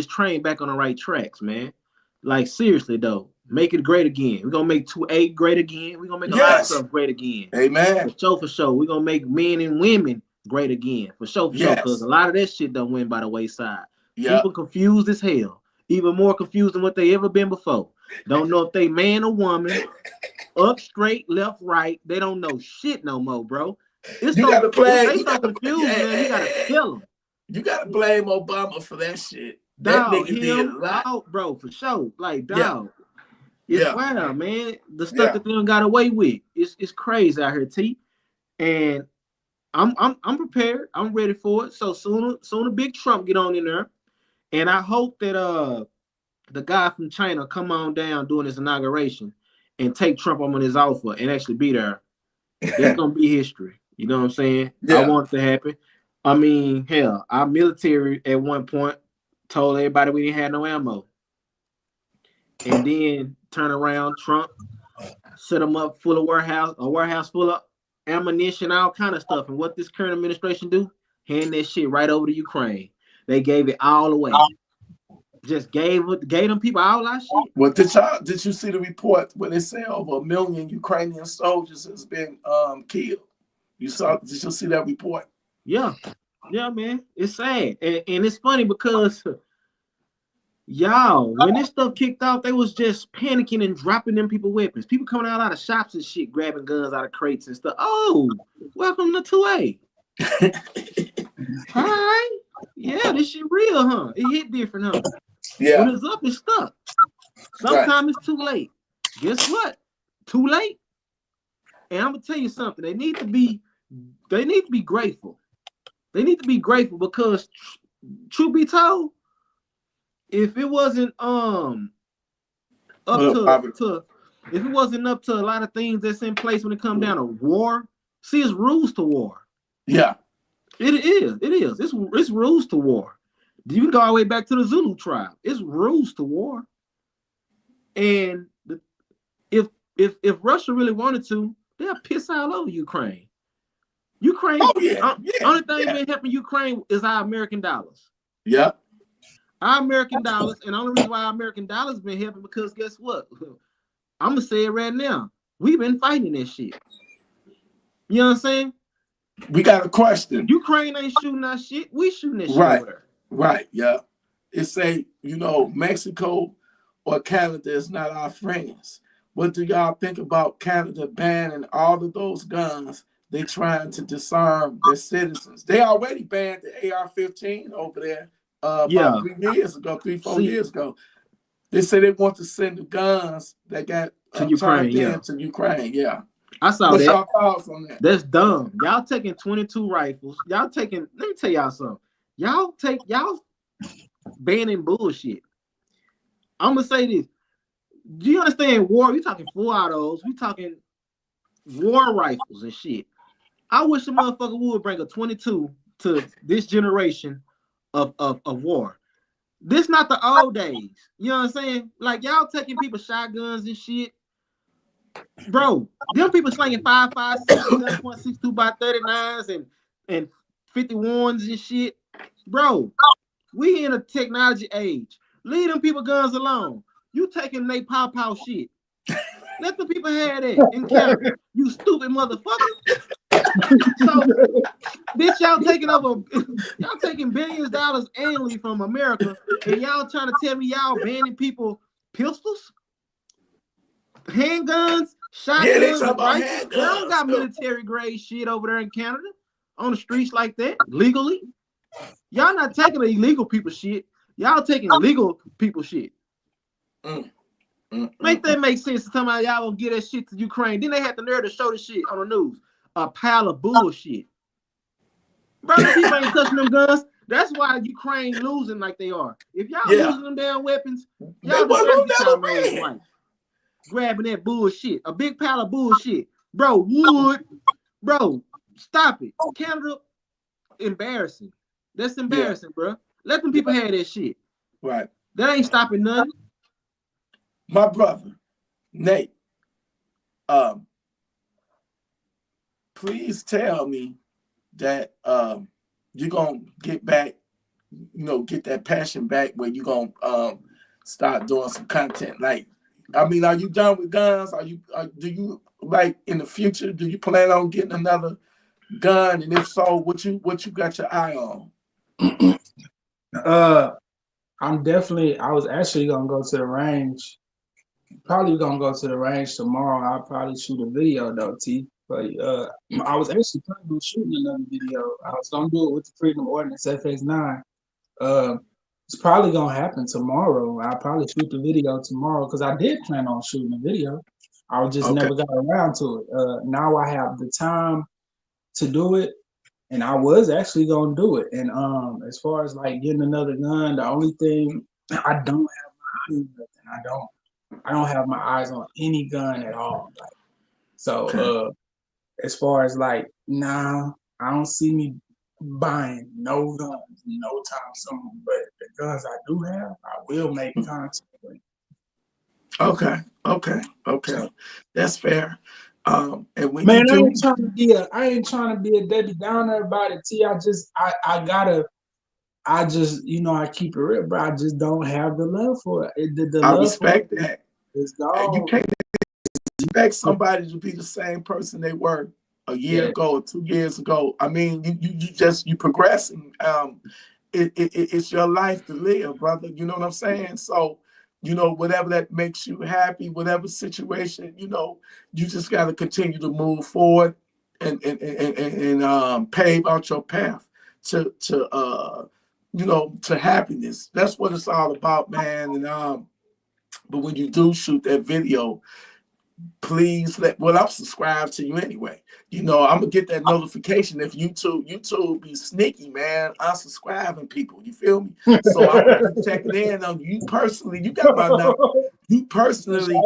train back on the right tracks, man. Like, seriously though, make it great again. We're gonna make 2A great again. We're gonna make a lot of stuff great again. Amen. For sure. We're gonna make men and women great again. For sure. Because a lot of that shit don't win by the wayside. People confused as hell. Even more confused than what they ever been before. Don't know if they man or woman. Up, straight, left, right. They don't know shit no more, bro. It's you gotta blame. They so confused, man. You gotta kill them. You gotta blame Obama for that shit. Dog, that nigga did a lot, bro, for sure. Like, dog, it's wild, man. The stuff that they don't got away with, it's crazy out here, T. And I'm prepared. I'm ready for it. So sooner Big Trump get on in there, and I hope that the guy from China come on down doing his inauguration and take Trump on his offer and actually be there. That's gonna be history. You know what I'm saying? I want it to happen. I mean, hell, our military at one point told everybody we didn't have no ammo. And then turn around, Trump set them up full of a warehouse full of ammunition, all kind of stuff. And what this current administration do? Hand that shit right over to Ukraine. They gave it all away. Just gave them people all our shit. Well, did you see the report where they say over 1 million Ukrainian soldiers has been killed? Did you see that report? Yeah, man. It's sad. And it's funny because y'all, when this stuff kicked off, they was just panicking and dropping them people weapons. People coming out of shops and shit, grabbing guns out of crates and stuff. Oh, welcome to 2A. All right. Yeah, this shit real, huh? It hit different, huh? Yeah. When it's up, it's stuck. Sometimes it's too late. Guess what? Too late. And I'm gonna tell you something. They need to be grateful. They need to be grateful because, truth be told, if it wasn't up to if it wasn't up to a lot of things that's in place when it comes down to war, see, it's rules to war. Yeah, it is. It's rules to war. You can go all the way back to the Zulu tribe. It's rules to war. And if Russia really wanted to, they'll piss all over Ukraine. Only thing been helping Ukraine is our American dollars. Yeah. Our American dollars, and the only reason why our American dollars been helping because guess what? I'm gonna say it right now. We've been fighting this shit. You know what I'm saying? We got a question. Ukraine ain't shooting our shit. We shooting this shit over there. Right, yeah. It say, Mexico or Canada is not our friends. What do y'all think about Canada banning all of those guns? They trying to disarm their citizens. They already banned the AR-15 over there about 3 years ago, 4 years ago. They say they want to send the guns that got to Ukraine. To Ukraine. Yeah. I saw What's that. your thoughts on that? That's dumb. Y'all taking 22 rifles. Let me tell y'all something. Y'all banning bullshit. I'm gonna say this. Do you understand war? We talking 4 autos. We talking war rifles and shit. I wish a motherfucker would bring a 22 to this generation of war. This not the old days. You know what I'm saying? Like y'all taking people shotguns and shit. Bro, them people slinging 5.56, 7.62 by 39s and 51s and shit. Bro, we in a technology age. Leave them people guns alone. You taking they pow shit. Let the people have that in Canada. You stupid motherfucker. So, bitch, y'all taking billions of dollars annually from America, and y'all trying to tell me y'all banning people pistols, handguns, shotguns, rifles. They don't got military grade shit over there in Canada on the streets like that legally. Y'all not taking illegal people shit. Y'all taking legal people shit. Make that make sense to tell me y'all gonna get that shit to Ukraine. Then they had the nerve to show the shit on the news. A pile of bullshit. Bro, people ain't touching them guns. That's why Ukraine losing like they are. If y'all losing them damn weapons, y'all right. Grabbing that bullshit. A big pile of bullshit. Bro, wood. Bro, stop it. Canada, embarrassing. That's embarrassing, bro. Let them people have that shit. Right. That ain't stopping nothing. My brother, Nate, please tell me that you're going to get back, get that passion back where you're going to start doing some content. Like, are you done with guns? Do you, like, in the future, do you plan on getting another gun? And if so, what you got your eye on? I was actually going to go to the range. Probably going to go to the range tomorrow. I'll probably shoot a video, though, T. But I was actually planning on shooting another video. I was gonna do it with the Freedom Ordinance FX9. It's probably gonna happen tomorrow. I'll probably shoot the video tomorrow because I did plan on shooting a video. I just never got around to it. Now I have the time to do it, and I was actually gonna do it. And as far as like getting another gun, the only thing I don't have my eyes on nothing. I don't have my eyes on any gun at all. Like, so as far as like, nah, I don't see me buying no guns no time soon. But the guns I do have, I will make contact with. Okay. So, that's fair. And when man, I ain't trying to be a Debbie Downer about it. T, I keep it real, bro. I just don't have the love for it. I respect that. It's gone. You can't expect somebody to be the same person they were a year ago or 2 years ago. I mean, you progressing. It's your life to live, brother. You know what I'm saying? So, whatever that makes you happy, whatever situation, you just got to continue to move forward and pave out your path to happiness. That's what it's all about, man. And but when you do shoot that video, please I'm subscribed to you anyway. You know, I'm gonna get that notification if YouTube be sneaky, man, unsubscribing people. You feel me? So I'm gonna be checking in on you personally. You got my number. You personally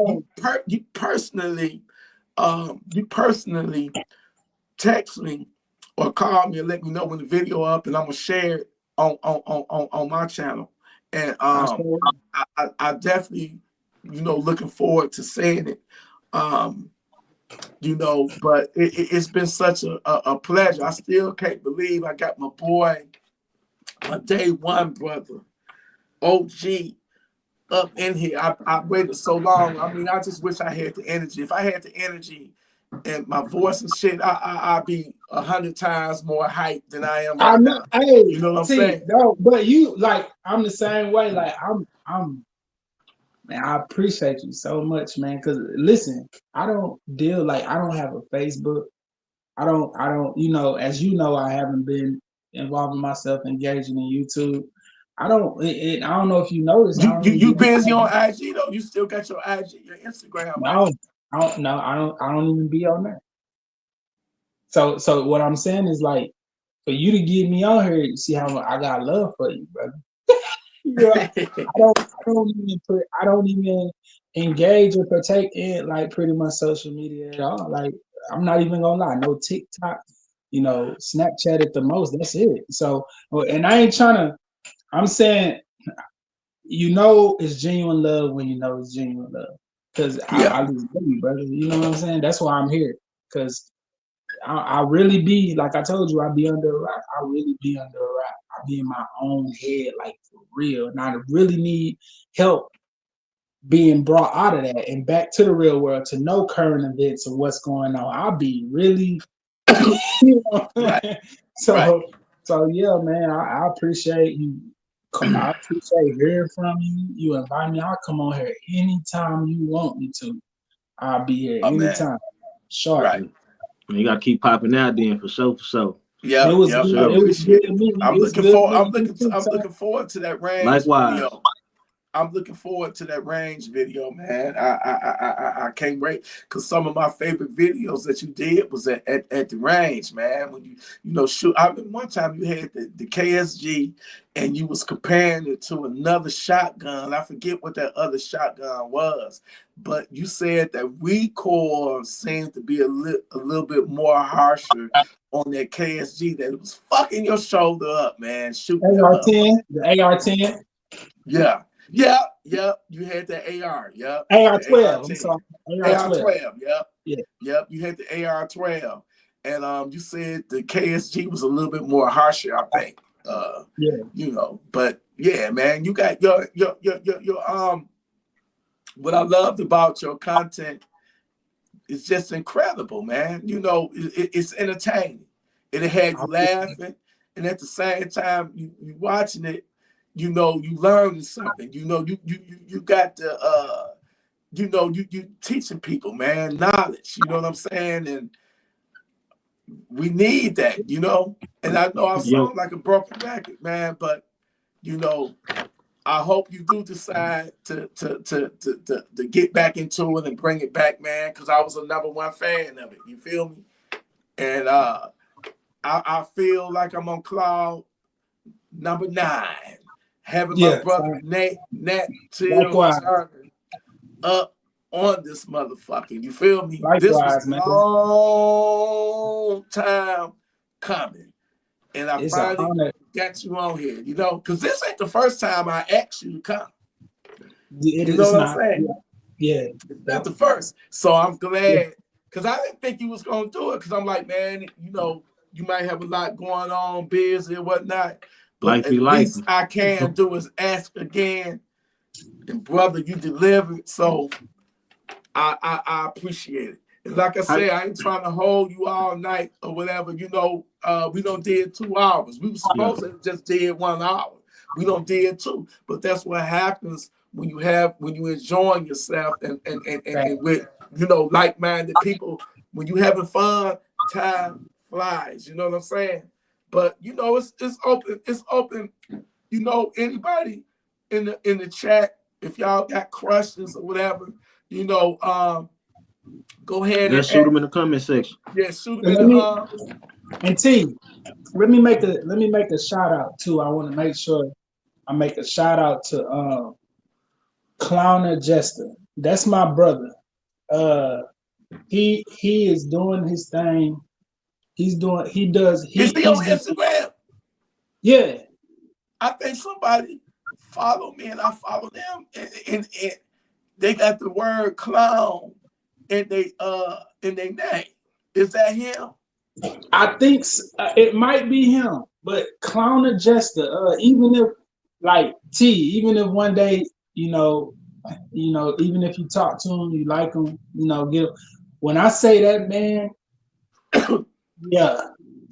text me or call me and let me know when the video up, and I'm gonna share it on my channel. And I definitely, you know, looking forward to seeing it. You know, but it's been such a pleasure. I still can't believe I got my boy, my day one brother, OG, up in here. I waited so long. I mean, I just wish I had the energy. If I had the energy and my voice and shit, I'd be 100 times more hyped than I am right now. Hey, you know what I'm saying? No, but you like I'm the same way. Like I'm man, I appreciate you so much, man. Cause listen, I don't have a Facebook. I don't, you know, as you know, I haven't been involving myself engaging in YouTube. I don't know if you noticed. You busy on IG though? You still got your IG, your Instagram? No, I don't even be on there. So what I'm saying is like, for you to get me on here, you see how I got love for you, brother. Yeah, I don't even engage or partake in like pretty much social media at all. Like I'm not even gonna lie, no TikTok, you know, Snapchat at the most. That's it. So, and I ain't trying to. I'm saying, you know, it's genuine love when you know it's genuine love. Cause I just love you, brother. You know what I'm saying? That's why I'm here. Cause I really be like I told you, I be under a rock. I really be under a rock. I be in my own head, like for real. And I really need help being brought out of that and back to the real world to know current events and what's going on. I'll be really, you know? Right. So yeah, man. I appreciate you. I appreciate hearing from you. You invite me. I'll come on here anytime you want me to. I'll be here anytime. Sure. Right. You gotta keep popping out then for sure. Yeah, it was I appreciate it. I'm looking forward to that range video. I'm looking forward to that range video, man. I can't wait, because some of my favorite videos that you did was at the range, man. When you know, shoot. I remember one time you had the KSG and you was comparing it to another shotgun. I forget what that other shotgun was, but you said that recoil seemed to be a little bit more harsher on that KSG, that it was fucking your shoulder up, man. Shooting AR-10, the AR-10. Yeah. You had the AR. Yep. AR-12. I'm sorry. AR-12. Yep. Yeah. Yep. You had the AR-12, and you said the KSG was a little bit more harsher, I think. Yeah. You know, but yeah, man, you got your what I loved about your content is just incredible, man. You know, it's entertaining. It had you laughing, and at the same time, you watching it. You know, you learning something. You know, you got the you know, you teaching people, man, knowledge. You know what I'm saying? And we need that, you know. And I know I sound like a broken record, man, but you know, I hope you do decide to get back into it and bring it back, man, because I was a #1 fan of it. You feel me? And I feel like I'm on cloud #9. Having my brother Nat Turner up on this motherfucker. You feel me? Likewise, this was man. Long time coming. And I finally got you on here, you know, because this ain't the first time I asked you to come. You know what I'm saying? Yeah. It's not the first. So I'm glad, because I didn't think you was going to do it, because I'm like, man, you know, you might have a lot going on, busy and whatnot. But at least I can do is ask again, and brother, you delivered. So I appreciate it. And like I say, I ain't trying to hold you all night or whatever. You know, we don't did 2 hours. We were supposed to just did 1 hour. We don't did 2. But that's what happens when you enjoying yourself and with, you know, like-minded people. When you having fun, time flies. You know what I'm saying? But you know, it's open. It's open. You know, anybody in the chat, if y'all got questions or whatever, you know, Go ahead Let's shoot them in the comment section. Yeah, shoot them And in let the me and T, let me make a shout out too. I want to make sure I make a shout out to Clowner Jester. That's my brother. He is doing his thing. He's doing Is he on Instagram? Yeah. I think somebody follow me and I follow them, and they got the word clown in they name. Is that him? I think it might be him, but Clowner Jester. Even if like T, even if one day even if you talk to him, you like him, when I say that man, yeah,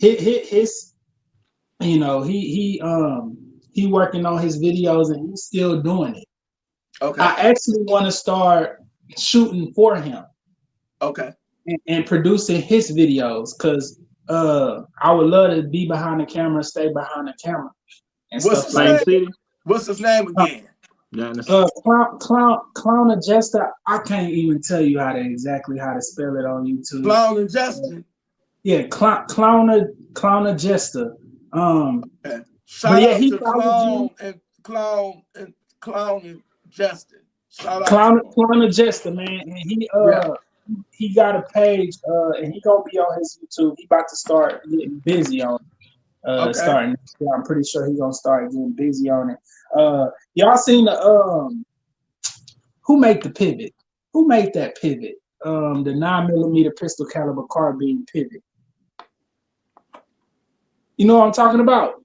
his he working on his videos and he's still doing it. Okay. I actually want to start shooting for him. Okay. And producing his videos because I would love to be behind the camera, stay behind the camera, and What's stuff like that. What's his name again? Clowner Jester. I can't even tell you exactly how to spell it on YouTube. Clowner Jester. Yeah, Clowner Jester. Okay. Shout out to Clown and Jester. Shout out to Clowner Jester, man, and he got a page, and he gonna be on his YouTube. He about to start getting busy on it. Starting. I'm pretty sure he's gonna start getting busy on it. Y'all seen the who made the pivot? Who made that pivot? The 9mm pistol caliber carbine pivot. You know what I'm talking about?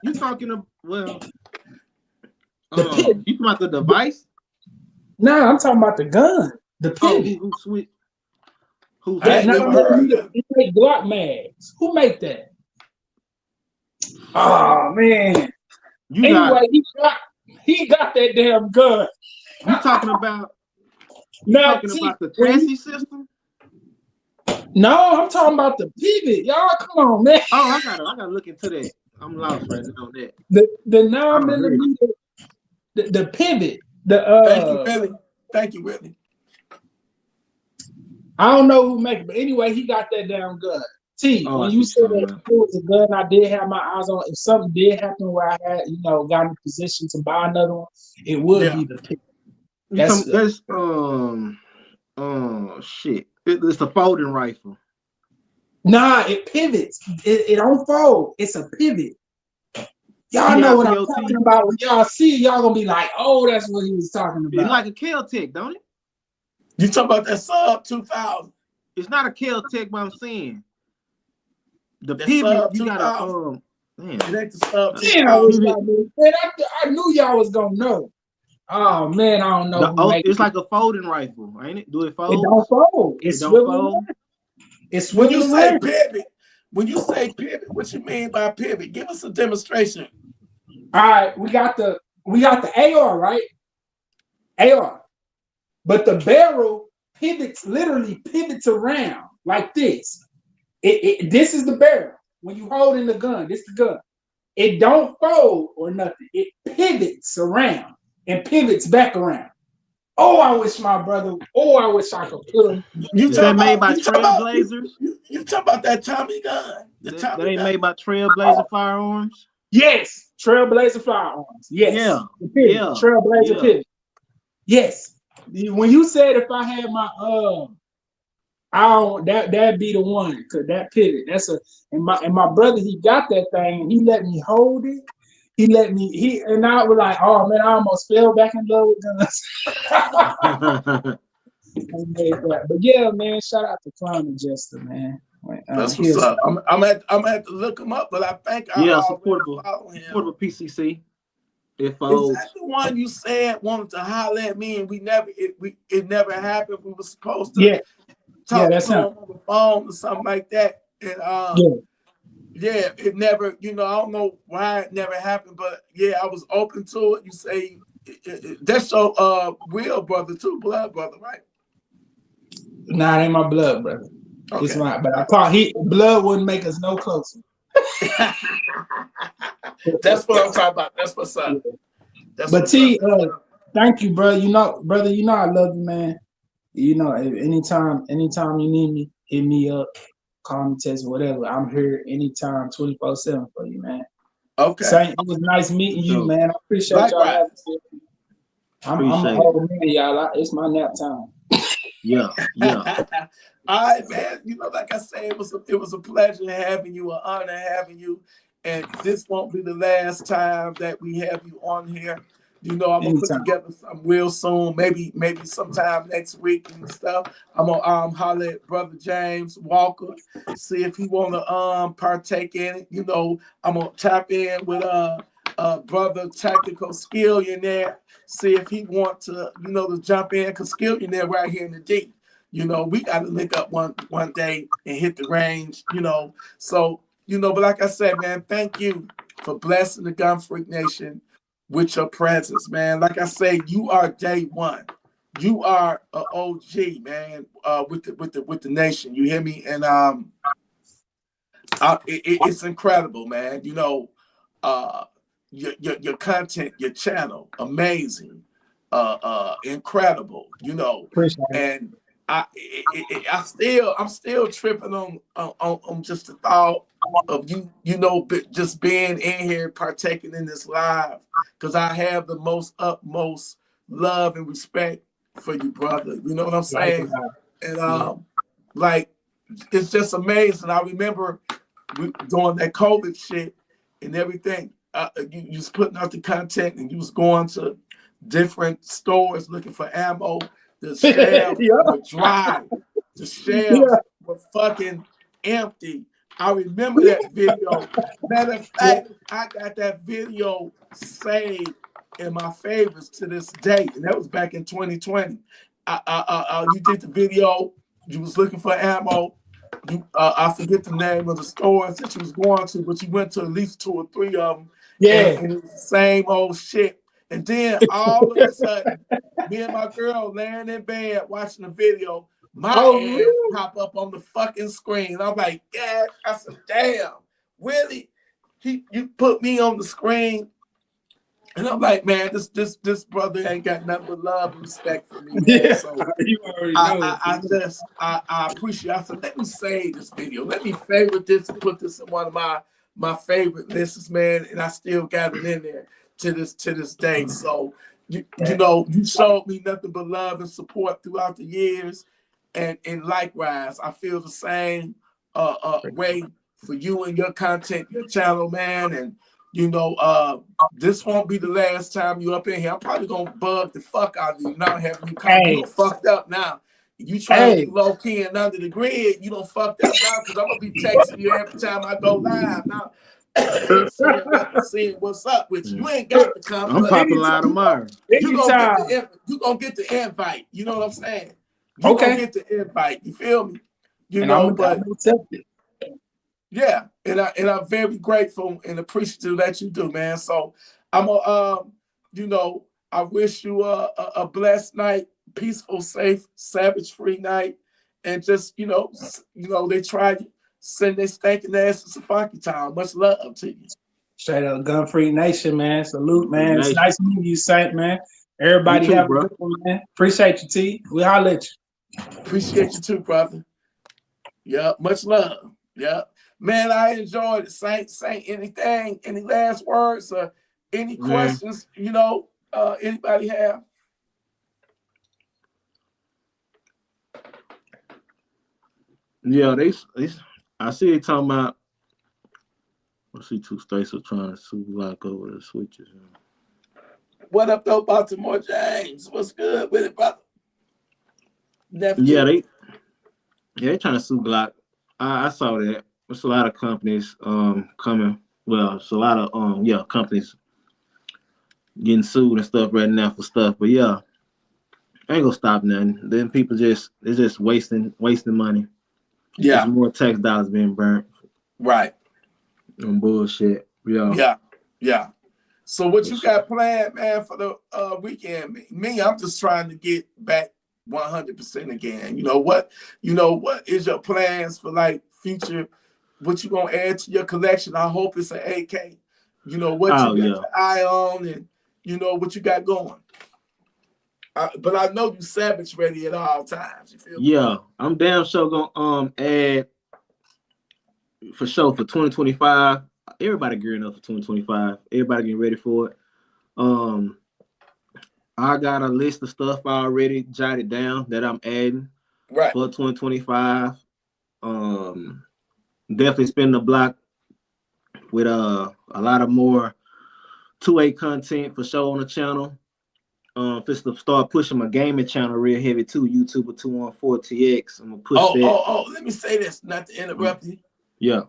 You talking about the pivot? You talking about the device? Nah, I'm talking about the gun. The pivot. Who that 9mm Glock mags? Who made that? Oh man. He got that damn gun. You talking about the chassis system? No, I'm talking about the pivot. Y'all, come on, man. Oh, I gotta look into that. I'm lost right now on that. The 9mm, the pivot. Thank you, Whitney. I don't know who make it, but anyway, he got that damn gun. When you said that it was a gun, I did have my eyes on. If something did happen where I had, got in a position to buy another one, it would be the pivot. Shit. It's a folding rifle. Nah, it pivots. It don't fold. It's a pivot. Y'all know what I'm talking about. When y'all see it, y'all gonna be like, "Oh, that's what he was talking about." It's like a Kel-Tec, don't it? You talking about that sub 2000? It's not a Kel-Tec, but I'm saying the pivot. You gotta It ain't the sub 2000. I knew y'all was gonna know. Oh man, I don't know. It's like a folding rifle, ain't it? Do it fold? It don't fold. It don't fold. It's when you say pivot. When you say pivot, what you mean by pivot? Give us a demonstration. All right, we got the AR, right? AR, but the barrel literally pivots around like this. This is the barrel. When you hold in the gun, this is the gun. It don't fold or nothing. It pivots around and pivots back around. Oh, I wish my brother. Oh, I wish I could put him. You talking made by Trailblazers? You talking about that Tommy gun? That ain't made by Trailblazer firearms? Yes, Trailblazer firearms. Yes. Yeah. Trailblazer pivot. Yes. When you said if I had my that'd be the one, because that pivot. And my brother, he got that thing and he let me hold it. And I was like, oh man, I almost fell back in love with guns. But yeah, man, shout out to Clowner Jester, man. That's what's up. I'm gonna have to look him up, but I think I supportable PCC. Is that the one you said wanted to holler at me and it never happened? We were supposed to talk to him on the phone or something like that. And it never, I don't know why it never happened, but I was open to it. You say that's your real brother too, blood brother, right? Nah, it ain't my blood brother. Okay. It's my, but I thought blood wouldn't make us no closer. That's what I'm talking about. That's what's up. But T, Thank you, bro. Brother, I love you, man. Anytime you need me, hit me up, call me, text, whatever. I'm here anytime, 24/7 for you, man. Okay. Saint, it was nice meeting you, So man. I appreciate y'all having Likewise. me. I'm an appreciate it. old man, y'all. It's my nap time. Yeah, yeah. All right, man. Like I said, it was a pleasure having you, an honor having you. And this won't be the last time that we have you on here. I'm gonna put Anytime. together something real soon, maybe sometime next week and stuff. I'm gonna holler at Brother James Walker, see if he wanna partake in it. I'm gonna tap in with Brother Tactical Skillionaire, see if he want to, to jump in, because Skillionaire right here in the D. We gotta link up one day and hit the range, So, but like I said, man, thank you for blessing the Gun Freak Nation with your presence, man. Like I say, you are day one. You are an OG, man, with the nation. You hear me? And it's incredible, man. Your content, your channel, amazing, incredible. Appreciate it. And I'm still tripping on just the thought of you, just being in here, partaking in this live, because I have the utmost love and respect for you, brother. You know what I'm saying? And like, it's just amazing. I remember doing that COVID shit and everything. You was putting out the content, and you was going to different stores looking for ammo. The shelves were dry. The shelves were fucking empty. I remember that video. Matter of fact, I got that video saved in my favorites to this day, and that was back in 2020. You did the video. You was looking for ammo. I forget the name of the stores that you was going to, but you went to at least 2 or 3 of them. Yeah. And it was the same old shit. And then all of a sudden, me and my girl laying in bed watching the video, my ass pop up on the fucking screen. I'm like, yeah. I said, damn, really? You put me on the screen? And I'm like, man, this brother ain't got nothing but love and respect for me, man. Yeah. So You already know. I appreciate it. I said, let me save this video. Let me favorite this and put this in one of my favorite lists, man. And I still got it in there to this day. So you showed me nothing but love and support throughout the years. And likewise, I feel the same way for you and your content, your channel, man. And this won't be the last time you up in here. I'm probably gonna bug the fuck out of you now, having you come. You fucked up now. You trying to be low key and under the grid. You don't fucked up now, because I'm gonna be texting you every time I go live now. seeing what's up with you. You ain't got to come. I'm popping live tomorrow. You gonna get the invite. You know what I'm saying? You gonna get the invite. You feel me? I'm yeah, and I'm very grateful and appreciative that you do, man. So I'm I wish you a blessed night, peaceful, safe, savage-free night, and just they try to send their stinking asses to Funky Town. Much love to you. Straight up Gun Freak Nation, man. Salute, man. It's nice meeting you, Saint, man. Everybody have a good one, man. Appreciate you, T. We holler at you. Appreciate you too, brother. Yeah, much love. Yeah. Man, I enjoyed it. Saint, any last words or any questions, anybody have? Yeah, I see they talking about, I see 2 states are trying to sue lock over the switches. What up, though, Baltimore James? What's good with it, brother? Nephew? Yeah, they trying to sue Glock. I saw that. There's a lot of companies coming. Well, it's a lot of companies getting sued and stuff right now for stuff. But yeah, ain't gonna stop nothing. Then people they're just wasting money. Yeah. There's more tax dollars being burnt. Right. On bullshit. Yeah. Yeah. So what you got planned, man, for the weekend? Me, I'm just trying to get back 100% again. What is your plans for like future? What you gonna add to your collection? I hope it's an AK. What you got your eye on, and what you got going. But I know you savage ready at all times. You feel me? Yeah, I'm damn sure gonna add for sure for 2025. Everybody gearing up for 2025. Everybody getting ready for it. I got a list of stuff already jotted down that I'm adding for 2025. Definitely spin the block with a lot of more 2A content for sure on the channel. Just to start pushing my gaming channel real heavy too. YouTuber 214TX. I'm gonna push that. Let me say this, not to interrupt you. Yeah.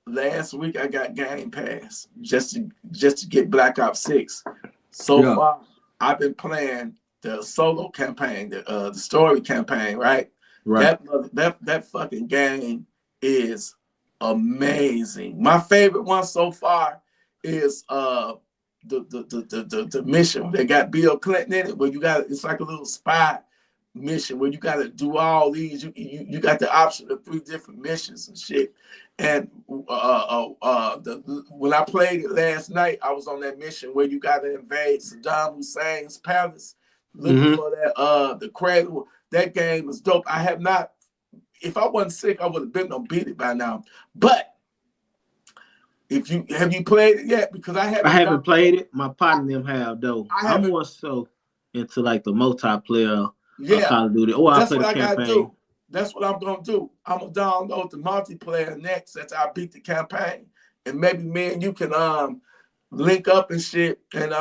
Last week I got Game Pass just to get Black Ops 6. So far, I've been playing the solo campaign, the story campaign, right? Right. That fucking game is amazing. My favorite one so far is the mission that got Bill Clinton in it, where it's like a little spy mission where you got to do all these. You got the option of 3 different missions and shit. And when I played it last night, I was on that mission where you got to invade Saddam Hussein's palace, looking for that the cradle. That game is dope. I have not. If I wasn't sick, I would have been on beat it by now. But have you played it yet? Because I haven't played it. My partner them have though. I'm more so into like the multiplayer. Call of Duty. I play the campaign. That's what I'm gonna do. I'm gonna download the multiplayer next after I beat the campaign, and maybe me and you can link up and shit, and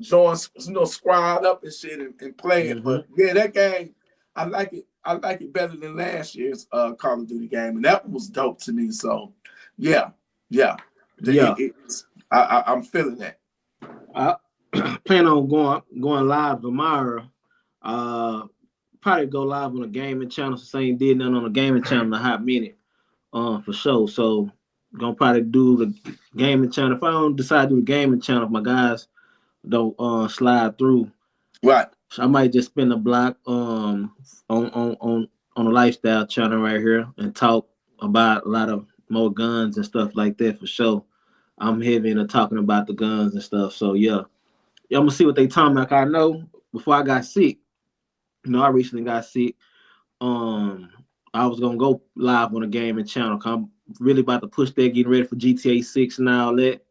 join, squad up and shit and play it. But yeah, that game, I like it. I like it better than last year's Call of Duty game, and that was dope to me. So yeah. I'm feeling that. I plan on going live tomorrow. Probably go live on a gaming channel. Same did nothing on a gaming channel in a hot minute. For sure. So gonna probably do the gaming channel. If I don't decide to do the gaming channel, if my guys don't slide through. Right. So I might just spin the block on a lifestyle channel right here and talk about a lot of more guns and stuff like that for sure. I'm heavy into talking about the guns and stuff. So yeah, I'm gonna see what they talking about. I know before I got sick, I recently got sick. I was gonna go live on a gaming channel. I'm really about to push that, getting ready for GTA 6 and all that.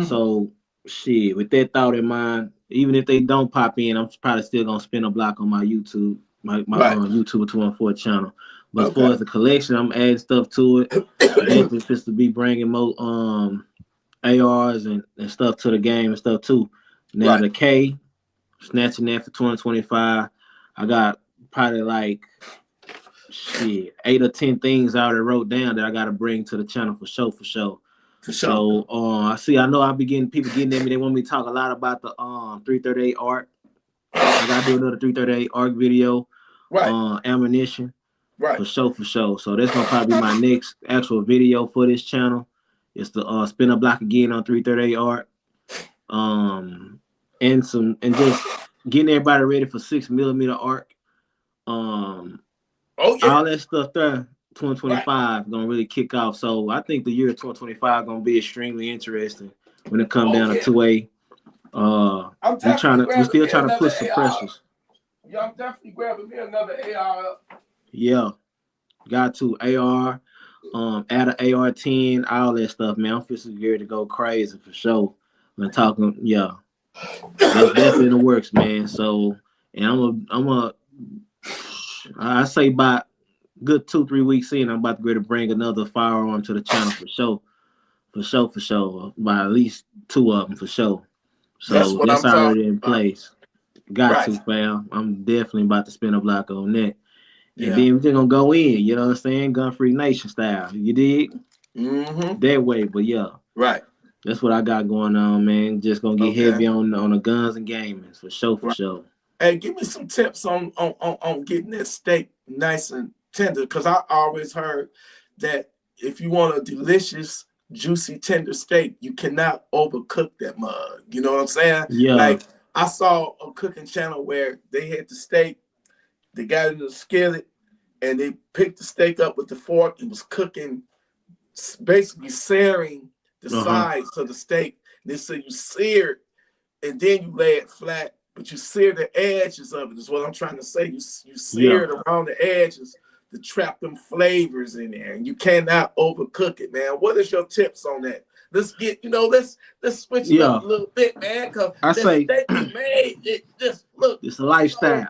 So shit, with that thought in mind, even if they don't pop in, I'm probably still gonna spin a block on my YouTube, my YouTube 214 channel. But as far as the collection, I'm adding stuff to it. Definitely just to be bringing more ARs and stuff to the game and stuff too. Now the K, snatching that for 2025. I got probably like 8 or 10 things I already wrote down that I got to bring to the channel for sure. So I know I be getting people getting at me. They want me to talk a lot about the 338 ARC. I gotta do another 338 ARC video. Ammunition. For sure. So that's gonna probably be my next actual video for this channel. It's to spin a block again on 338 ARC. And just getting everybody ready for 6mm ARC. All that stuff there, 2025 gonna really kick off. So I think the year 2025 gonna be extremely interesting when it comes down to 2A. We're still trying to push suppressors. Yeah, I'm definitely grabbing me another AR. Yeah, got to AR, add an AR-10, all that stuff, man. I'm feeling geared to go crazy for sure. When talking, that's definitely in the works, man. So, and I say about good 2-3 weeks in, I'm about to bring another firearm to the channel for sure. By at least 2 of them for sure. So that's already in place. Got to, fam. I'm definitely about to spin a block on that. And then we're just gonna go in, you know what I'm saying? Gunfreaknation style. You dig? That way, but that's what I got going on, man. Just gonna get heavy on the guns and gaming for sure. Hey, give me some tips on getting that steak nice and tender, because I always heard that if you want a delicious, juicy, tender steak, you cannot overcook that mug. You know what I'm saying? Yeah. Like I saw a cooking channel where they had the steak, they got it in the skillet, and they picked the steak up with the fork and was cooking, basically searing the sides of the steak. They said you sear it, and then you lay it flat but you sear the edges of it. Is what I'm trying to say. You sear it around the edges to trap them flavors in there, and you cannot overcook it, man. What is your tips on that? Let's get, let's switch it up a little bit, man. Cause I say steak we made, it just look. It's a lifestyle.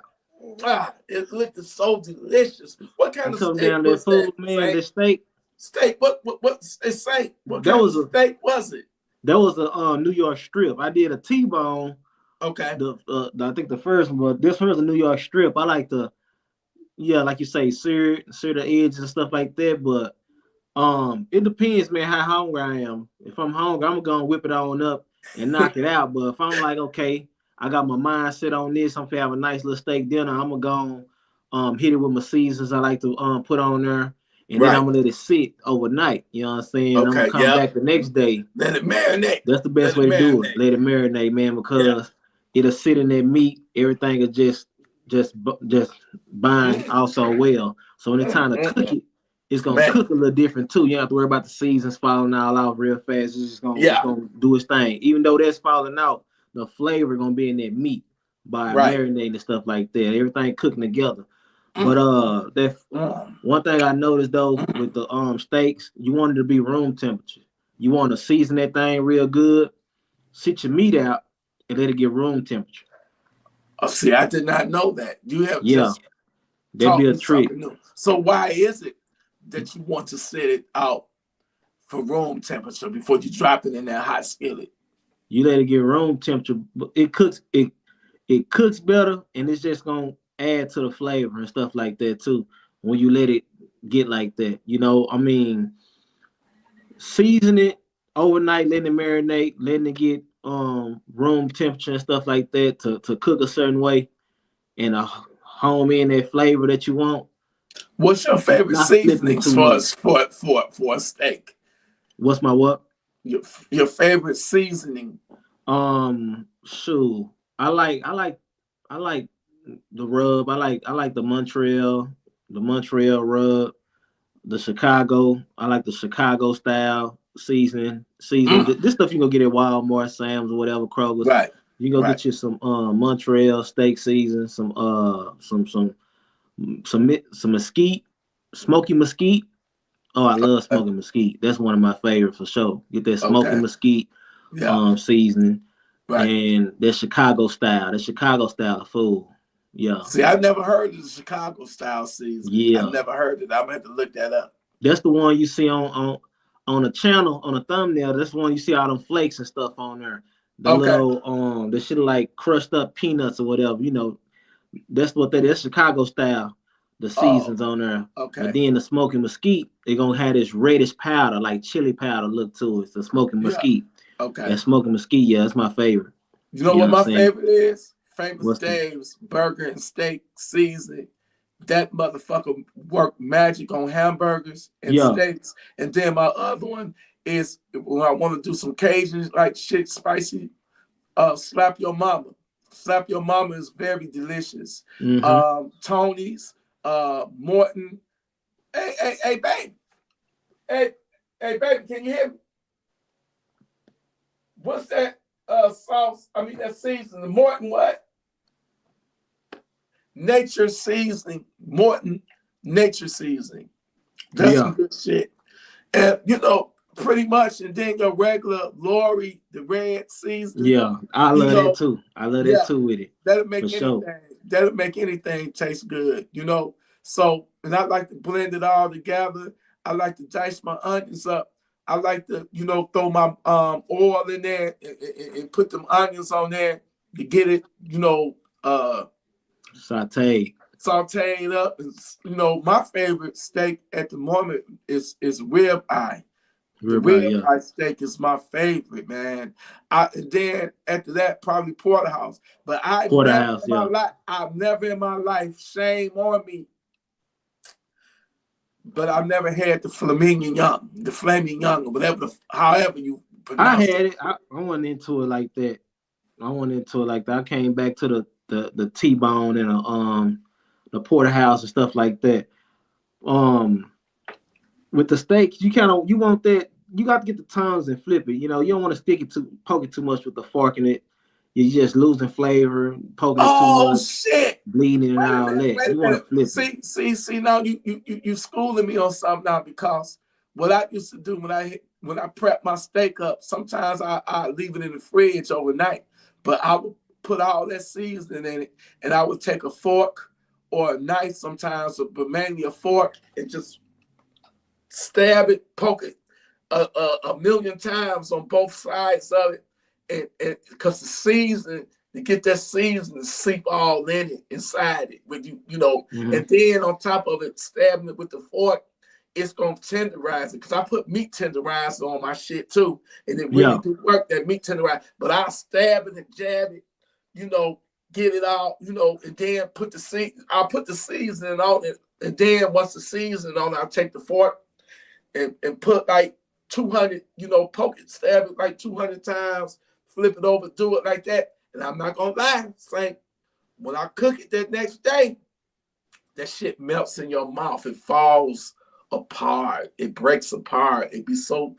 It looked so delicious. What kind of come steak down was that food, that, man? The steak. Steak. What steak? What kind of steak was it? That was a New York strip. I did a T-bone. Okay. I think the first one, but this one was a New York strip. I like like you say, sear the edges and stuff like that. But it depends, man, how hungry I am. If I'm hungry, I'm gonna whip it on up and knock it out. But if I'm like, okay, I got my mind set on this, I'm gonna have a nice little steak dinner, I'm gonna go hit it with my seasons I like to put on there. And then I'm gonna let it sit overnight. You know what I'm saying? Okay, I'm gonna come back the next day. Let it marinate. That's the best way to do it. Let it marinate, man, because it'll sit in that meat. Everything will just bind also well. So when it's time to cook it, it's gonna cook a little different too. You don't have to worry about the seasons falling all out real fast. It's just gonna do its thing. Even though that's falling out, the flavor gonna be in that meat by marinating and stuff like that. Everything cooking together. But that one thing I noticed though with the steaks, you want it to be room temperature. You want to season that thing real good, sit your meat out, and let it get room temperature. Oh, see, I did not know that. You have that'd be a trick. So why is it that you want to set it out for room temperature before you drop it in that hot skillet? You let it get room temperature, but it cooks better, and it's just gonna add to the flavor and stuff like that too when you let it get like that. I mean, season it overnight, letting it marinate, letting it get room temperature and stuff like that to cook a certain way and home in that flavor that you want. What's your favorite seasonings for a steak? What's my what? Your favorite seasoning? Shoot, I like the rub. I like the Montreal rub, the Chicago. I like the Chicago style seasoning. This stuff you can get at Walmart, Sam's, or whatever, Kroger's. Right. You can go get you some Montreal steak season, some mesquite, smoky mesquite. Oh, I love smoky mesquite. That's one of my favorites for sure. Get that smoky mesquite seasoning. Right. And that Chicago style of food. Yeah. See, I've never heard of the Chicago style season. Yeah. I've never heard it. I'm gonna have to look that up. That's the one you see on a channel, on a thumbnail. That's the one you see all them flakes and stuff on there. The little the shit like crushed up peanuts or whatever. That's what that is. Chicago style. The seasons on there. Okay. But then the smoky mesquite, they're gonna have this reddish powder, like chili powder look to it. It's the smoky mesquite. Okay. That smoky mesquite, that's my favorite. You know what my favorite is? Famous Dave's burger and steak seasoning. That motherfucker worked magic on hamburgers and steaks. And then my other one is when I want to do some Cajun like shit spicy. Slap Your Mama. Slap Your Mama is very delicious. Mm-hmm. Tony's, Morton. Hey, baby. Hey, baby, can you hear me? What's that sauce? I mean, that seasoning. Morton what? Nature seasoning. Morton Nature seasoning. That's some good shit. And, pretty much, and then your regular Lori, the red seasoning. Yeah, I love that too. I love that too with it. That'll make anything taste good, So, and I like to blend it all together. I like to dice my onions up. I like to, throw my oil in there and put them onions on there to get it, sauteed up. And, my favorite steak at the moment is rib eye. Rib eye steak is my favorite, man. And then after that, probably porterhouse. But I've never in my life, shame on me, but I've never had the flaming young, or whatever, however you pronounce it. I had it. I went into it like that. I came back to the T-bone and the porterhouse and stuff like that. With the steaks, you want that. You got to get the tongues and flip it. You don't want to poke it too much with the fork in it. you're just losing flavor, poking it too Oh much, shit! bleeding and Wait a all minute. that. Wait You a want to minute. flip it. See. Now you schooling me on something now, because what I used to do when I prep my steak up, sometimes I leave it in the fridge overnight, but I would put all that seasoning in it, and I would take a fork or a knife sometimes, but mainly a fork, and just stab it, poke it a million times on both sides of it, and because the seasoning, to get that seasoning to seep all in it, inside it, with you know, and then on top of it, stabbing it with the fork, it's gonna tenderize it. Because I put meat tenderizer on my shit too, and it really do work, that meat tenderizer. But I'll stab it and jab it, you know, get it out, you know, and then I'll put the seasoning on it, and then once the seasoning on it, I'll take the fork and put like 200, you know, poke it, stab it like 200 times, flip it over, do it like that. And I'm not gonna lie, Saint, when I cook it that next day, that shit melts in your mouth. It falls apart. It breaks apart. It be so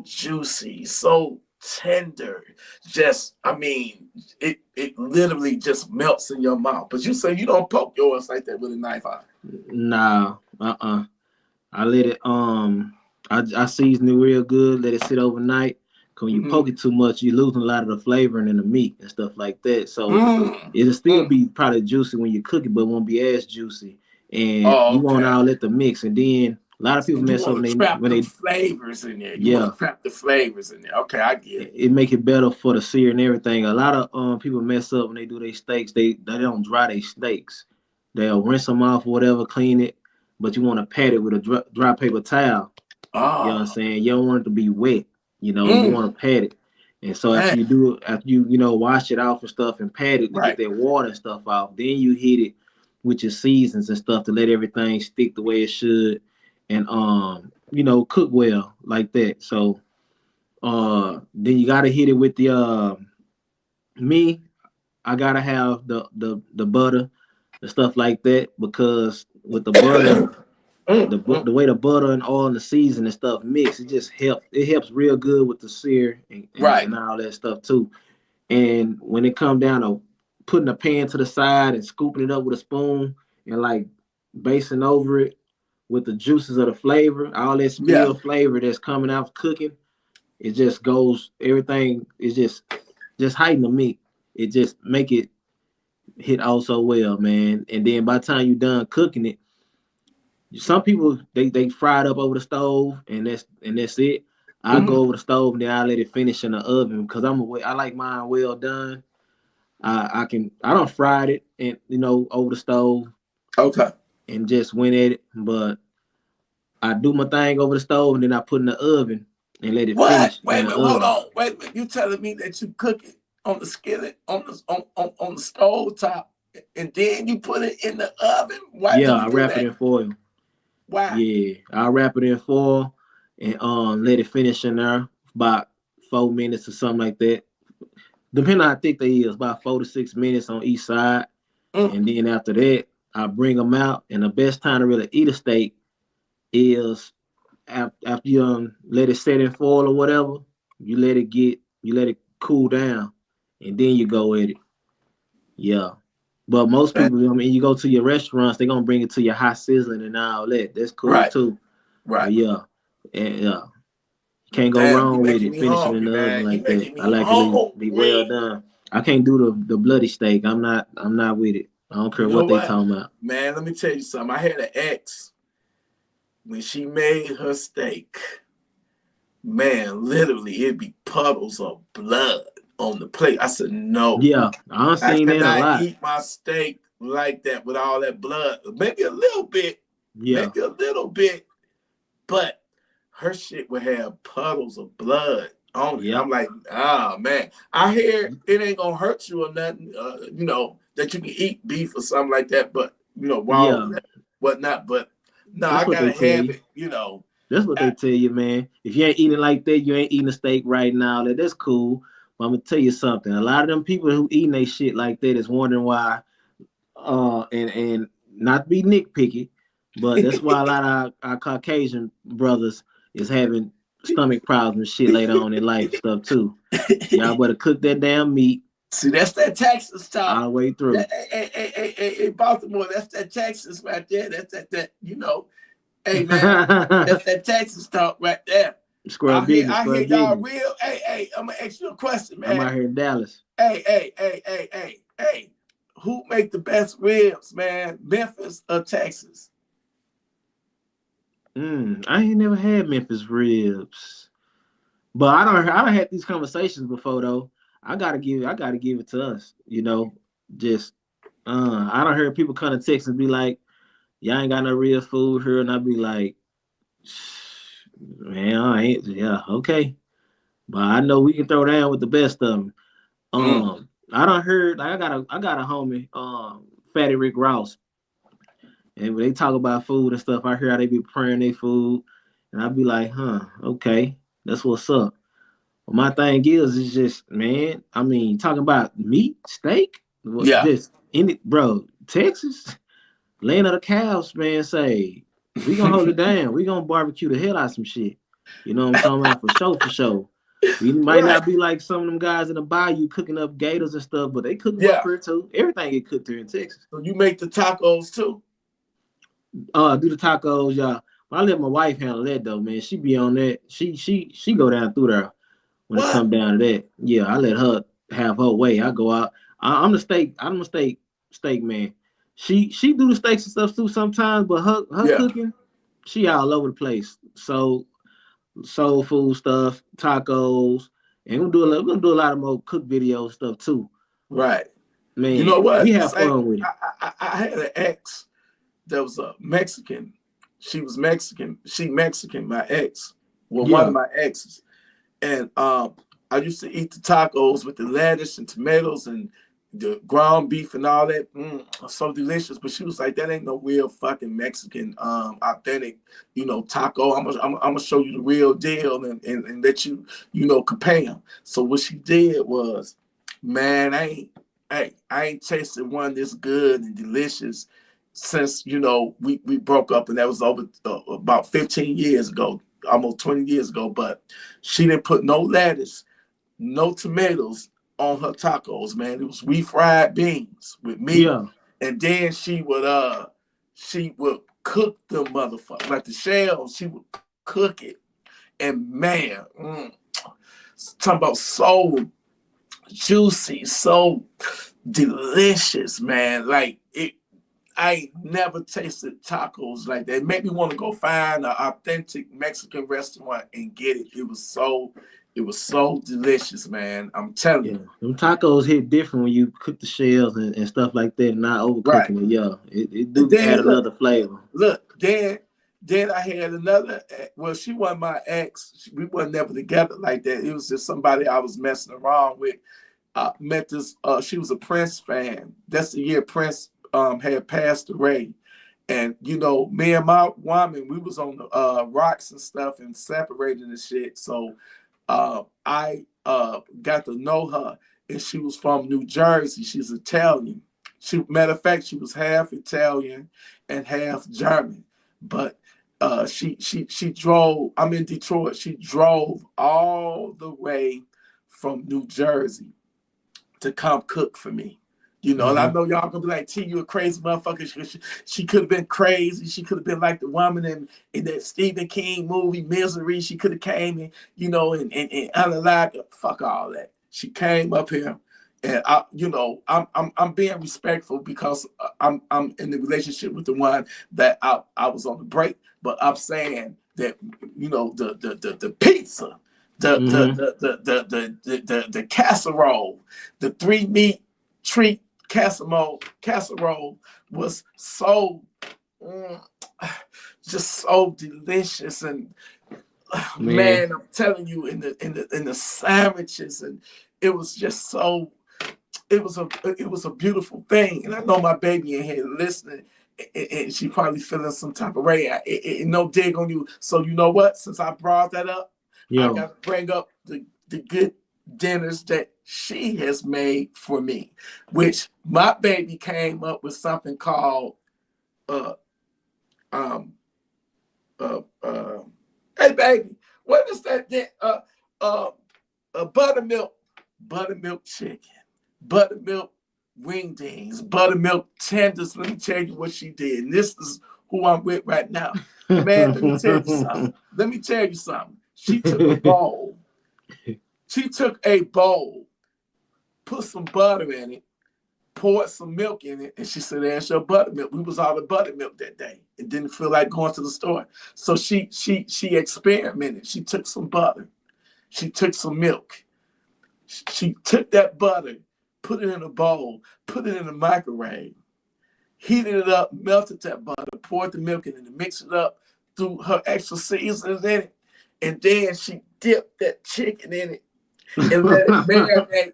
juicy, so tender. Just, I mean, it literally just melts in your mouth. But you say you don't poke yours like that with a knife, huh? Nah, I let it I season it real good, let it sit overnight. Cause when you poke it too much, you losing a lot of the flavoring in the meat and stuff like that. So it'll still be probably juicy when you cook it, but it won't be as juicy. And you won't all let the mix. And then a lot of people And you mess up want to trap them flavors in there. You want to trap the flavors in there. Okay, I get it. It make it better for the sear and everything. A lot of people mess up when they do their steaks. They don't dry their steaks. They'll rinse them off or whatever, clean it, but you want to pat it with a dry paper towel. You know what I'm saying? You don't want it to be wet. You know, you want to pat it. And so after you do it, after you know, wash it off and stuff and pat it to get that water and stuff off, then you hit it with your seasons and stuff to let everything stick the way it should, and you know, cook well like that. So then you gotta hit it with the me. I gotta have the butter, the stuff like that, because with the butter, the way the butter and oil and the season and stuff mix, it just helps. It helps real good with the sear and all that stuff too. And when it come down to putting a pan to the side and scooping it up with a spoon and like basting over it with the juices of the flavor, all that spill flavor that's coming out cooking, it just goes. Everything is just heighten the meat. It just make it hit also well, man. And then by the time you're done cooking it, some people they fry it up over the stove and that's it. I go over the stove and then I let it finish in the oven because I like mine well done. I don't fry it and you know over the stove. Okay. And just went at it, but I do my thing over the stove and then I put in the oven and let it finish Wait in a the minute, hold oven. on. Wait a minute. You telling me that you cook it on the skillet, on the stove top, and then you put it in the oven? Why do you I do wrap it that? in foil. Why? Yeah, I wrap it in foil and let it finish in there about 4 minutes or something like that. Depending on how thick they is, about 4 to 6 minutes on each side. And then after that, I bring them out. And the best time to really eat a steak is after you let it set in foil or whatever. You let it cool down, and then you go at it. Yeah. But most people, I mean, you go to your restaurants, they're gonna bring it to your hot sizzling and all that. That's cool too. But yeah, and can't go Damn, you wrong with making it. me Finishing in hungry, the oven man. You like that. making me I like it be well hungry. done. I can't do the bloody steak. I'm not with it. I don't care You know what they what? talking about. Man, let me tell you something. I had an ex when she made her steak. Man, literally, it'd be puddles of blood on the plate. I said, no. Yeah, I've I seen that a cannot lot. eat my steak like that with all that blood. Maybe a little bit. Yeah. Maybe a little bit. But her shit would have puddles of blood on it. Yep. I'm like, ah, man. I hear it ain't going to hurt you or nothing, you know, that you can eat beef or something like that. But, you know, raw, whatnot. But, no, I That's what got they to tell have you. it, you know. That's what they tell you, man. If you ain't eating like that, you ain't eating a steak right now. That's cool. But I'm gonna tell you something. A lot of them people who eating they shit like that is wondering why. And not to be nitpicky, but that's why a lot of our Caucasian brothers is having stomach problems and shit later on in life stuff too. Y'all better cook that damn meat. See, that's that Texas talk. All the way through. Hey, Baltimore, that's that Texas right there. That's that, you know. Hey, man, that's that Texas talk right there. Square business. I hear y'all real. Hey, I'm going to ask you a question, man. I'm out here in Dallas. Hey. Who make the best ribs, man? Memphis or Texas? I ain't never had Memphis ribs. But I don't had these conversations before though. I gotta give it to us, you know. Just I don't hear people come to Texas and be like, y'all ain't got no real food here, and I be like, man, I ain't, yeah, okay. But I know we can throw down with the best of them. I don't heard like I got a homie, Fatty Rick Ross. And when they talk about food and stuff, I hear how they be preparing their food. And I be like, okay, that's what's up. Well, my thing is just, man, I mean, talking about meat, steak, just bro, Texas, land of the cows, man, say, we gonna hold it down. We gonna barbecue the hell out of some shit. You know what I'm talking about? For sure. We might not be like some of them guys in the bayou cooking up gators and stuff, but they cook them up here too. Everything get cooked here in Texas. So you make the tacos too? Do the tacos, y'all. I let my wife handle that though, man. She be on that. She go down through there. When it come down to that, yeah, I let her have her way. I go out. I'm the steak man. She do the steaks and stuff too sometimes, but her cooking, she all over the place. So soul food stuff, tacos, and we're gonna do a lot of more cook video stuff too. Right. Man, you know what? We have fun with it. I had an ex that was a Mexican. She was Mexican. She Mexican, my ex. Well, one of my exes. And I used to eat the tacos with the lettuce and tomatoes and the ground beef and all that. So delicious. But she was like, that ain't no real fucking Mexican, authentic, taco. I'm gonna show you the real deal and let you, compare them. So what she did was, man, I ain't tasted one this good and delicious since, we broke up, and that was over about 15 years ago. Almost 20 years ago, but she didn't put no lettuce, no tomatoes on her tacos, man. It was refried beans with meat. Yeah. And then she would cook the motherfucker. Like the shells, she would cook it. And man, talking about so juicy, so delicious, man. Like I never tasted tacos like that. It made me want to go find an authentic Mexican restaurant and get it. It was so delicious, man. I'm telling you. Them tacos hit different when you cook the shells and stuff like that, not overcooking it. Yeah, it do add another flavor. Look, then I had another. Well, she wasn't my ex. We weren't never together like that. It was just somebody I was messing around with. I met this. She was a Prince fan. That's the year Prince had passed away, and me and my woman, we was on the rocks and stuff and separated and shit. So I got to know her, and she was from New Jersey. She's Italian. Matter of fact, she was half Italian and half German. But she drove. I'm in Detroit. She drove all the way from New Jersey to come cook for me. And I know y'all gonna be like, T, you a crazy motherfucker. She could have been crazy. She could have been like the woman in that Stephen King movie, Misery. She could have came and, and unalive. Fuck all that. She came up here, and I'm being respectful because I'm in the relationship with the one that I was on the break. But I'm saying that, the pizza, the casserole, the 3-meat treat casserole was so just so delicious, and man, I'm telling you, in the sandwiches, and it was just so it was a beautiful thing. And I know my baby in here listening, and she probably feeling some type of way. No dig on you. So you know what? Since I brought that up, I got to bring up the good dinners that she has made for me, which my baby came up with something called hey baby, What is that? Buttermilk chicken, buttermilk wingdings, buttermilk tenders. Let me tell you what she did. And this is who I'm with right now. Man, let me tell you something. Let me tell you something. She took a bowl. She took a bowl, put some butter in it, poured some milk in it, and she said, "There's your buttermilk." We was out of buttermilk that day and didn't feel like going to the store. So she experimented. She took some butter. She took some milk. She took that butter, put it in a bowl, put it in the microwave, heated it up, melted that butter, poured the milk in it, and mixed it up, threw her extra seasonings in it, and then she dipped that chicken in it and let it marinate.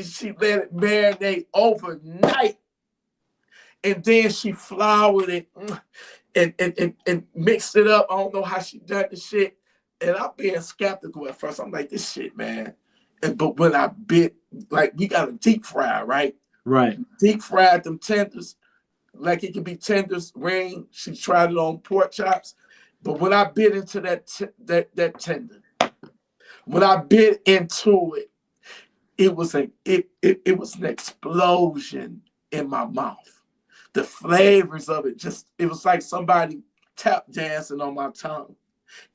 She let it marinate overnight, and then she floured it and mixed it up. I don't know how she done the shit, and I'm being skeptical at first. I'm like, this shit, man. But when I bit, like, we got a deep fry, right? Right. Deep fried them tenders, like it could be tenders, ring. She tried it on pork chops, but when I bit into that tender, when I bit into it, it was an explosion in my mouth. The flavors of it it was like somebody tap dancing on my tongue.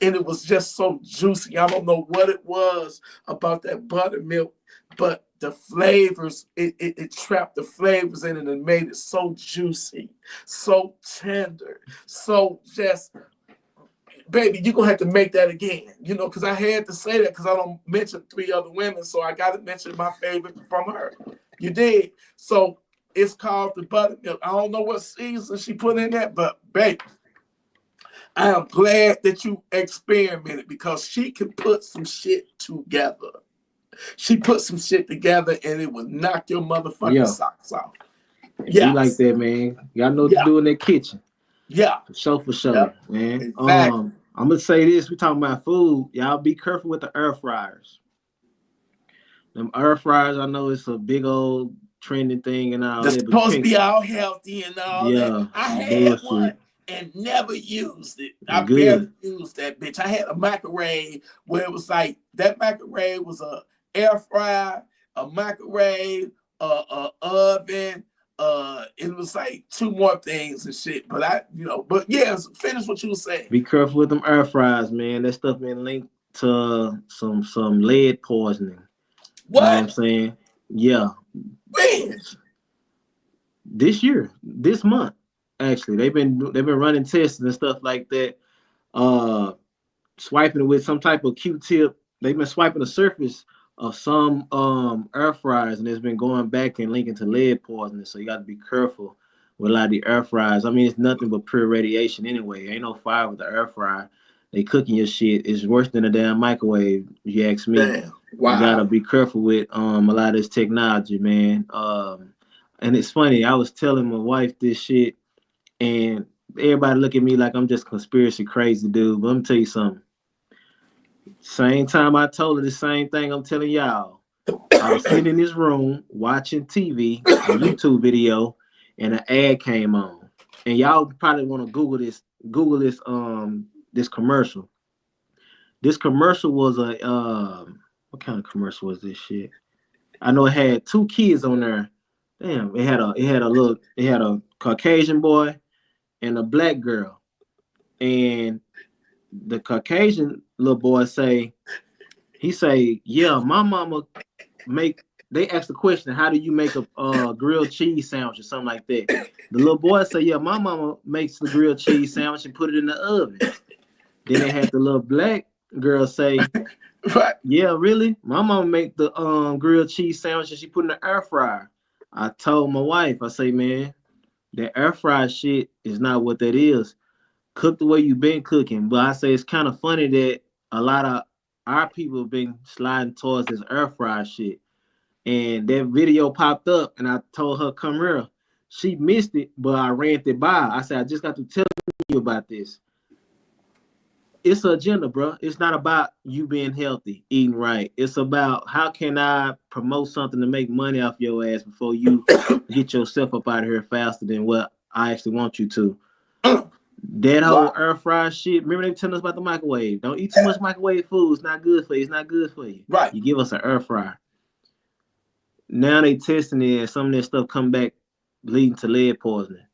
And it was just so juicy. I don't know what it was about that buttermilk, but the flavors, it trapped the flavors in it and made it so juicy, so tender, so just, baby, you're going to have to make that again, you know, because I had to say that because I don't mention 3 other women, so I got to mention my favorite from her. You did. So it's called the buttermilk. I don't know what season she put in that, but, baby, I am glad that you experimented because she can put some shit together. She put some shit together and it would knock your motherfucking socks off. Yeah. You like that, man. Y'all know what to do in that kitchen. Yeah. For sure, man. Exactly. I'm going to say this. We talking about food. Y'all be careful with the air fryers. Them air fryers, I know it's a big old trending thing and all that. They're supposed to be all healthy and all that. I had one and never used it. I barely used that bitch. I had a microwave where it was like, that microwave was a air fryer, a microwave, a oven. It was like 2 more things and shit. But finish what you were saying. Be careful with them air fryers, man. That stuff been linked to some lead poisoning. What? You know what I'm saying? Yeah. When? This year, this month, actually. They've been running tests and stuff like that. Swiping it with some type of Q-tip. They've been swiping the surface of some air fryers, and it's been going back and linking to lead poisoning. So you got to be careful with a lot of the air fryers. I mean, it's nothing but pure radiation anyway. Ain't no fire with the air fryer. They cooking your shit. It's worse than a damn microwave, if you ask me. Damn. Wow. You gotta be careful with a lot of this technology, man. And it's funny, I was telling my wife this shit, and everybody look at me like I'm just conspiracy crazy dude. But let me tell you something. Same time I told her the same thing I'm telling y'all. I was sitting in this room watching TV, a YouTube video, and an ad came on. And y'all probably want to Google this commercial. This commercial was what kind of commercial was this shit? I know it had 2 kids on there. Damn, it had a Caucasian boy and a black girl. And the Caucasian little boy say, yeah, my mama they asked the question, how do you make a grilled cheese sandwich or something like that? The little boy say, yeah, my mama makes the grilled cheese sandwich and put it in the oven. Then they had the little black girl say, yeah, really? My mama make the grilled cheese sandwich and she put in the air fryer. I told my wife, I say, man, that air fryer shit is not what that is. Cook the way you've been cooking. But I say it's kind of funny that a lot of our people have been sliding towards this air fryer shit. And that video popped up and I told her, come here. She missed it, but I ran it by. I said, I just got to tell you about this. It's an agenda, bro. It's not about you being healthy, eating right. It's about how can I promote something to make money off your ass before you get yourself up out of here faster than what I actually want you to. That whole air fry shit. Remember they telling us about the microwave. Don't eat too much microwave food. It's not good for you. It's not good for you. Right. You give us an air fryer. Now they testing it, and some of that stuff come back leading to lead poisoning.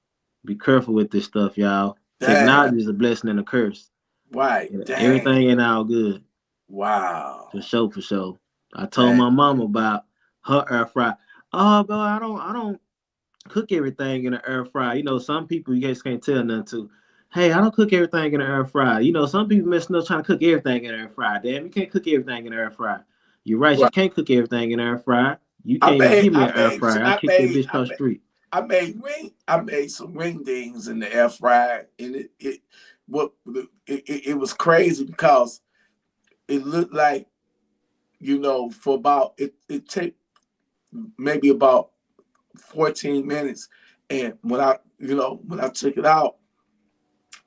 Be careful with this stuff, y'all. Damn. Technology is a blessing and a curse. Right. Everything ain't all good. Wow. For sure. I told my mom about her air fry. Oh, bro, I don't cook everything in an air fry. You know, some people you just can't tell nothing to. Hey, I don't cook everything in an air fry. You know, some people messing up trying to cook everything in an air fry. Damn, you can't cook everything in an air fry. You're right. You can't cook everything in an air fry. You can't even give me an air fryer. I kick that bitch across the street. I made some wing dings in the air fryer, and it was crazy because it looked like, you know, for about it take maybe about 14 minutes, and when I took it out,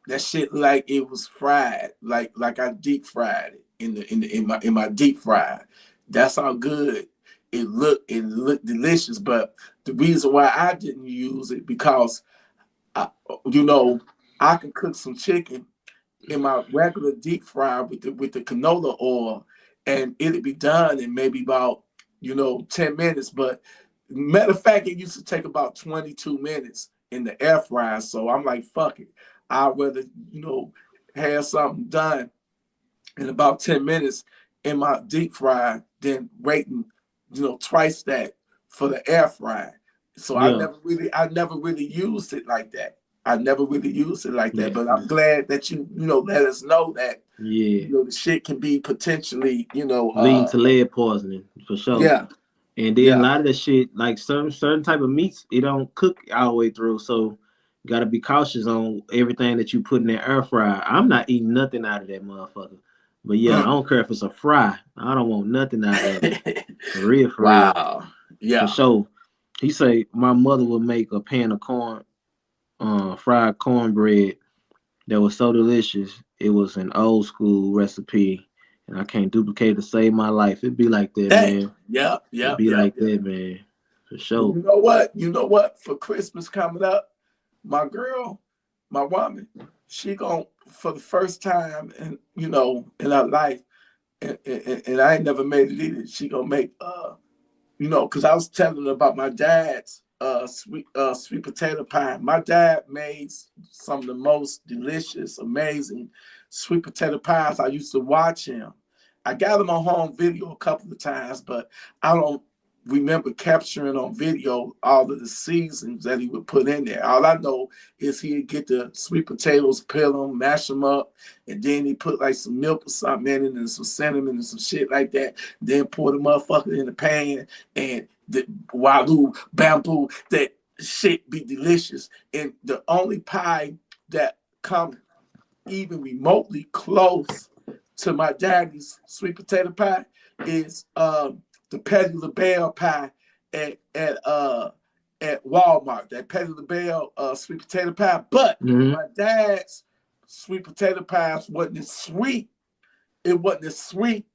that shit like it was fried, like I deep fried it in my deep fryer. That's how good it looked. It looked delicious, but the reason why I didn't use it because I can cook some chicken in my regular deep fryer with the canola oil, and it'd be done in maybe about 10 minutes. But matter of fact, it used to take about 22 minutes in the air fryer. So I'm like, fuck it. I'd rather have something done in about 10 minutes in my deep fryer than waiting twice that for the air fryer. So I never really used it like that. But I'm glad that you let us know that the shit can be potentially leading to lead poisoning for sure. Yeah. And then a lot of the shit, like certain type of meats, it don't cook all the way through. So you gotta be cautious on everything that you put in that air fryer. I'm not eating nothing out of that motherfucker. But I don't care if it's a fry. I don't want nothing out of it. For real. Wow. Yeah. For sure. He say my mother would make a pan of corn, fried cornbread that was so delicious. It was an old school recipe, and I can't duplicate it to save my life. It'd be like that, man. Yeah. It'd be like that, man. For sure. You know what? For Christmas coming up, my girl, my woman, she gonna, for the first time in her life, and I ain't never made it either. She gonna make because I was telling her about my dad's sweet potato pie. My dad made some of the most delicious, amazing sweet potato pies. I used to watch him. I got him on home video a couple of times, but I don't remember capturing on video all of the seasons that he would put in there. All I know is he'd get the sweet potatoes, peel them, mash them up, and then he put like some milk or something in it and some cinnamon and some shit like that. Then pour the motherfucker in the pan, and the waloo bamboo, that shit be delicious. And the only pie that come even remotely close to my daddy's sweet potato pie is the Petty LaBelle pie at Walmart. That Petty LaBelle sweet potato pie. But my dad's sweet potato pies wasn't as sweet. It wasn't as sweet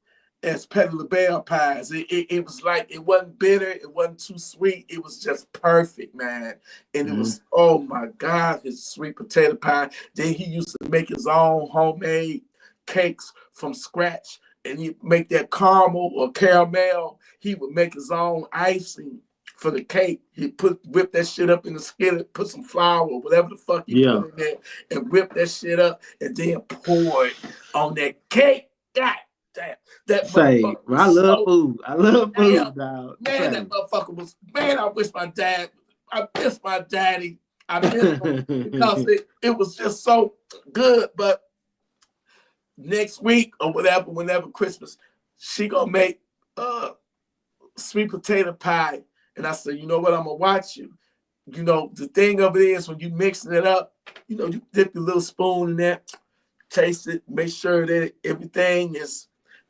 as Petty LaBelle pies. It was like, it wasn't bitter. It wasn't too sweet. It was just perfect, man. And it was, oh my God, his sweet potato pie. Then he used to make his own homemade cakes from scratch. And he'd make that caramel or caramel. He would make his own icing for the cake. He'd whip that shit up in the skillet, put some flour or whatever the fuck he put in there, and whip that shit up, and then pour it on that cake. God damn. That motherfucker. I love food. I love food, dog. Man, that motherfucker was, man, I miss my daddy. I miss him because it was just so good. But next week or whatever, whenever Christmas, she gonna make sweet potato pie. And I said, you know what, I'm gonna watch you. The thing of it is, when you mixing it up, you dip your little spoon in there, taste it, make sure that everything is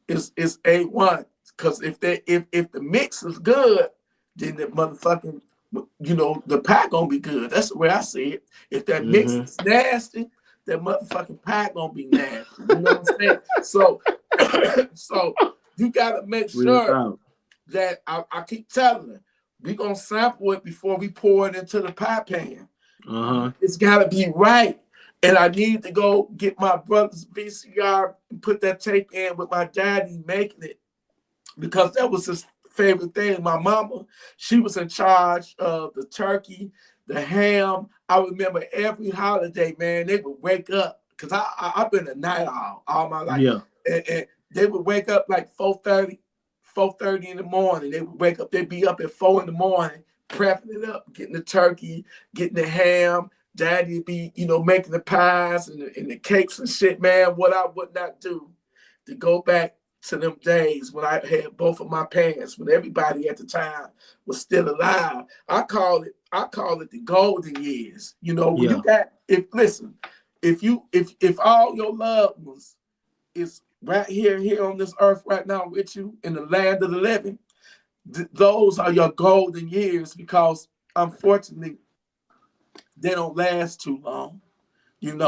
A1. Because if the mix is good, then the motherfucking, the pie gonna be good. That's the way I see it. If that mix is nasty, that motherfucking pie gonna be nasty. You know what I'm saying? So you gotta make sure that I keep telling her, we gonna sample it before we pour it into the pie pan. It's gotta be right. And I need to go get my brother's VCR and put that tape in with my daddy making it, because that was his favorite thing. My mama, she was in charge of the turkey, the ham. I remember every holiday, man, they would wake up, because I've been a night owl all my life. Yeah. And they would wake up like 4:30 in the morning. They would wake up, they'd be up at 4 in the morning, prepping it up, getting the turkey, getting the ham. Daddy would be, making the pies and the cakes and shit, man. What I would not do to go back to them days when I had both of my parents, when everybody at the time was still alive. I call it the golden years. When you got, if all your loved ones is right here on this earth right now with you in the land of the living, those are your golden years, because unfortunately they don't last too long, and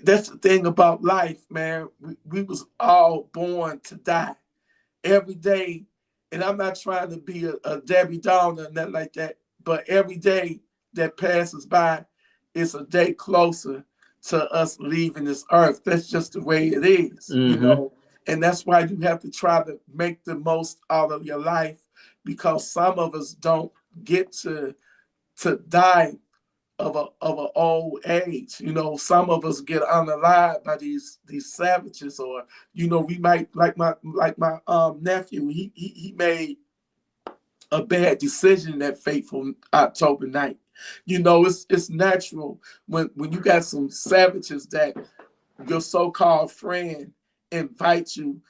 that's the thing about life, man. We was all born to die every day. And I'm not trying to be a Debbie Downer or nothing like that, but every day that passes by is a day closer to us leaving this earth. That's just the way it is, and that's why you have to try to make the most out of your life, because some of us don't get to die of an old age. Some of us get unalive by these savages, or we might, like my nephew, he made a bad decision that fateful October night. It's natural when you got some savages that your so-called friend invite to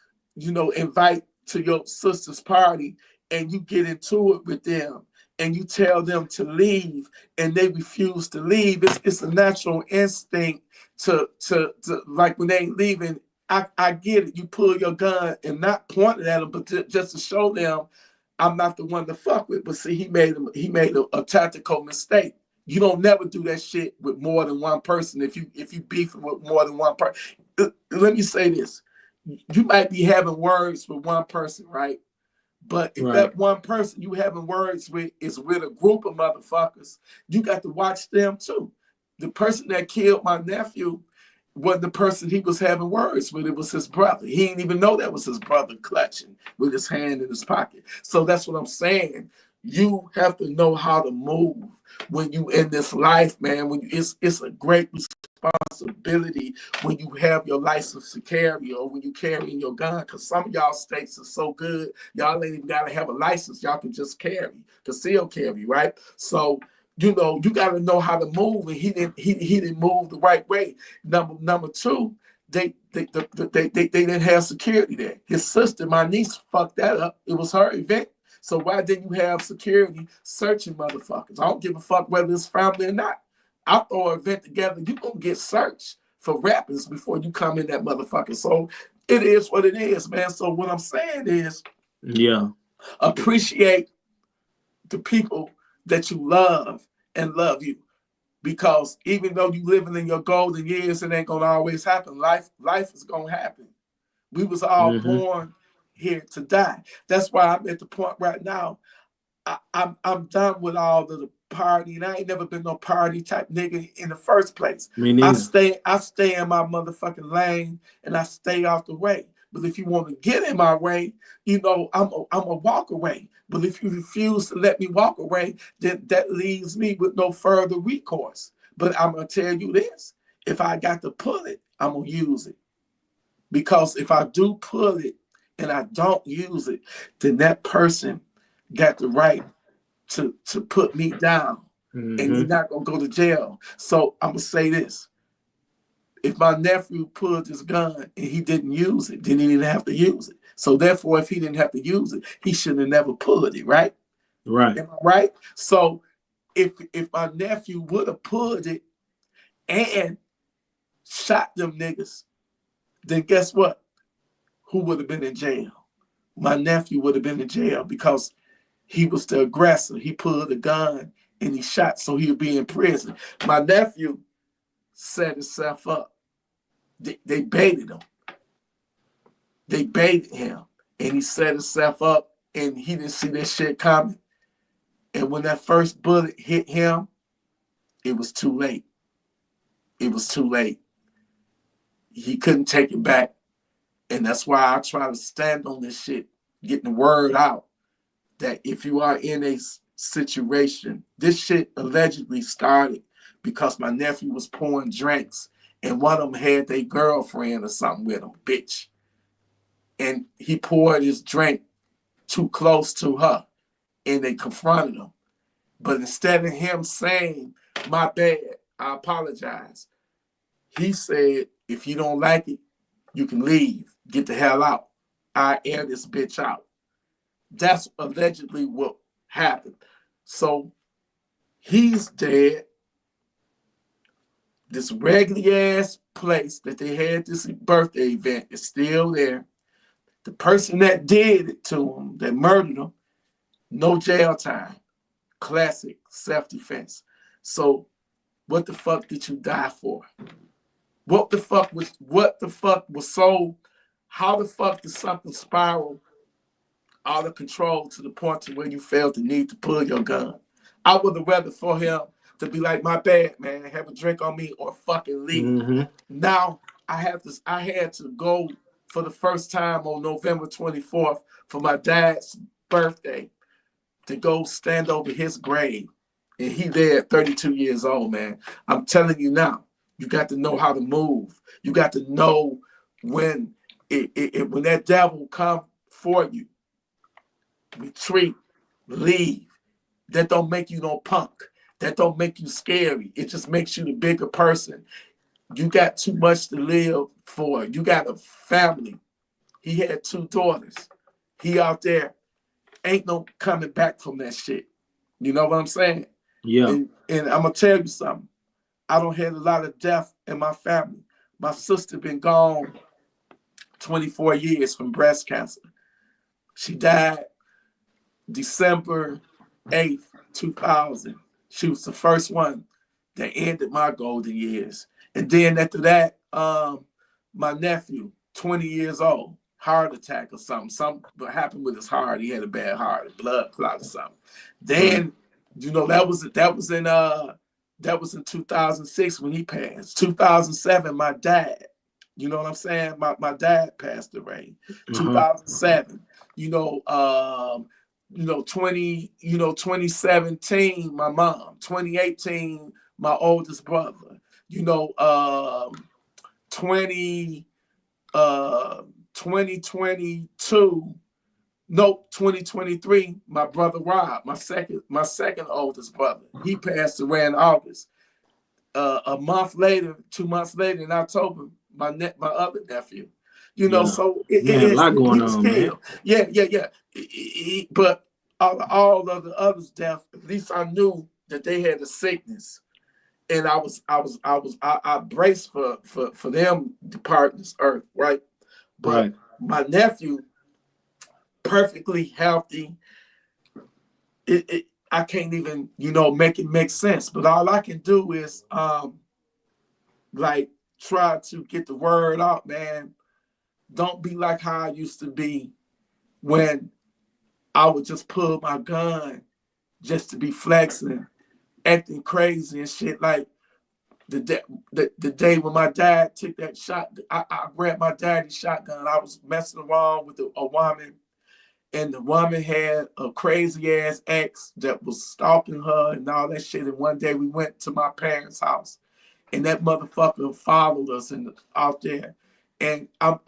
your sister's party, and you get into it with them, and you tell them to leave, and they refuse to leave. It's a natural instinct to like, when they ain't leaving. I get it. You pull your gun and not point it at them, but just to show them I'm not the one to fuck with. But see, he made a tactical mistake. You don't never do that shit with more than one person. If you beefing with more than one person, let me say this: you might be having words with one person, right? But if that one person you having words with is with a group of motherfuckers, you got to watch them too. The person that killed my nephew wasn't the person he was having words with. It was his brother. He didn't even know that was his brother, clutching with his hand in his pocket. So that's what I'm saying. You have to know how to move when you in this life, man. It's a great responsibility when you have your license to carry, or when you carrying your gun, because some of y'all states are so good, y'all ain't even gotta have a license. Y'all can just conceal carry, right? So you got to know how to move, and he didn't move the right way. Number two, they didn't have security there. His sister, my niece, fucked that up. It was her event. So why didn't you have security searching motherfuckers? I don't give a fuck whether it's family or not. I'll throw an event together. You gonna get searched for rappers before you come in that motherfucker. So it is what it is, man. So what I'm saying is, appreciate the people that you love and love you, because even though you living in your golden years, it ain't gonna always happen. Life is gonna happen. We was all born here to die. That's why I'm at the point right now. I'm done with all of the party, and I ain't never been no party type nigga in the first place. Me neither. I stay in my motherfucking lane, and I stay out the way. But if you want to get in my way, I'm a walk away. But if you refuse to let me walk away, then that leaves me with no further recourse. But I'm gonna tell you this: if I got to pull it, I'm gonna use it. Because if I do pull it and I don't use it, then that person got the right to put me down, and he's not gonna go to jail. So I'm gonna say this: if my nephew pulled his gun and he didn't use it, then he didn't have to use it. So therefore, if he didn't have to use it, he shouldn't have never pulled it, right? Right. Am I right? So if my nephew would have pulled it and shot them niggas, then guess what? Who would have been in jail? My nephew would have been in jail, because he was the aggressor. He pulled a gun and he shot, so he would be in prison. My nephew set himself up. They baited him. They baited him, and he set himself up, and he didn't see that shit coming. And when that first bullet hit him, it was too late. It was too late. He couldn't take it back. And that's why I try to stand on this shit, getting the word out that if you are in a situation, this shit allegedly started because my nephew was pouring drinks and one of them had their girlfriend or something with him, bitch. And he poured his drink too close to her and they confronted him. But instead of him saying, my bad, I apologize, he said, if you don't like it, you can leave. Get the hell out. I air this bitch out. That's allegedly what happened. So he's dead. This regular ass place that they had this birthday event is still there. The person that did it to him, that murdered him, no jail time. Classic self-defense. So what the fuck did you die for? What the fuck was so, how the fuck did something spiral out of control to the point to where you felt the need to pull your gun? I would have rather for him to be like, my bad, man, have a drink on me or fucking leave. Mm-hmm. Now I had to go for the first time on November 24th for my dad's birthday to go stand over his grave. And he there at 32 years old, man. I'm telling you now, you got to know how to move. You got to know when when that devil come for you, retreat, leave. That don't make you no punk. That don't make you scary. It just makes you the bigger person. You got too much to live for. You got a family. He had 2 daughters. He out there. Ain't no coming back from that shit. You know what I'm saying? Yeah. And I'm going to tell you something. I don't have a lot of death in my family. My sister been gone 24 years from breast cancer. She died December 8th, 2000. She was the first one that ended my golden years. And then after that, my nephew, 20 years old, heart attack or something. Something happened with his heart. He had a bad heart, a blood clot or something. Then, you know, that was in 2006 when he passed. 2007, my dad. You know what I'm saying? My dad passed away. 2007. 2017, my mom. 2018, my oldest brother. 2023, my brother Rob, my second oldest brother. He passed away in August. A month later, 2 months later in October, my other nephew. So a lot going on, man. Yeah. But all of the others' death, at least I knew that they had a sickness. And I braced for them departing this earth, right? But my nephew, perfectly healthy. I can't even, make it make sense. But all I can do is try to get the word out, man. Don't be like how I used to be when I would just pull my gun just to be flexing, acting crazy and shit. Like the day when my dad took that shot, I grabbed my daddy's shotgun. I was messing around with a woman, and the woman had a crazy ass ex that was stalking her and all that shit. And one day we went to my parents' house, and that motherfucker followed us out there. And I'm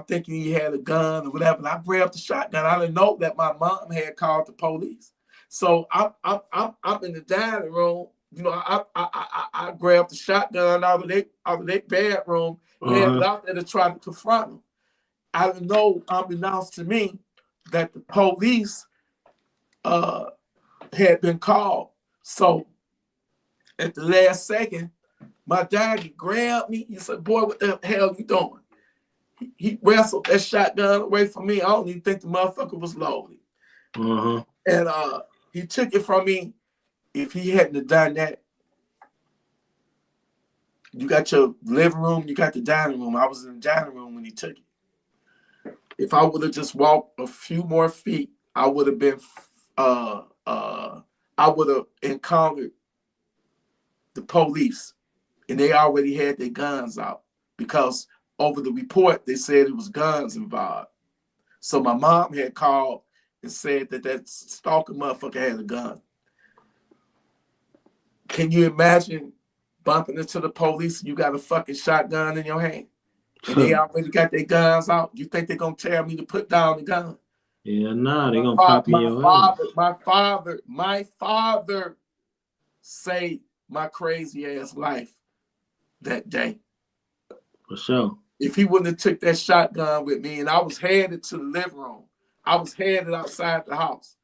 thinking he had a gun or whatever. And I grabbed the shotgun. I didn't know that my mom had called the police. So I'm in the dining room. I grabbed the shotgun out of their bedroom and had out there to try to confront him. I didn't know, unbeknownst to me, that the police had been called. So at the last second, my daddy grabbed me. He said, "Boy, what the hell you doing?" He wrestled that shotgun away from me. I don't even think the motherfucker was loaded. And he took it from me. If he hadn't done that, you got your living room, you got the dining room. I was in the dining room when he took it. If I would have just walked a few more feet, I would have been, I would have encountered the police, and they already had their guns out because over the report they said it was guns involved. So my mom had called and said that stalker motherfucker had a gun. Can you imagine bumping into the police and you got a fucking shotgun in your hand? And they already got their guns out. You think they're gonna tell me to put down the gun? Yeah, nah, they're gonna pop in your ass. My father saved my crazy ass life that day. For sure. If he wouldn't have took that shotgun with me and I was headed to the living room, I was headed outside the house.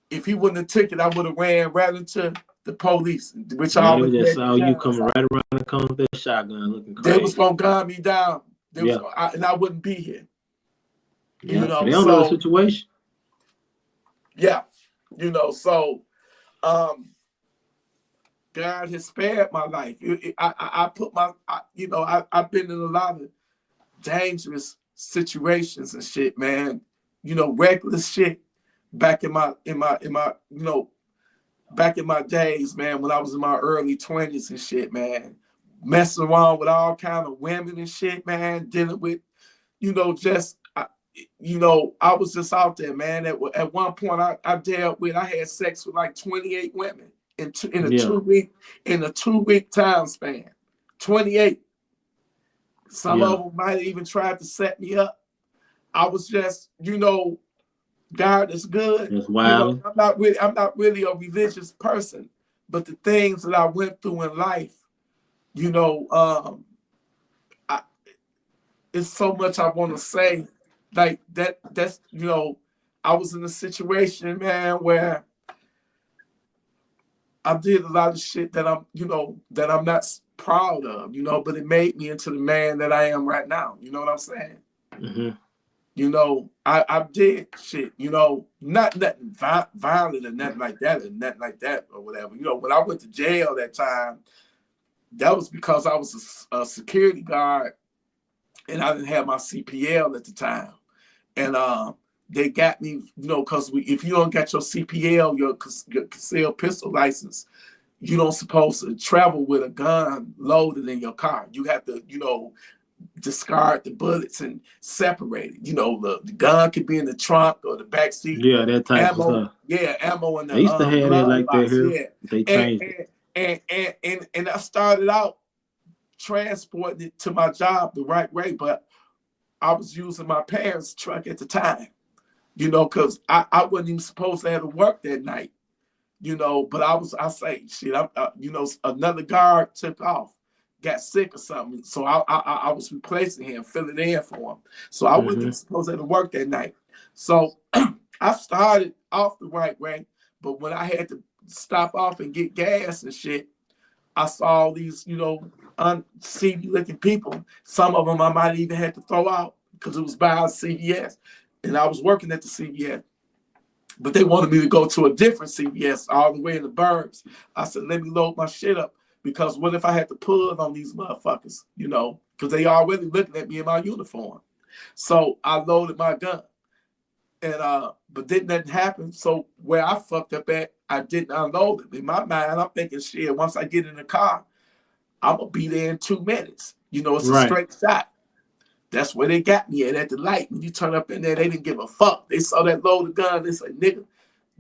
If he wouldn't have took it, I would have ran right into the police, which I always just saw you coming right around the corner with that shotgun looking crazy. They was gonna gun me down. And I wouldn't be here. Yeah, you know, they don't know the situation. Yeah, you know, so God has spared my life. I've been in a lot of dangerous situations and shit, man. You know, reckless shit back in my back in my days, man, when I was in my early 20s and shit, man. Messing around with all kind of women and shit, man. Dealing with, you know, I was just out there, man. At one point, I had sex with like 28 women in a 2-week time span. 28. Some of them might have even tried to set me up. I was just, you know, God is good. That's wild. You know, I'm not really a religious person, but the things that I went through in life, you know, it's so much I want to say. Like that's, you know, I was in a situation, man, where I did a lot of shit that I'm not proud of, you know, but it made me into the man that I am right now. You know what I'm saying? Mm-hmm. You know, I did shit, you know, not nothing violent or nothing like that or whatever. You know, when I went to jail that time, that was because I was a security guard and I didn't have my CPL at the time. And they got me, you know, because if you don't get your CPL, your concealed pistol license, you don't supposed to travel with a gun loaded in your car. You have to, you know, discard the bullets and separate it. You know, the gun could be in the trunk or the back seat. Yeah, that type ammo, of stuff. Yeah, ammo in the they used to have it like box, that here. yeah. They changed it. And I started out transporting it to my job the right way, but I was using my parents' truck at the time, you know, because I wasn't even supposed to have to work that night, you know, but I say, shit, you know, another guard took off, got sick or something, so I was replacing him, filling in for him. So I wasn't even supposed to have to work that night. So I started off the right way, but when I had to stop off and get gas and shit, I saw all these, you know, unseedy looking people. Some of them I might even had to throw out because it was by CVS. And I was working at the CVS. But they wanted me to go to a different CVS all the way in the burbs. I said, let me load my shit up. Because what if I had to pull on these motherfuckers, you know, because they already looking at me in my uniform. So I loaded my gun. And but didn't nothing happen. So where I fucked up at, I didn't unload it. In my mind, I'm thinking, shit, once I get in the car, I'm gonna be there in 2 minutes. You know, it's a straight shot. That's where they got me at the light. When you turn up in there, they didn't give a fuck. They saw that loaded gun. They said, nigga,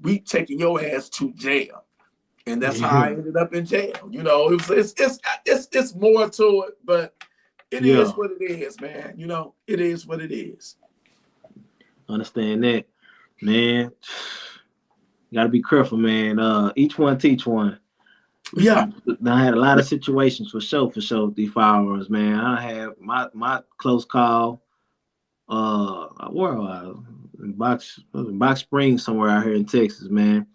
we taking your ass to jail. And that's how I ended up in jail. You know, it's more to it, but it is what it is, man. You know, it is what it is. Understand that, man. You gotta be careful, man. Each one teach one. Yeah. I had a lot of situations for sure with these firearms, man. I had my close call. Where was I? Box Springs, somewhere out here in Texas, man.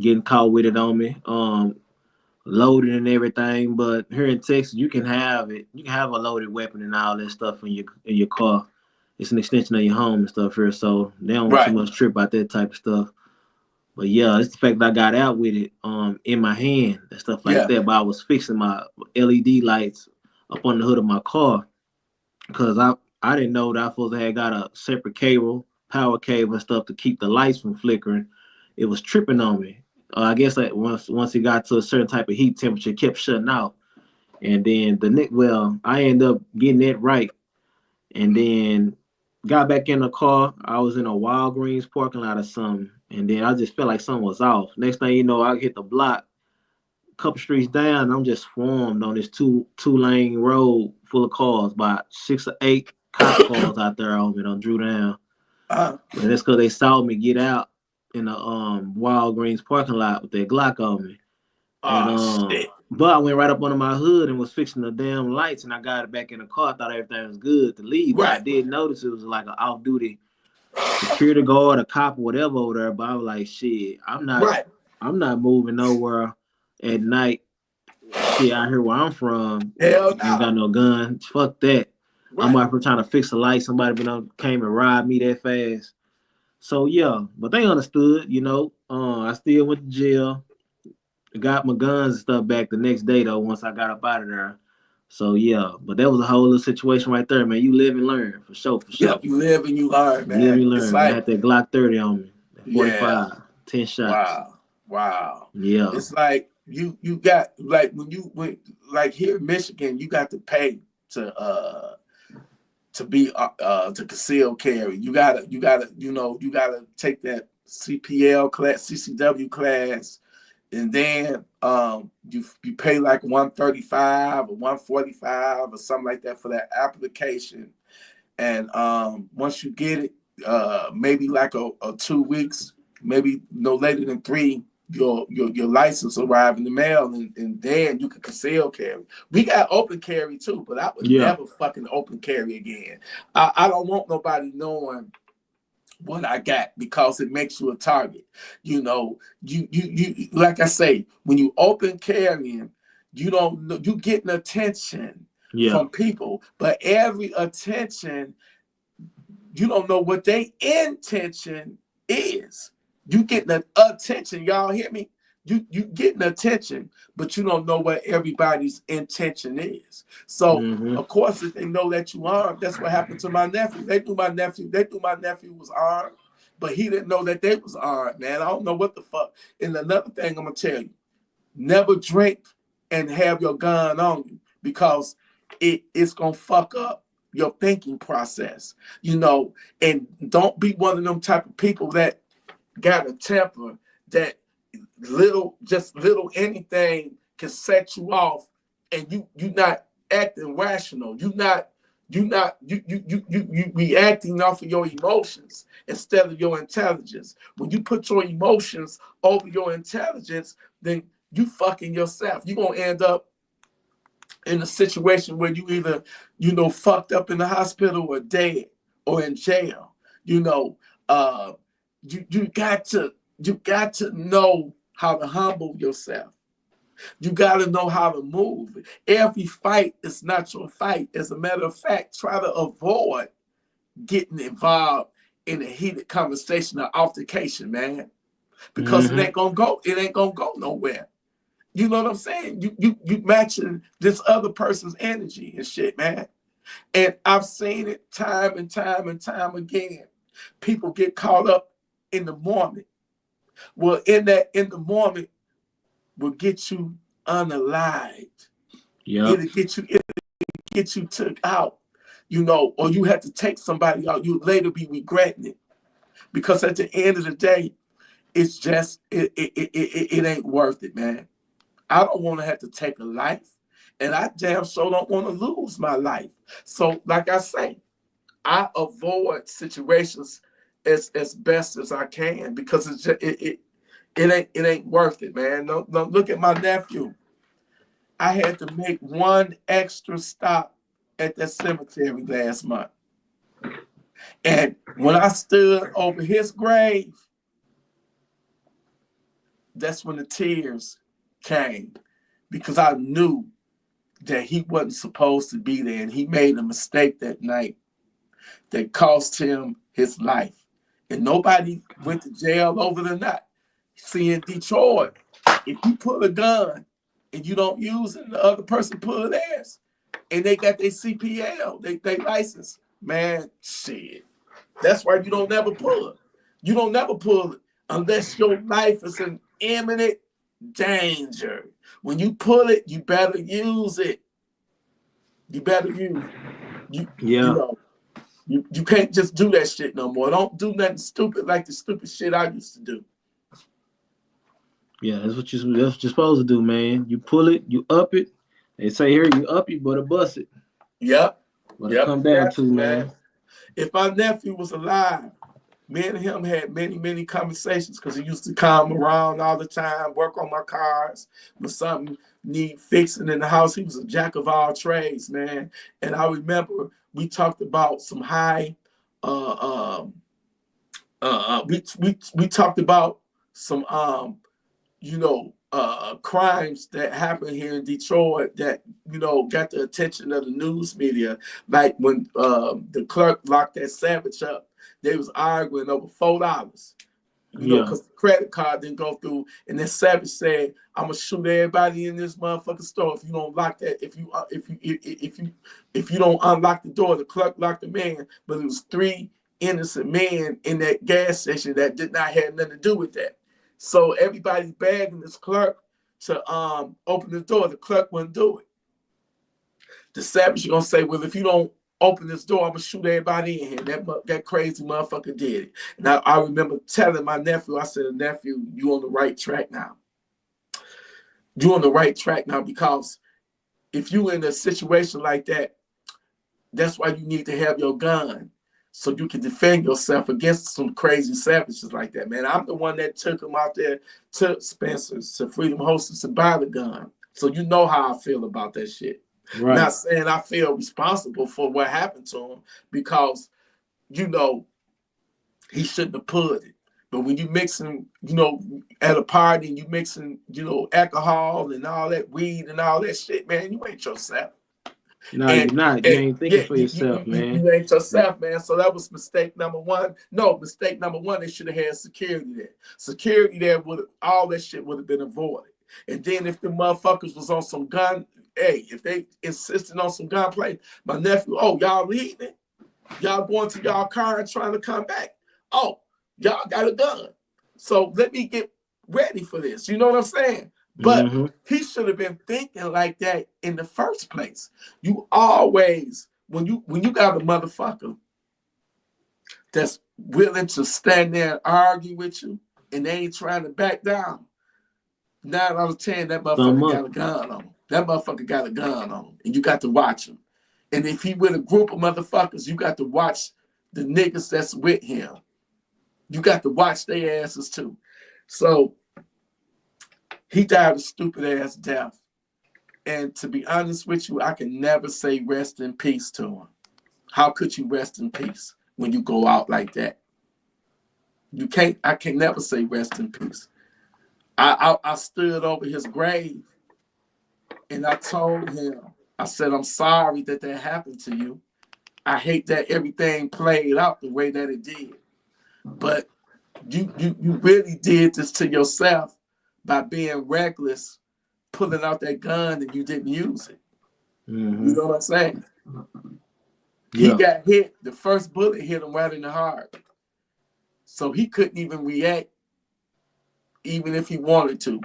Getting caught with it on me. Loaded and everything, but here in Texas, you can have it. You can have a loaded weapon and all that stuff in your car. It's an extension of your home and stuff here, so they don't too much trip about that type of stuff. But yeah, it's the fact that I got out with it in my hand and stuff like that. But I was fixing my LED lights up on the hood of my car because I didn't know that I was supposed to have got a separate cable, power cable and stuff to keep the lights from flickering. It was tripping on me. I guess like once it got to a certain type of heat temperature, it kept shutting out. And then I ended up getting it right. And then got back in the car. I was in a Walgreens parking lot or something. And then I just felt like something was off. Next thing you know, I hit the block, a couple streets down, and I'm just swarmed on this two-lane road full of cars, about 6 or 8 cop cars out there on me. Done drew down. And that's because they saw me get out in the Walgreens parking lot with their Glock on me. And but I went right up under my hood and was fixing the damn lights, and I got it back in the car. I thought everything was good to leave, but I did notice it was like an off-duty security guard, a cop, or whatever over there. But I was like, shit, I'm not moving nowhere at night. Shit, out here where I'm from, Hell no. ain't got no gun. Fuck that. I'm out here trying to fix the light. Somebody came and robbed me that fast. So yeah, but they understood, you know. I still went to jail. Got my guns and stuff back the next day though, once I got up out of there. So yeah, but that was a whole little situation right there, man. You live and learn, for sure. Yeah, you live and you learn, man. You live and learn. Like, I had that Glock 30 on me, 45, 10 shots. Wow. Yeah. It's like you got, like, when you went, like, here in Michigan, you got to pay to be to conceal carry. You gotta take that CPL class, CCW class. And then you pay like $135 or $145 or something like that for that application. And once you get it, maybe like a 2 weeks, maybe no later than 3, your license arrive in the mail, and then you can conceal carry. We got open carry too, but I would never fucking open carry again. I don't want nobody knowing what I got, because it makes you a target. You know, you like I say, when you open carrying, you getting attention from people, but every attention, you don't know what their intention is. You getting the attention, y'all hear me? You getting attention, but you don't know what everybody's intention is. So of course, if they know that you armed, that's what happened to my nephew. They knew my nephew was armed, but he didn't know that they was armed, man. I don't know what the fuck. And another thing I'm gonna tell you, never drink and have your gun on you, because it's gonna fuck up your thinking process, you know. And don't be one of them type of people that got a temper that little anything can set you off, and you not acting rational. You reacting off of your emotions instead of your intelligence. When you put your emotions over your intelligence, then you fucking yourself. You're gonna end up in a situation where you either, fucked up in the hospital or dead or in jail. You got to know how to humble yourself. You got to know how to move. Every fight is not your fight. As a matter of fact, try to avoid getting involved in a heated conversation or altercation, man, because it ain't gonna go nowhere. You know what I'm saying? You matching this other person's energy and shit, man. And I've seen it time and time and time again. People get caught up in the moment. Well, in the moment will get you unalived. It'll get you took out, or you have to take somebody out. You later be regretting it, because at the end of the day, it's just it ain't worth it, man. I don't want to have to take a life, and I damn sure don't want to lose my life. So, like I say, I avoid situations as best as I can, because it's just, it ain't worth it, man. No, look at my nephew. I had to make one extra stop at that cemetery last month, and when I stood over his grave, that's when the tears came, because I knew that he wasn't supposed to be there, and he made a mistake that night that cost him his life. And nobody went to jail over the night. See, in Detroit, if you pull a gun and you don't use it, the other person pull theirs, and they got their CPL, they license, man, shit. That's why you don't never pull it. You don't never pull it unless your life is imminent danger. When you pull it, you better use it. You better use it. You can't just do that shit no more. Don't do nothing stupid like the stupid shit I used to do. Yeah, that's what you're supposed to do, man. You pull it, you up it. They say here, you up, you better bust it. Yep. But come down to, man. If my nephew was alive, me and him had many, many conversations because he used to come around all the time, work on my cars when something need fixing in the house. He was a jack of all trades, man. And I remember we talked about some high, we talked about some, crimes that happened here in Detroit that, got the attention of the news media. Like when the clerk locked that Savage up, they was arguing over $4, because the credit card didn't go through. And then Savage said, "I'm gonna shoot everybody in this motherfucking store if you don't lock that. If you don't unlock the door." The clerk locked the man, but it was 3 innocent men in that gas station that did not have nothing to do with that. So everybody's begging this clerk to open the door. The clerk wouldn't do it. The Savage gonna say, "Well, if you don't open this door, I'm gonna shoot everybody in here." That crazy motherfucker did it. And I remember telling my nephew, I said, "Nephew, you on the right track now. You on the right track now, because if you in a situation like that, that's why you need to have your gun, so you can defend yourself against some crazy savages like that, man." I'm the one that took him out there to Spencer's, to Freedom Hostess, to buy the gun. So you know how I feel about that shit. Right. Not saying I feel responsible for what happened to him, because, he shouldn't have pulled it. But when you mixing, at a party and you mixing, alcohol and all that weed and all that shit, man, you ain't yourself. No, you're not. You ain't thinking for yourself, man. You ain't yourself, man. So that was mistake number one. No, mistake number one, they should have had security there. Security there, all that shit would have been avoided. And then if the motherfuckers was on some gun, if they insisted on some gunplay, my nephew, "Oh, y'all leaving? Y'all going to y'all car and trying to come back? Oh, y'all got a gun. So let me get ready for this." You know what I'm saying? But he should have been thinking like that in the first place. You always, when you got a motherfucker that's willing to stand there and argue with you and they ain't trying to back down, 9 out of 10, that motherfucker got a gun on him. That motherfucker got a gun on him, and you got to watch him. And if he with a group of motherfuckers, you got to watch the niggas that's with him. You got to watch their asses too. So he died a stupid ass death. And to be honest with you, I can never say rest in peace to him. How could you rest in peace when you go out like that? I can never say rest in peace. I stood over his grave and I told him, I said, "I'm sorry that happened to you. I hate that everything played out the way that it did. But you really did this to yourself by being reckless, pulling out that gun and you didn't use it." You know what I'm saying? Yeah. He got hit. The first bullet hit him right in the heart. So he couldn't even react, even if he wanted to.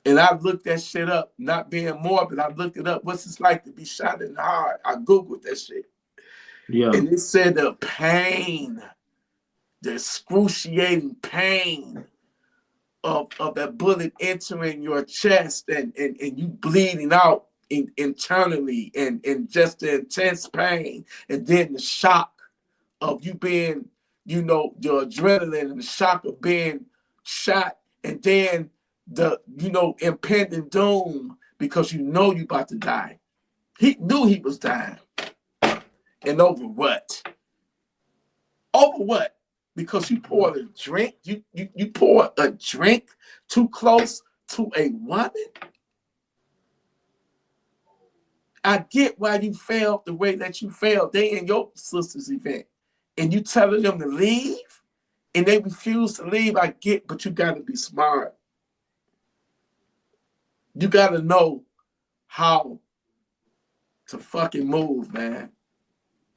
And I looked that shit up, not being morbid. I looked it up. What's it like to be shot in the heart? I Googled that shit. Yeah. And it said the pain, the excruciating pain of that bullet entering your chest and you bleeding out internally and just the intense pain. And then the shock of you being, your adrenaline and the shock of being shot. And then the, impending doom because you about to die. He knew he was dying. And over what? Over what? Because you poured a drink? You poured a drink too close to a woman? I get why you felt the way that you felt. They in your sister's event. And you telling them to leave? And they refuse to leave. I get, but you got to be smart. You got to know how to fucking move, man.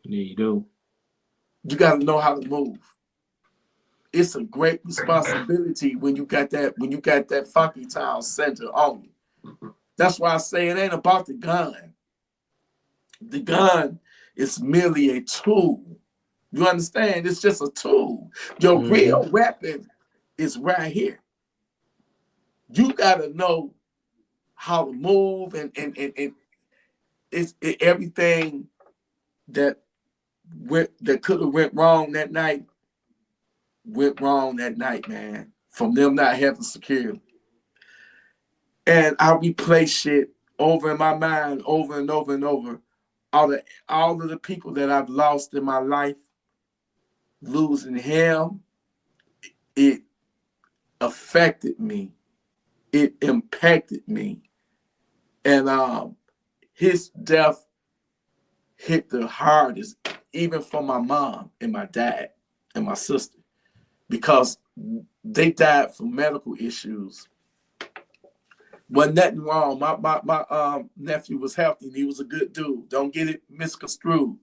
Yeah, you do. You got to know how to move. it's a great responsibility when you got that funky town center on you. That's why I say it ain't about the gun. The gun is merely a tool. You understand? It's just a tool. Your real weapon is right here. You gotta know how to move and it's everything that could have went wrong that night went wrong that night, man. From them not having security. And I replay shit over in my mind over and over and over. All of the people that I've lost in my life, losing him, it affected me. It impacted me. And his death hit the hardest, even for my mom and my dad and my sister, because they died from medical issues. Wasn't nothing wrong. My nephew was healthy and he was a good dude. Don't get it misconstrued.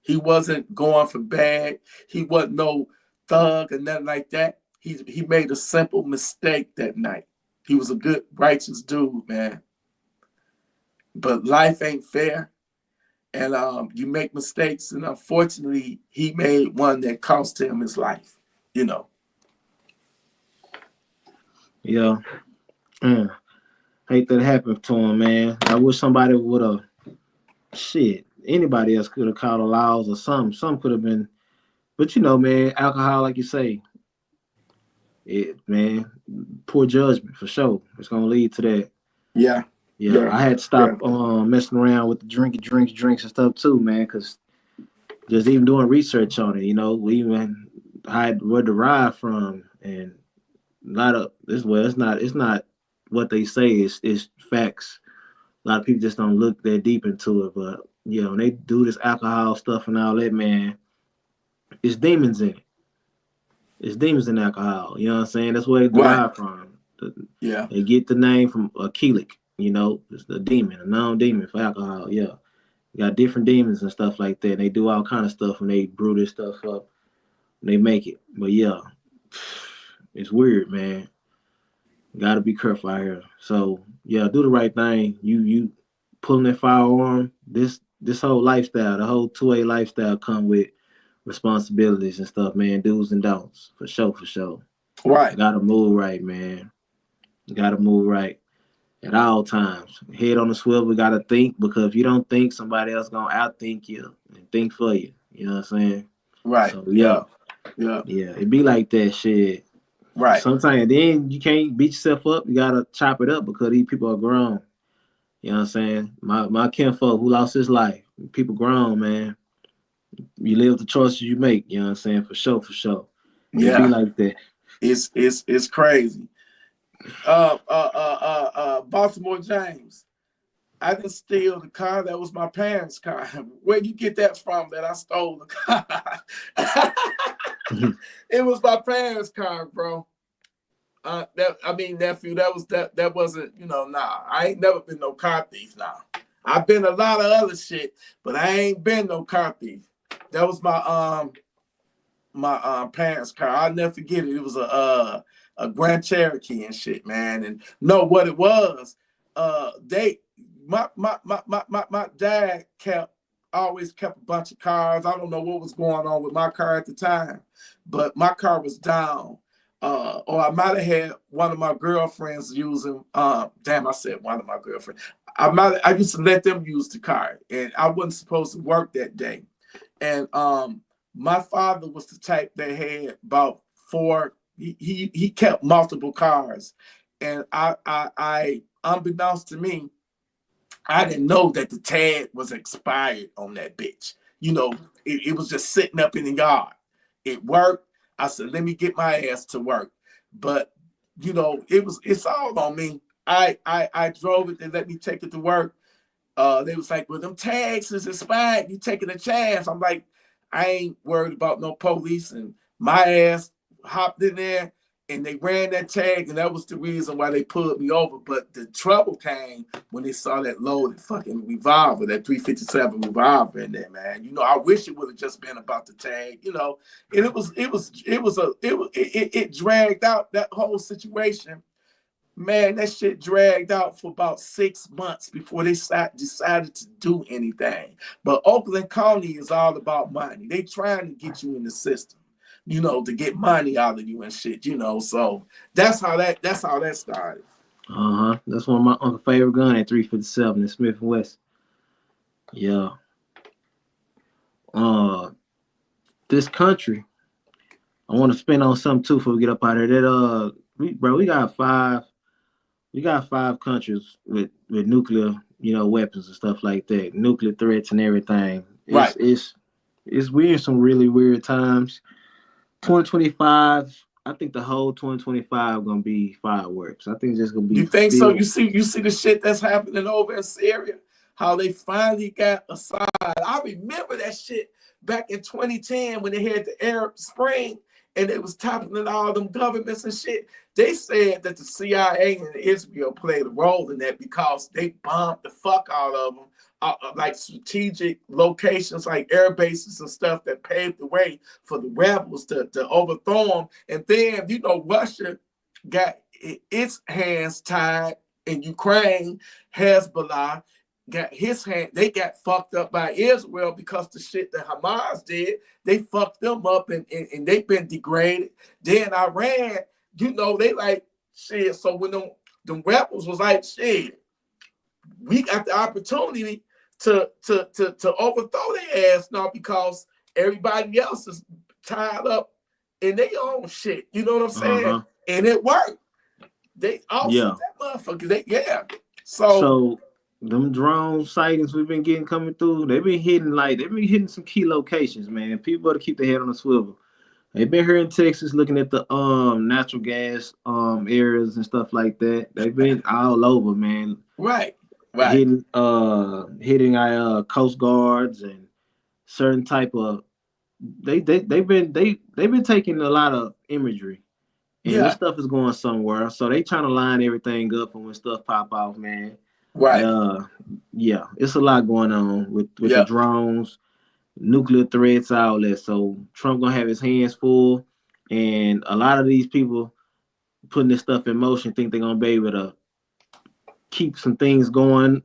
He wasn't going for bad. He wasn't no thug or nothing like that. He made a simple mistake that night. He was a good, righteous dude, man. But life ain't fair. And you make mistakes. And unfortunately, he made one that cost him his life, you know. Yeah. Hate that happened to him, man. I wish somebody would have, anybody else could have called the laws or something. Some could have been, but you know, man, alcohol, like you say, man, poor judgment for sure. It's gonna lead to that. Yeah. I had to stop messing around with the drinks and stuff too, man, because just even doing research on it, you know, we even had where derived from, and a lot of this. Well, it's not what they say. It's facts. A lot of people just don't look that deep into it, but you know, when they do this alcohol stuff and all that, man, it's demons in it. It's demons in alcohol. You know what I'm saying? That's where they derive from. They get the name from Akelic. You know, it's the demon, a known demon for alcohol. Yeah, you got different demons and stuff like that. And they do all kind of stuff when they brew this stuff up. And they make it. But yeah, it's weird, man. Got to be careful out here. So yeah, do the right thing. You pulling that firearm. This whole lifestyle, the whole 2A lifestyle, come with responsibilities and stuff, man. Do's and don'ts, for sure. Right. Gotta move right, man. Gotta move right at all times. Head on the swivel. Gotta think, because if you don't think, somebody else gonna outthink you and think for you. You know what I'm saying? Right. So yeah. It be like that shit. Right. Sometimes then you can't beat yourself up. You gotta chop it up because these people are grown. You know what I'm saying? My kinfolk who lost his life. People grown, man. You live the choices you make. You know what I'm saying? For sure. Yeah. It be like that. It's crazy. Baltimore James, I didn't steal the car. That was my parents' car. Where'd you get that from that I stole the car? It was my parents' car, bro. Nephew, that wasn't, I ain't never been no car thief now. I've been a lot of other shit, but I ain't been no car thief. That was my parents' car. I'll never forget it. It was a Grand Cherokee and shit, man. And no, what it was, my dad always kept a bunch of cars. I don't know what was going on with my car at the time, but my car was down. Or I might have had one of my girlfriends using. I said one of my girlfriends. I used to let them use the car, and I wasn't supposed to work that day. And my father was the type that had about 4. He kept multiple cars, and I unbeknownst to me, I didn't know that the tag was expired on that bitch. You know, it was just sitting up in the yard. It worked. I said, let me get my ass to work. But you know, it's all on me. I drove it. They let me take it to work. They was like, well, them tags is expired. You taking a chance. I'm like, I ain't worried about no police. And my ass hopped in there and they ran that tag, and that was the reason why they pulled me over. But the trouble came when they saw that loaded fucking revolver, that 357 revolver in there, man. You know, I wish it would have just been about the tag, you know. And it dragged out that whole situation. Man, that shit dragged out for about 6 months before they decided to do anything. But Oakland County is all about money. They trying to get you in the system, you know, to get money out of you and shit, you know. So that's how that started. That's one of my uncle's favorite gun at 357 in Smith and West. Yeah. This country, I want to spin on something too before we get up out of here. That we got five countries with nuclear, you know, weapons and stuff like that, nuclear threats and everything. It's we're in some really weird times. 2025, I think the whole 2025 gonna be fireworks. I think it's just gonna be. You think so? You see the shit that's happening over in Syria, how they finally got Assad. I remember that shit back in 2010 when they had the Arab Spring and they was toppling all them governments and shit. They said that the CIA and Israel played a role in that because they bombed the fuck out of them, like strategic locations like air bases and stuff that paved the way for the rebels to overthrow them. And then, you know, Russia got its hands tied in Ukraine. Hezbollah got his hand, they got fucked up by Israel because the shit that Hamas did, they fucked them up and they've been degraded. Then Iran, you know, they like shit. So when them rebels was like, shit, we got the opportunity to overthrow their ass now because everybody else is tied up in their own shit. You know what I'm saying? And it worked. They that motherfucker. So them drone sightings we've been getting coming through, they've been hitting some key locations, man. People better keep their head on the swivel. They've been here in Texas looking at the natural gas areas and stuff like that. They've been all over, man. Right. Hitting our coast guards and certain type of they've been taking a lot of imagery. And this stuff is going somewhere. So they trying to line everything up for when stuff pop off, man. Right. It's a lot going on with the drones, nuclear threats, all that. So Trump gonna have his hands full, and a lot of these people putting this stuff in motion think they're gonna be able to keep some things going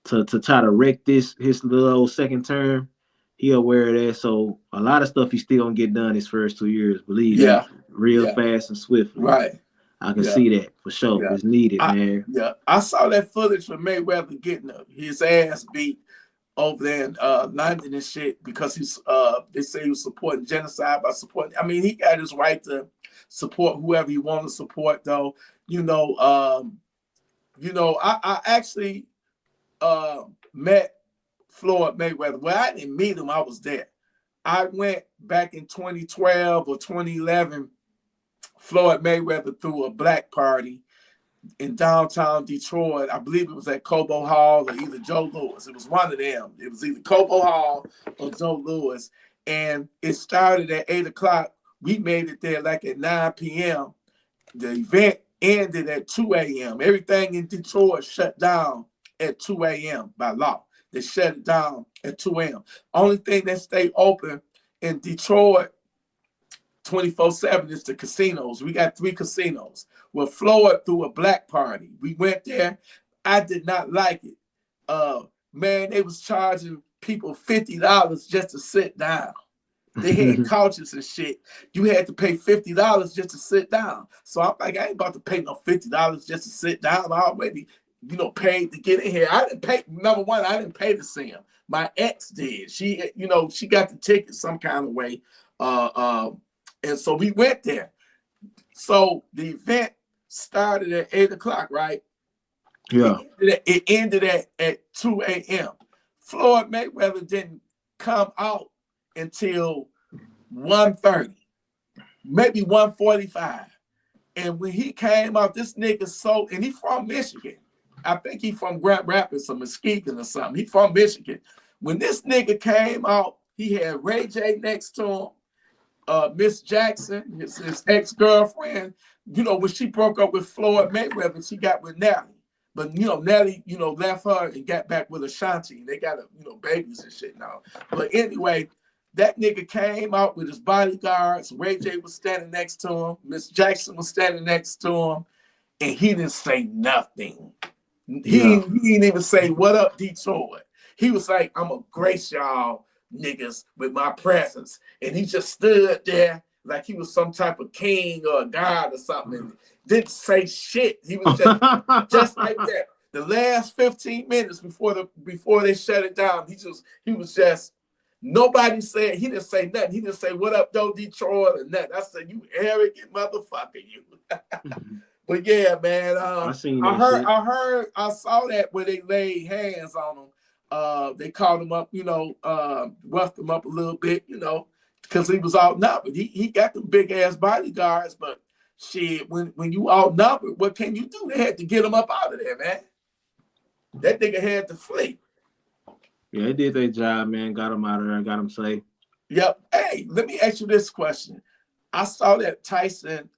to try to wreck his little old second term. He aware of that. So a lot of stuff he's still gonna get done his first 2 years. Believe me, real fast and swiftly. Right. I can see that for sure. It's needed, man. I saw that footage of Mayweather getting his ass beat over there in London and shit because they say he was supporting genocide by supporting. I mean, he got his right to support whoever he want to support, though. I actually met Floyd Mayweather. Well, I didn't meet him. I was there. I went back in 2012 or 2011. Floyd Mayweather threw a black party in downtown Detroit. I believe it was at Cobo Hall or either Joe Louis. It was one of them. It was either Cobo Hall or Joe Louis. And it started at 8 o'clock. We made it there like at 9 p.m. The event ended at 2 a.m. Everything in Detroit shut down at 2 a.m. by law. They shut it down at 2 a.m. Only thing that stayed open in Detroit 24/7 is the casinos. We got 3 casinos. Well, Floyd threw a black party. We went there. I did not like it. Man, they was charging people $50 just to sit down. They had couches and shit. You had to pay $50 just to sit down. So I'm like, I ain't about to pay no $50 just to sit down. I already, paid to get in here. I didn't pay. Number one, I didn't pay to see him. My ex did. She got the ticket some kind of way. And so we went there. So the event started at 8 o'clock, right? Yeah. It ended at 2 a.m. Floyd Mayweather didn't come out until 1:30, maybe 1:45. And when he came out, this nigga and he from Michigan. I think he from Grand Rapids or Muskegon or something. He from Michigan. When this nigga came out, he had Ray J next to him. Miss Jackson, his ex-girlfriend, you know, when she broke up with Floyd Mayweather, she got with Nelly. But, you know, Nelly, you know, left her and got back with Ashanti. They got, you know, babies and shit now. But anyway, that nigga came out with his bodyguards. Ray J was standing next to him. Miss Jackson was standing next to him. And he didn't say nothing. He didn't even say, what up, Detroit? He was like, I'm going to grace y'all niggas with my presence. And he just stood there like he was some type of king or a god or something. And didn't say shit. He was just like that. The last 15 minutes before they shut it down, he was just, nobody said, he didn't say nothing. He didn't say, what up, though, Detroit, or nothing. I said, you arrogant motherfucker, you. But yeah, man, I saw that where they laid hands on him. They called him up, you know, roughed him up a little bit, you know, because he was outnumbered. He got them big ass bodyguards, but shit, when you outnumbered, what can you do? They had to get him up out of there, man. That nigga had to flee. Yeah, they did their job, man. Got him out of there and got him safe. Yep. Hey, let me ask you this question. I saw that Tyson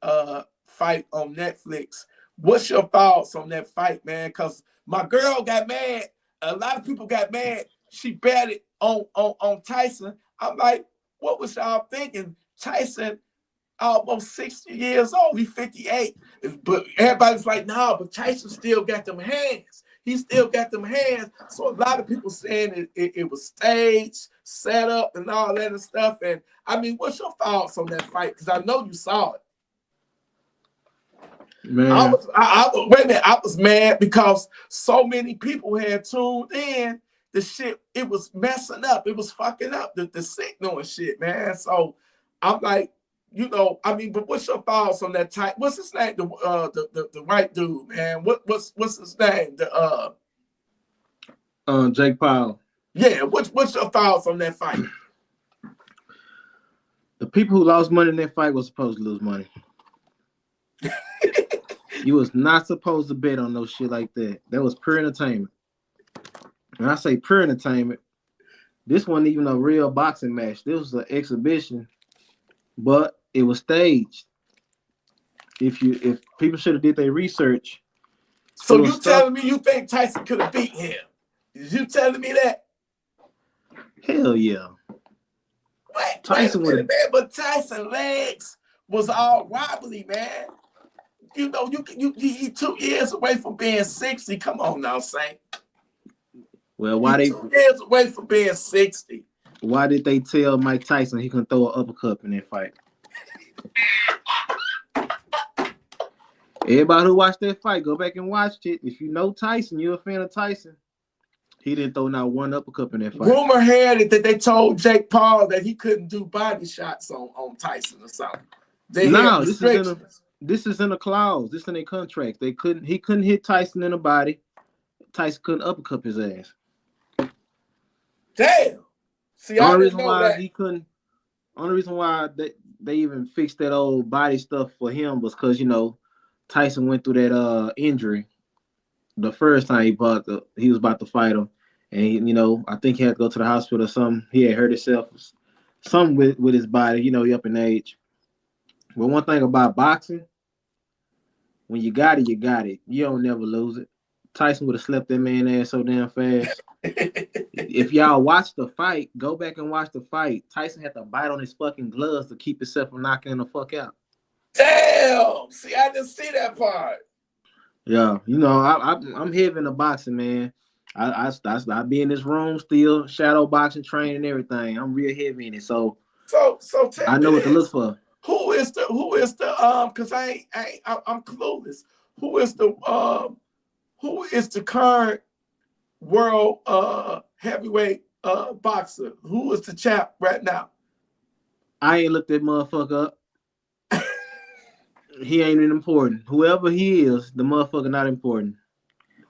fight on Netflix. What's your thoughts on that fight, man? Because my girl got mad. A lot of people got mad. She betted on Tyson. I'm like, what was y'all thinking? Tyson, almost 60 years old. He's 58. But everybody's like, no, but Tyson still got them hands. He still got them hands. So a lot of people saying it was staged, set up, and all that and stuff. And I mean, what's your thoughts on that fight? Because I know you saw it. Man. I was mad because so many people had tuned in. The shit, it was messing up. It was fucking up the signal and shit, man. So I'm like, you know, I mean, but what's your thoughts on that type? What's his name? The white dude, man. What's his name? Jake Paul. Yeah, what's your thoughts on that fight? The people who lost money in that fight was supposed to lose money. You was not supposed to bet on no shit like that. That was pure entertainment. When I say pure entertainment, this wasn't even a real boxing match. This was an exhibition, but it was staged. If people should have did their research. So you telling me you think Tyson could have beat him? Is you telling me that? Hell yeah. What? Tyson would have, but Tyson legs was all wobbly, man. You know, he 2 years away from being 60. Come on now, Saint. Well, why they 2 years away from being 60? Why did they tell Mike Tyson he can throw an uppercut in that fight? Everybody who watched that fight, go back and watch it. If you know Tyson, you're a fan of Tyson. He didn't throw not one uppercut in that fight. Rumor had it that they told Jake Paul that he couldn't do body shots on Tyson or something. No, this is in a clause. This is in a contract. He couldn't hit Tyson in the body. Tyson couldn't uppercut his ass. Damn. See, I didn't know that. He couldn't. Only reason why they even fixed that old body stuff for him was because, you know, Tyson went through that injury the first time he was about to fight him, and you know, I think he had to go to the hospital or something. He had hurt himself, something with his body. You know, he up in age. But one thing about boxing, when you got it, you got it. You don't never lose it. Tyson would have slept that man ass so damn fast. If y'all watch the fight, go back and watch the fight. Tyson had to bite on his fucking gloves to keep himself from knocking him the fuck out. Damn! See, I didn't see that part. Yeah, you know, I'm heavy into boxing, man. I be in this room still, shadow boxing, training and everything. I'm real heavy in it, so I know what to look for. Who is the because I'm clueless. Who is the current world heavyweight boxer? Who is the champ right now? I ain't looked that motherfucker up. He ain't even important. Whoever he is, the motherfucker not important.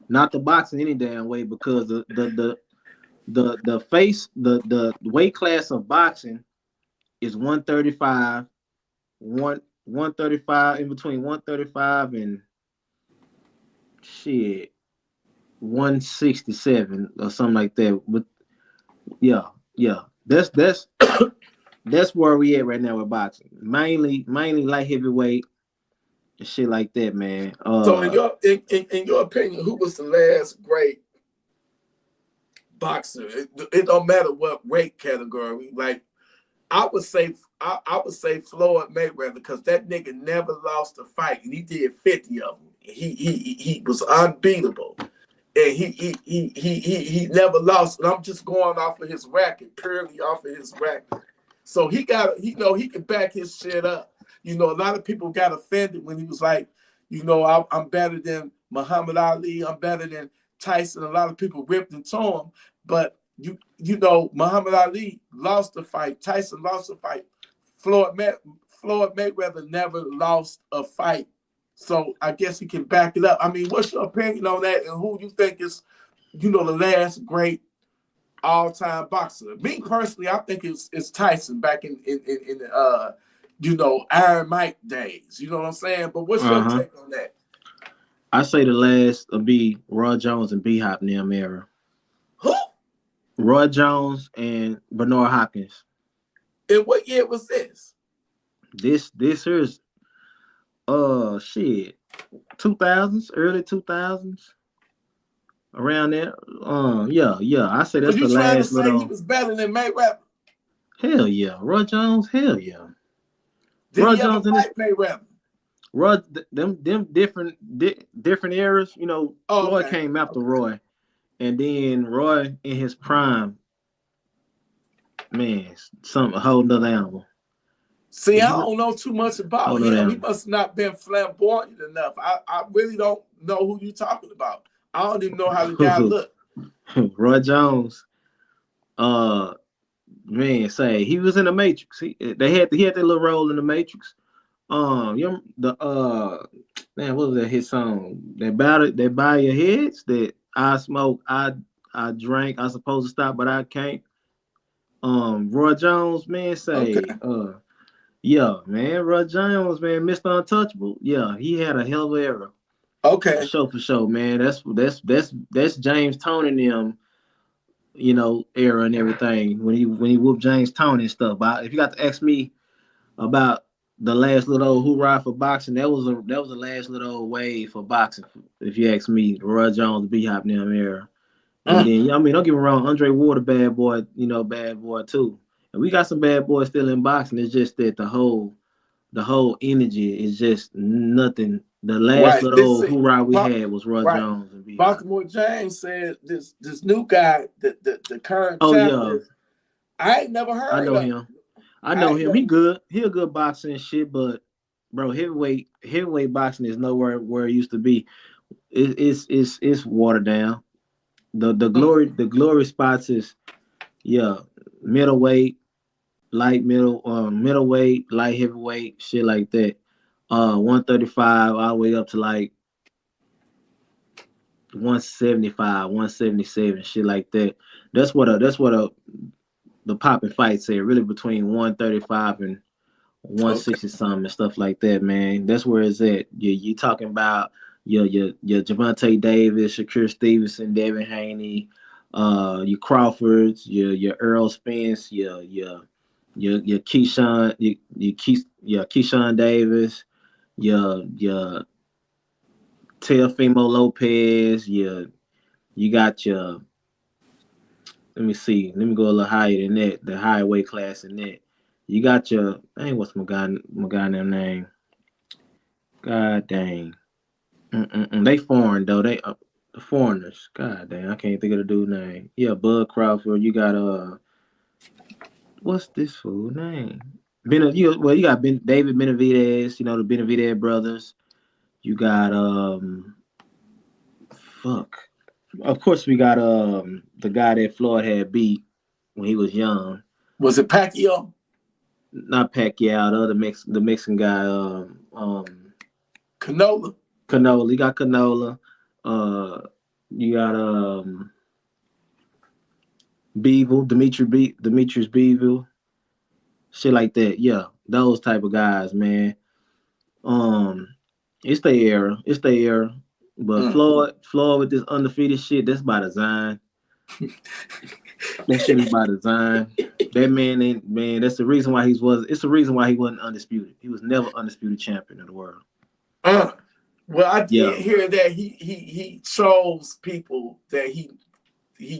Not the boxing any damn way, because the weight class of boxing is 135, 135, in between 135 and shit 167 or something like that. But yeah. That's that's where we at right now with boxing. Mainly light heavyweight and shit like that, man. So in your opinion, who was the last great boxer? It don't matter what weight category. Like I would say Floyd Mayweather, because that nigga never lost a fight, and he did 50 of them. He was unbeatable, and he never lost. And I'm just going off of his record, purely off of his record. So he can back his shit up. A lot of people got offended when he was like, I'm better than Muhammad Ali, I'm better than Tyson. A lot of people ripped and tore him, but Muhammad Ali lost the fight. Tyson lost the fight. Floyd Mayweather never lost a fight. So I guess he can back it up. I mean, what's your opinion on that, and who you think is, the last great all-time boxer? Me personally, I think it's Tyson back in Iron Mike days. You know what I'm saying? But what's your take on that? I say the last will be Roy Jones and B-Hop in them era. Who? Roy Jones and Bernard Hopkins. And what year was this? This here's 2000s, early 2000s. Around there. Yeah. I say that's the last. You trying to say he was better than Mayweather? Hell yeah. Roy Jones, hell yeah. Did Roy he Jones ever fight Mayweather? Roy, them different eras, Floyd came after Roy. And then Roy in his prime, man, a whole nother animal. See, I don't know too much about him. He must not been flamboyant enough. I really don't know who you talking about. I don't even know how the guy looked. Roy Jones, man, say he was in the Matrix. He had that little role in the Matrix. Man, what was that his song? That buy your heads, that I smoke, I drank, I supposed to stop, but I can't. Roy Jones, man, say, yeah, man, Roy Jones, man, Mr. Untouchable. Yeah, he had a hell of an era. Okay. For sure, man. That's James Toney and them, era and everything. When he whooped James Toney and stuff. But if you got to ask me about the last little old hoorah for boxing, that was the last little old wave for boxing. If you ask me, Roy Jones, B-Hop in them era. And then, don't get me wrong, Andre Ward, a bad boy, bad boy too. And we got some bad boys still in boxing. It's just that the whole energy is just nothing. The last little hoorah we had was Roy Jones and B-Hop. Baltimore James said this new guy, the current champion. I ain't never heard of him. I know him. He good. He a good boxer and shit, but bro, heavyweight boxing is nowhere where it used to be. It's watered down. The glory spots is middleweight, middleweight, light heavyweight, shit like that. 135 all the way up to like 175, 177, shit like that. That's what the popping fights say, really between 135 and 160 something and stuff like that, man. That's where it's at. You talking about your Javante Davis, Shakur Stevenson, Devin Haney, your Crawfords, your Earl Spence, your Keyshawn, Keyshawn Davis, your Teofimo Lopez, you got your, let me go a little higher than that, the higher weight class in that. You got your, what's my guy name? God dang. They foreign though. They the foreigners. God dang, I can't think of the dude's name. Yeah, Bud Crawford. You got what's this fool name? You got David Benavidez. The Benavidez brothers. You got Of course, we got the guy that Floyd had beat when he was young. Was it Pacquiao? Not Pacquiao. The other the Mexican guy. Canola. You got Canola. You got Bivol, Demetrius Bivol, shit like that. Yeah, those type of guys, man. It's their era. But Floyd with this undefeated shit, that's by design. That shit is by design. That man ain't man. That's the reason why It's the reason why he wasn't undisputed. He was never undisputed champion of the world. Well, I did hear that he chose people that he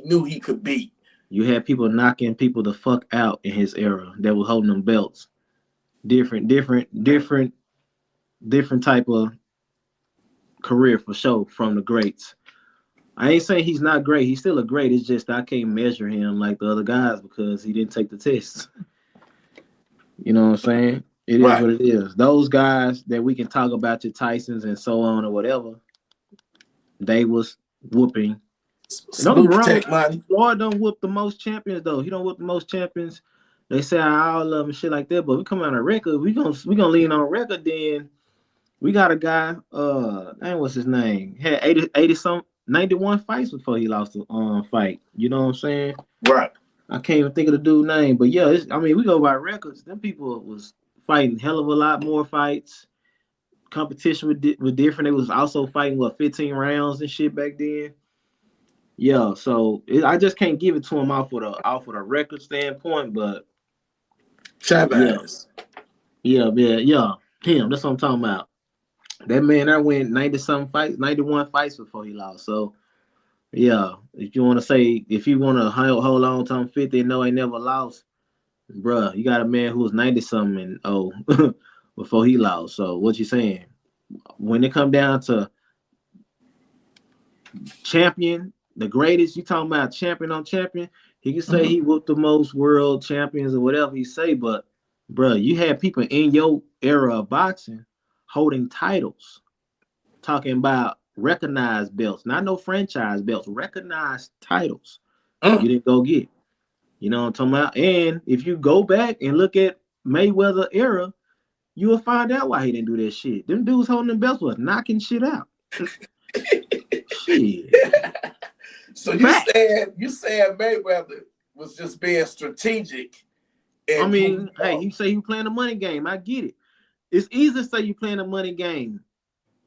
knew he could beat. You had people knocking people the fuck out in his era that was holding them belts. Different type of career for sure from the greats. I ain't saying he's not great. He's still a great. It's just I can't measure him like the other guys because he didn't take the tests. You know what I'm saying? It is what it is. Those guys that we can talk about, your Tysons and so on or whatever, they was whooping. Don't get me wrong, Floyd don't whoop the most champions though. He don't whoop the most champions. They say I all love him and shit like that, but we come out on record. We gonna lean on record. Then we got a guy. What's his name? Had 80 some 91 fights before he lost the fight. You know what I'm saying? Right. I can't even think of the dude's name, but yeah, we go by records. Them people was fighting hell of a lot more fights. Competition was different. They was also fighting 15 rounds and shit back then. Yeah, so I just can't give it to him off of the record standpoint, but Chavez. Yeah, him. That's what I'm talking about. That man, I went 90-something fights, 91 fights before he lost. So, yeah, if you want to hold on to him 50 and know he never lost, bruh, you got a man who was 90-something and before he lost. So, what you saying? When it come down to champion, the greatest, you talking about champion on champion, he can say he whooped the most world champions or whatever he say, but, bruh, you had people in your era of boxing holding titles, talking about recognized belts, not no franchise belts, recognized titles. You didn't go get. You know what I'm talking about? And if you go back and look at Mayweather era, you will find out why he didn't do that shit. Them dudes holding them belts was knocking shit out. Shit. So you saying Mayweather was just being strategic? Hey, you say you playing a money game. I get it. It's easy to say you playing a money game.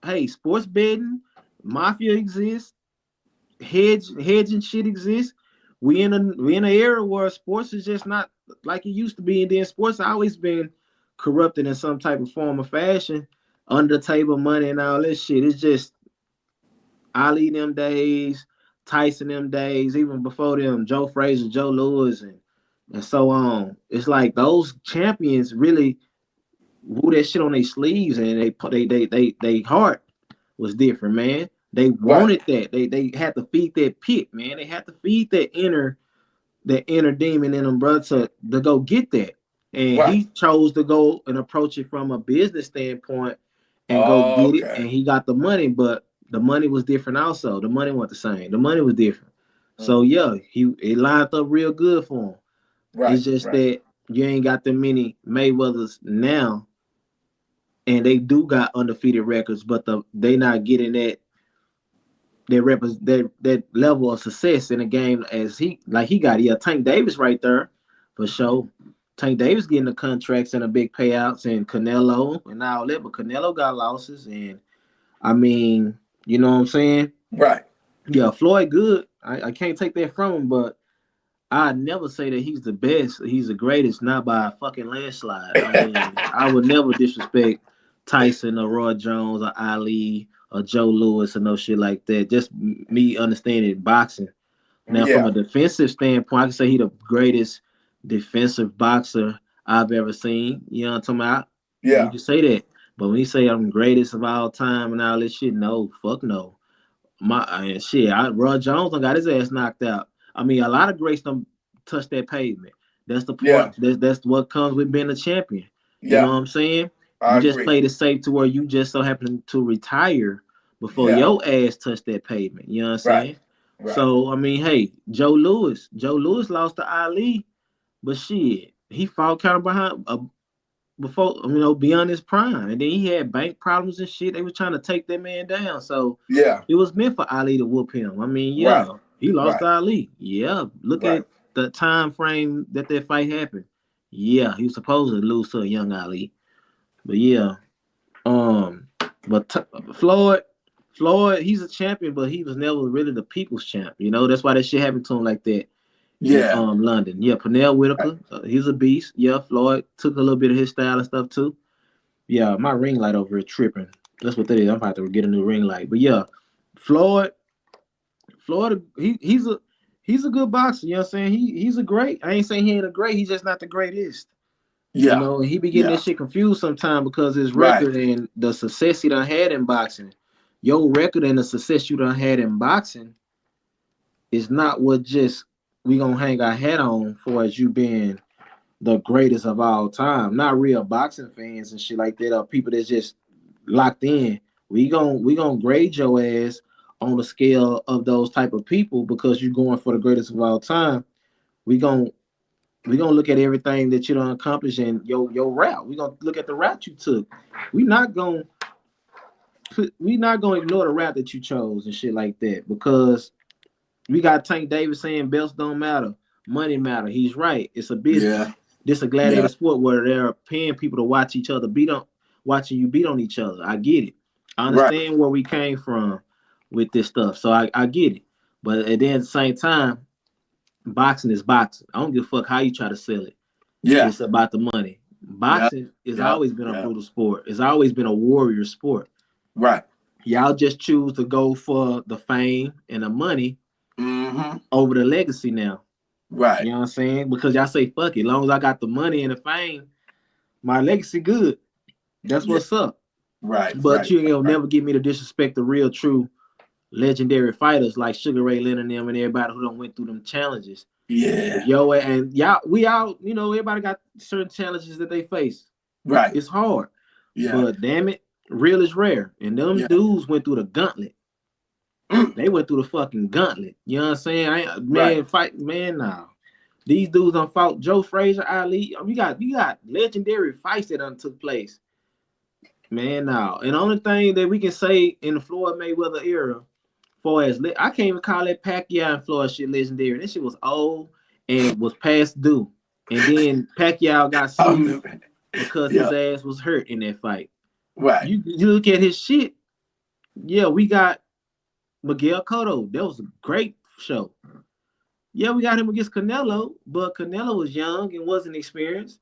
Hey, sports betting, mafia exists, hedging shit exists. We in an era where sports is just not like it used to be, and then sports has always been corrupted in some type of form or fashion, under the table money and all this shit. It's just Ali them days, Tyson them days, even before them, Joe Frazier, Joe Louis, and so on. It's like those champions really wore that shit on their sleeves, and they heart was different, man. They wanted that. They had to feed that pit, man. They had to feed that inner demon in them, bro, to go get that. And he chose to go and approach it from a business standpoint and go get it. And he got the money, but the money was different also. The money wasn't the same. The money was different. So yeah, it lined up real good for him. It's just that you ain't got that many Mayweathers now, and they do got undefeated records, but they not getting that level of success in the game as he got. Yeah, Tank Davis right there for sure. Tank Davis getting the contracts and the big payouts, and Canelo and all that, but Canelo got losses, and you know what I'm saying? Right. Yeah, Floyd good. I can't take that from him, but I'd never say that he's the best. He's the greatest, not by a fucking landslide. I would never disrespect Tyson or Roy Jones or Ali or Joe Louis or no shit like that. Just me understanding boxing. Now, from a defensive standpoint, I can say he's the greatest defensive boxer I've ever seen. You know what I'm talking about? Yeah. You can say that. But when you say I'm the greatest of all time and all this shit, no, fuck no. Roy Jones got his ass knocked out. A lot of greats don't touch that pavement. That's the part. Yeah. That's what comes with being a champion. You know what I'm saying? You just played it safe to where you just so happen to retire before your ass touched that pavement. You know what I'm saying? Right. So hey, Joe Louis lost to Ali, but shit, he fought kind of behind before, beyond his prime, and then he had bank problems and shit. They were trying to take that man down. So it was meant for Ali to whoop him. He lost to Ali. Yeah, look at the time frame that fight happened. Yeah, he was supposed to lose to a young Ali. But yeah, Floyd, he's a champion, but he was never really the people's champ. That's why that shit happened to him like that. in London. Yeah, Pernell Whitaker, he's a beast. Yeah, Floyd took a little bit of his style and stuff too. Yeah, my ring light over here tripping. That's what that is. I'm about to get a new ring light. But yeah, Floyd, he's a good boxer. You know what I'm saying? He's a great. I ain't saying he ain't a great. He's just not the greatest. Yeah. You know, he be getting this shit confused sometimes because his record and the success he done had in boxing. Your record and the success you done had in boxing is not what just we gonna hang our hat on for as you being the greatest of all time. Not real boxing fans and shit like that, or people that's just locked in. We gonna grade your ass on the scale of those type of people because you're going for the greatest of all time. We gonna look at everything that you done accomplished and your route. We gonna look at the route you took. We not gonna ignore the route that you chose and shit like that because we got Tank Davis saying belts don't matter, money matter. He's right. It's a business. Yeah. This a gladiator sport where they're paying people to watch each other watching you beat on each other. I get it. I understand where we came from with this stuff, so I get it. But at the same time, boxing is boxing. I don't give a fuck how you try to sell it. Yeah, it's about the money. Boxing has always been a brutal sport. It's always been a warrior sport. Right. Y'all just choose to go for the fame and the money over the legacy now. Right. You know what I'm saying? Because y'all say, fuck it. As long as I got the money and the fame, my legacy good. That's what's up. Right. But you ain't never get me to disrespect the real, true, legendary fighters like Sugar Ray Leonard and them and everybody who done went through them challenges. Yeah. Yo, and y'all, we all, you know, everybody got certain challenges that they face. Right. It's hard. Yeah. But damn it, real is rare. And them dudes went through the gauntlet. They went through the fucking gauntlet. You know what I'm saying? Nah. These dudes done fought Joe Frazier, Ali. You got legendary fights that done took place. Man, now. And the only thing that we can say in the Floyd Mayweather era, I can't even call that Pacquiao and Floyd shit legendary. That shit was old and was past due. And then Pacquiao got sued because his ass was hurt in that fight. Right. You look at his shit. Yeah, we got Miguel Cotto. That was a great show. Yeah, we got him against Canelo, but Canelo was young and wasn't experienced.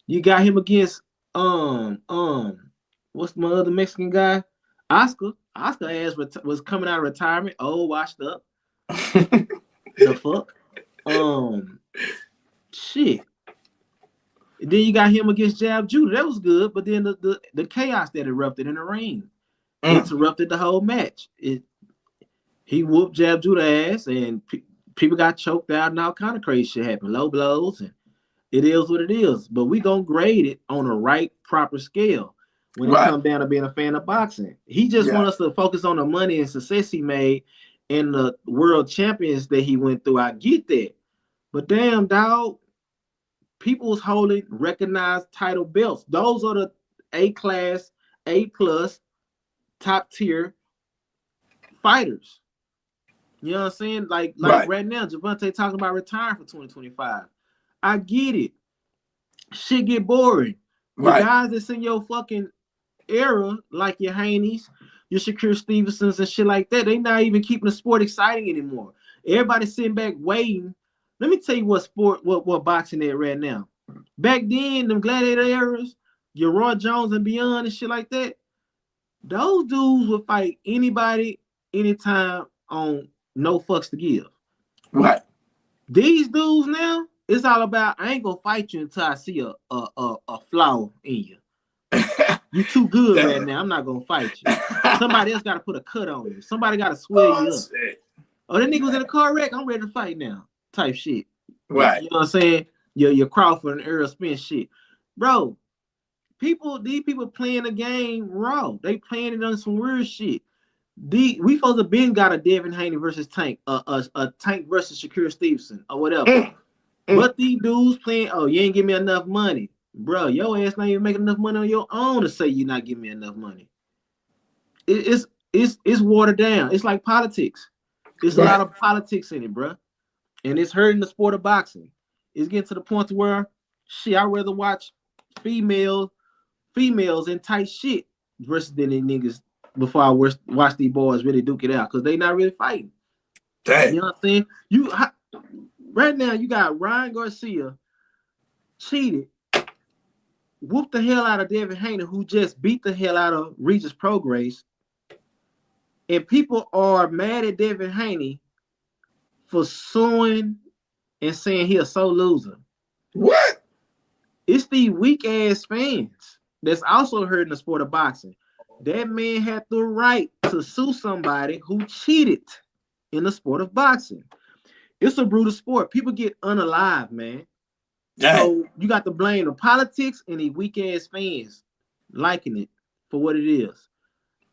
You got him against what's my other Mexican guy? Oscar. Oscar ass was coming out of retirement, old, washed up. The fuck? Shit. And then you got him against Jab Judah. That was good, but then the chaos that erupted in the ring interrupted the whole match. He whooped Jab Judah ass, and people got choked out, and all kind of crazy shit happened. Low blows, and it is what it is. But we gonna grade it on a right, proper scale when it comes down to being a fan of boxing. He just want us to focus on the money and success he made and the world champions that he went through. I get that, but damn, dog, people was holding recognized title belts. Those are the A-class, A+, top tier fighters. You know what I'm saying? Like right now, Javante talking about retiring for 2025. I get it. Shit get boring. The guys that's in your fucking era, like your Haney's, your Shakur Stevensons and shit like that, they not even keeping the sport exciting anymore. Everybody's sitting back waiting. Let me tell you what boxing is right now. Back then, them gladiator eras, your Roy Jones and beyond and shit like that, those dudes would fight anybody, anytime on no fucks to give. Right. These dudes now, it's all about I ain't gonna fight you until I see a flaw in you. You too good right now. I'm not gonna fight you. Somebody else gotta put a cut on you. Somebody gotta swell you up. Shit. Oh, that nigga was in a car wreck. I'm ready to fight now. Type shit. Right. You know what I'm saying? Your Crawford and Earl Spence shit. Bro, these people playing the game raw. They playing it on some weird shit. We supposed to been got a Devin Haney versus Tank, a Tank versus Shakur Stevenson or whatever. But these dudes playing, oh, you ain't give me enough money. Bro, your ass not even making enough money on your own to say you not giving me enough money. It's watered down. It's like politics. There's a lot of politics in it, bro. And it's hurting the sport of boxing. It's getting to the point where, shit, I'd rather watch females in tight shit versus than the niggas before I watch these boys really duke it out because they not really fighting. Dang. You know what I'm saying? Right now, you got Ryan Garcia cheated, whooped the hell out of Devin Haney, who just beat the hell out of Regis Prograis. And people are mad at Devin Haney for suing and saying he a sole loser. What? It's the weak ass fans that's also hurting the sport of boxing. That man had the right to sue somebody who cheated in the sport of boxing. It's a brutal sport. People get unalive, man. Dang. So you got to blame the politics and the weak ass fans liking it for what it is.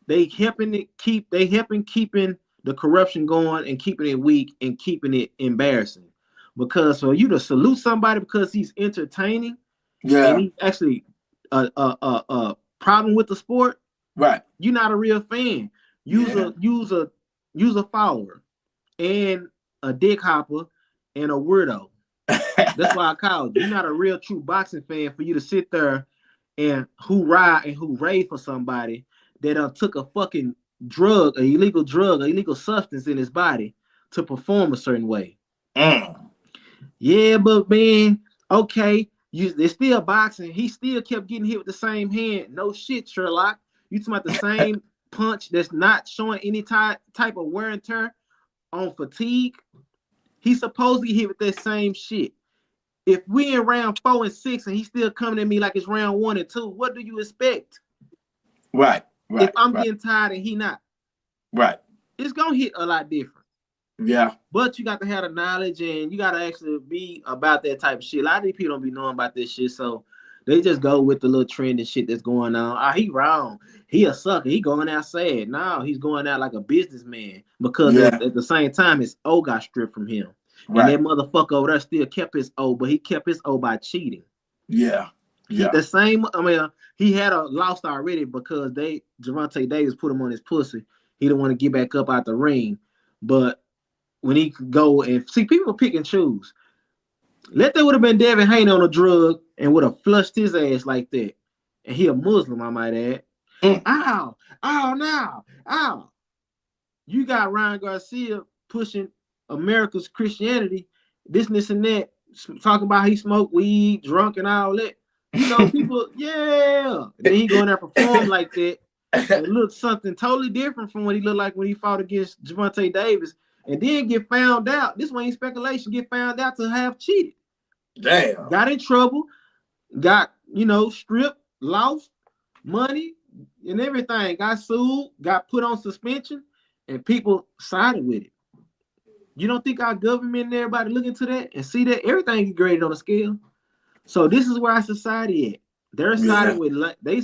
They helping keeping the corruption going and keeping it weak and keeping it embarrassing. Because for you to salute somebody because he's entertaining, and he's actually a problem with the sport, right? You're not a real fan. Use a follower and a dick hopper and a weirdo. That's why I called you. You're not a real true boxing fan for you to sit there and hoorah and hooray for somebody that took a fucking drug, an illegal substance in his body to perform a certain way. Yeah, but man, okay, they're still boxing. He still kept getting hit with the same hand. No shit, Sherlock. You talking about the same punch that's not showing any type of wear and tear on fatigue? He's supposedly hit with that same shit. If we in round 4 and 6 and he's still coming at me like it's round 1 and 2, what do you expect? Right. If I'm getting tired and he not. Right. It's gonna hit a lot different. Yeah. But you got to have the knowledge and you got to actually be about that type of shit. A lot of these people don't be knowing about this shit, so they just go with the little trend and shit that's going on. He wrong. He a sucker. He going out sad. No, he's going out like a businessman because at the same time, his O got stripped from him. Right. And that motherfucker over there still kept his O, but he kept his O by cheating. Yeah. He had a lost already because Gervonta Davis put him on his pussy. He didn't want to get back up out the ring. But when he could go and see, people pick and choose. Let that would have been Devin Haney on a drug and would have flushed his ass like that. And he a Muslim, I might add. Ow. You got Ryan Garcia pushing America's Christianity, this and that, talking about he smoked weed, drunk and all that. You know, people, Then he going there perform like that. It looks something totally different from what he looked like when he fought against Gervonta Davis. And then get found out. This ain't speculation. Get found out to have cheated. Damn. Got in trouble. Got, stripped, lost money and everything. Got sued. Got put on suspension. And people sided with it. You don't think our government and everybody look into that and see that everything is graded on a scale? So this is where our society at. They're siding with they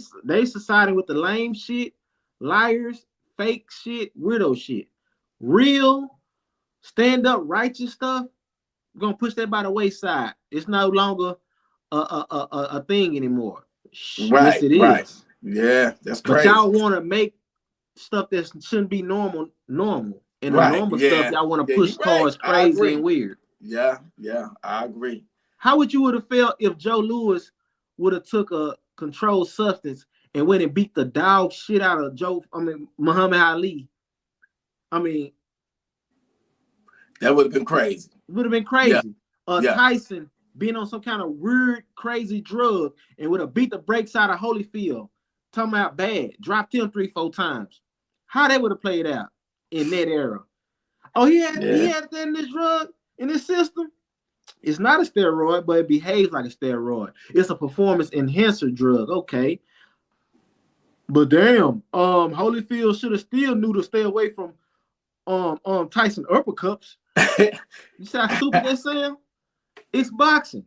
siding with the lame shit, liars, fake shit, weirdo shit. Real stand up righteous stuff, we're gonna push that by the wayside. It's no longer a thing anymore. Right, yes, it is. Right. Yeah, that's crazy. But y'all want to make stuff that shouldn't be normal. And the normal stuff y'all want to push towards crazy and weird. Yeah, I agree. How would you would have felt if Joe Louis would have took a controlled substance and went and beat the dog shit out of Muhammad Ali? That would have been crazy. Would have been crazy. Tyson being on some kind of weird, crazy drug and would have beat the brakes out of Holyfield. Talking about bad. Dropped him 3-4 times. How that would have played out in that era. Oh, he had that in this drug, in this system. It's not a steroid, but it behaves like a steroid. It's a performance enhancer drug. Okay. But damn, Holyfield should have still knew to stay away from Tyson uppercuts. You see how stupid that sound? It's boxing.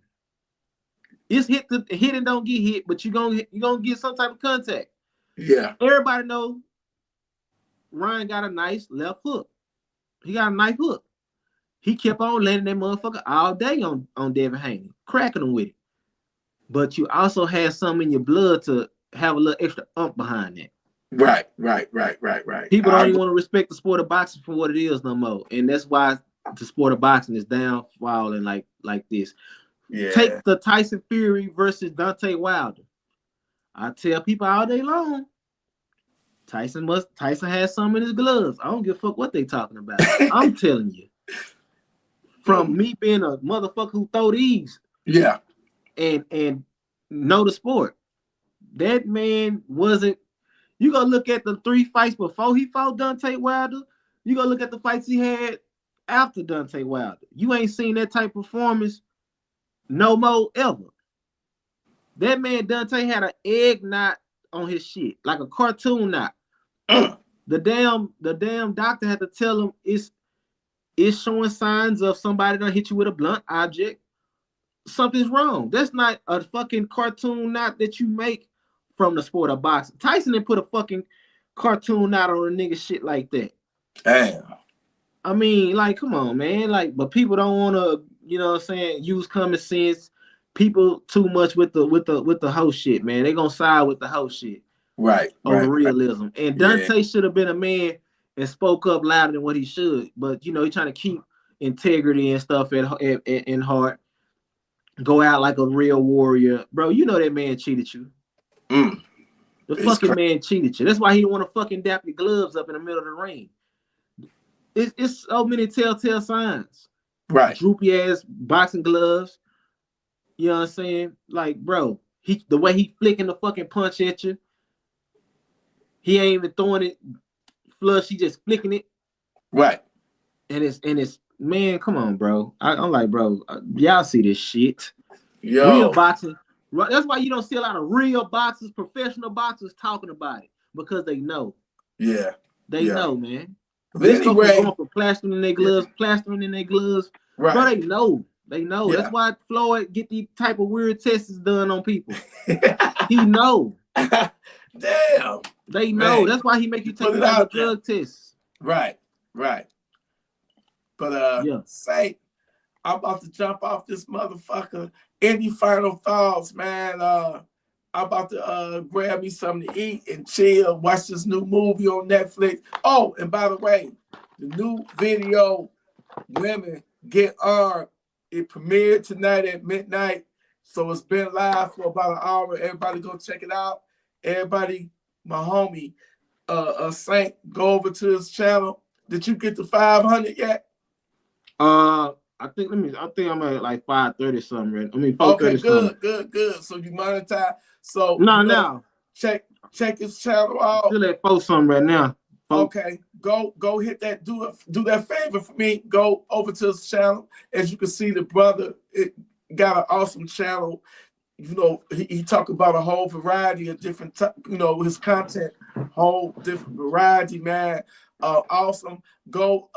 It's hit and don't get hit, but you're gonna get some type of contact. Yeah. Everybody know Ryan got a nice left hook. He got a nice hook. He kept on landing that motherfucker all day on Devin Haney, cracking him with it. But you also had some in your blood to have a little extra behind that. Right. People don't even want to respect the sport of boxing for what it is no more. And that's why the sport of boxing is downfalling like this. Yeah. Take the Tyson Fury versus Deontay Wilder. I tell people all day long, Tyson has some in his gloves. I don't give a fuck what they talking about. I'm telling you. from me being a motherfucker who throw these. Yeah. And know the sport. That man wasn't. You go look at the 3 fights before he fought Deontay Wilder. You go look at the fights he had after Deontay Wilder. You ain't seen that type of performance no more ever. That man Deontay had an egg knot on his shit, like a cartoon knot. The damn doctor had to tell him it's showing signs of somebody gonna hit you with a blunt object. Something's wrong. That's not a fucking cartoon knot that you make from the sport of boxing. Tyson didn't put a fucking cartoon knot on a nigga shit like that. Damn. I mean, like, come on, man. Like, but people don't want to, you know what I'm saying, use common sense. People too much with the whole shit, man. They gonna side with the whole shit. Right. Over realism. Right. And Dante should have been a man and spoke up louder than what he should. But you know, he's trying to keep integrity and stuff in heart. Go out like a real warrior. Bro, you know that man cheated you. The fucking man cheated you. That's why he don't want to fucking dap your gloves up in the middle of the ring. It's so many telltale signs. Right. Droopy ass boxing gloves. You know what I'm saying? Like, bro, the way he flicking the fucking punch at you. He ain't even throwing it flush. He just flicking it. Right. And it's man, come on, bro. I'm like, bro, y'all see this shit. Yo. Real boxing. That's why you don't see a lot of real boxers, professional boxers talking about it. Because they know. Yeah. They know, man. This anyway, going for plastering in their gloves. Right. Bro, they know. They know. Yeah. That's why Floyd get these type of weird tests done on people. He know. Damn. They know. Man. That's why he make you take a drug test. Right. But say, I'm about to jump off this motherfucker. Any final thoughts, man? I'm about to grab me something to eat and chill. Watch this new movie on Netflix. Oh, and by the way, the new video, Women Get Armed, it premiered tonight at midnight. So it's been live for about an hour. Everybody go check it out. Everybody, my homie, Saint, go over to his channel. Did you get to 500 yet? I think I'm at like 530 something. Right? I mean 430. Okay, good. So you monetize. So now check his channel out. Still at 4 something right now. 4. Okay, go hit that. Do that favor for me. Go over to his channel. As you can see, the brother got an awesome channel. You know, he talk about a whole variety of different, his content, whole different variety, man. Awesome. Go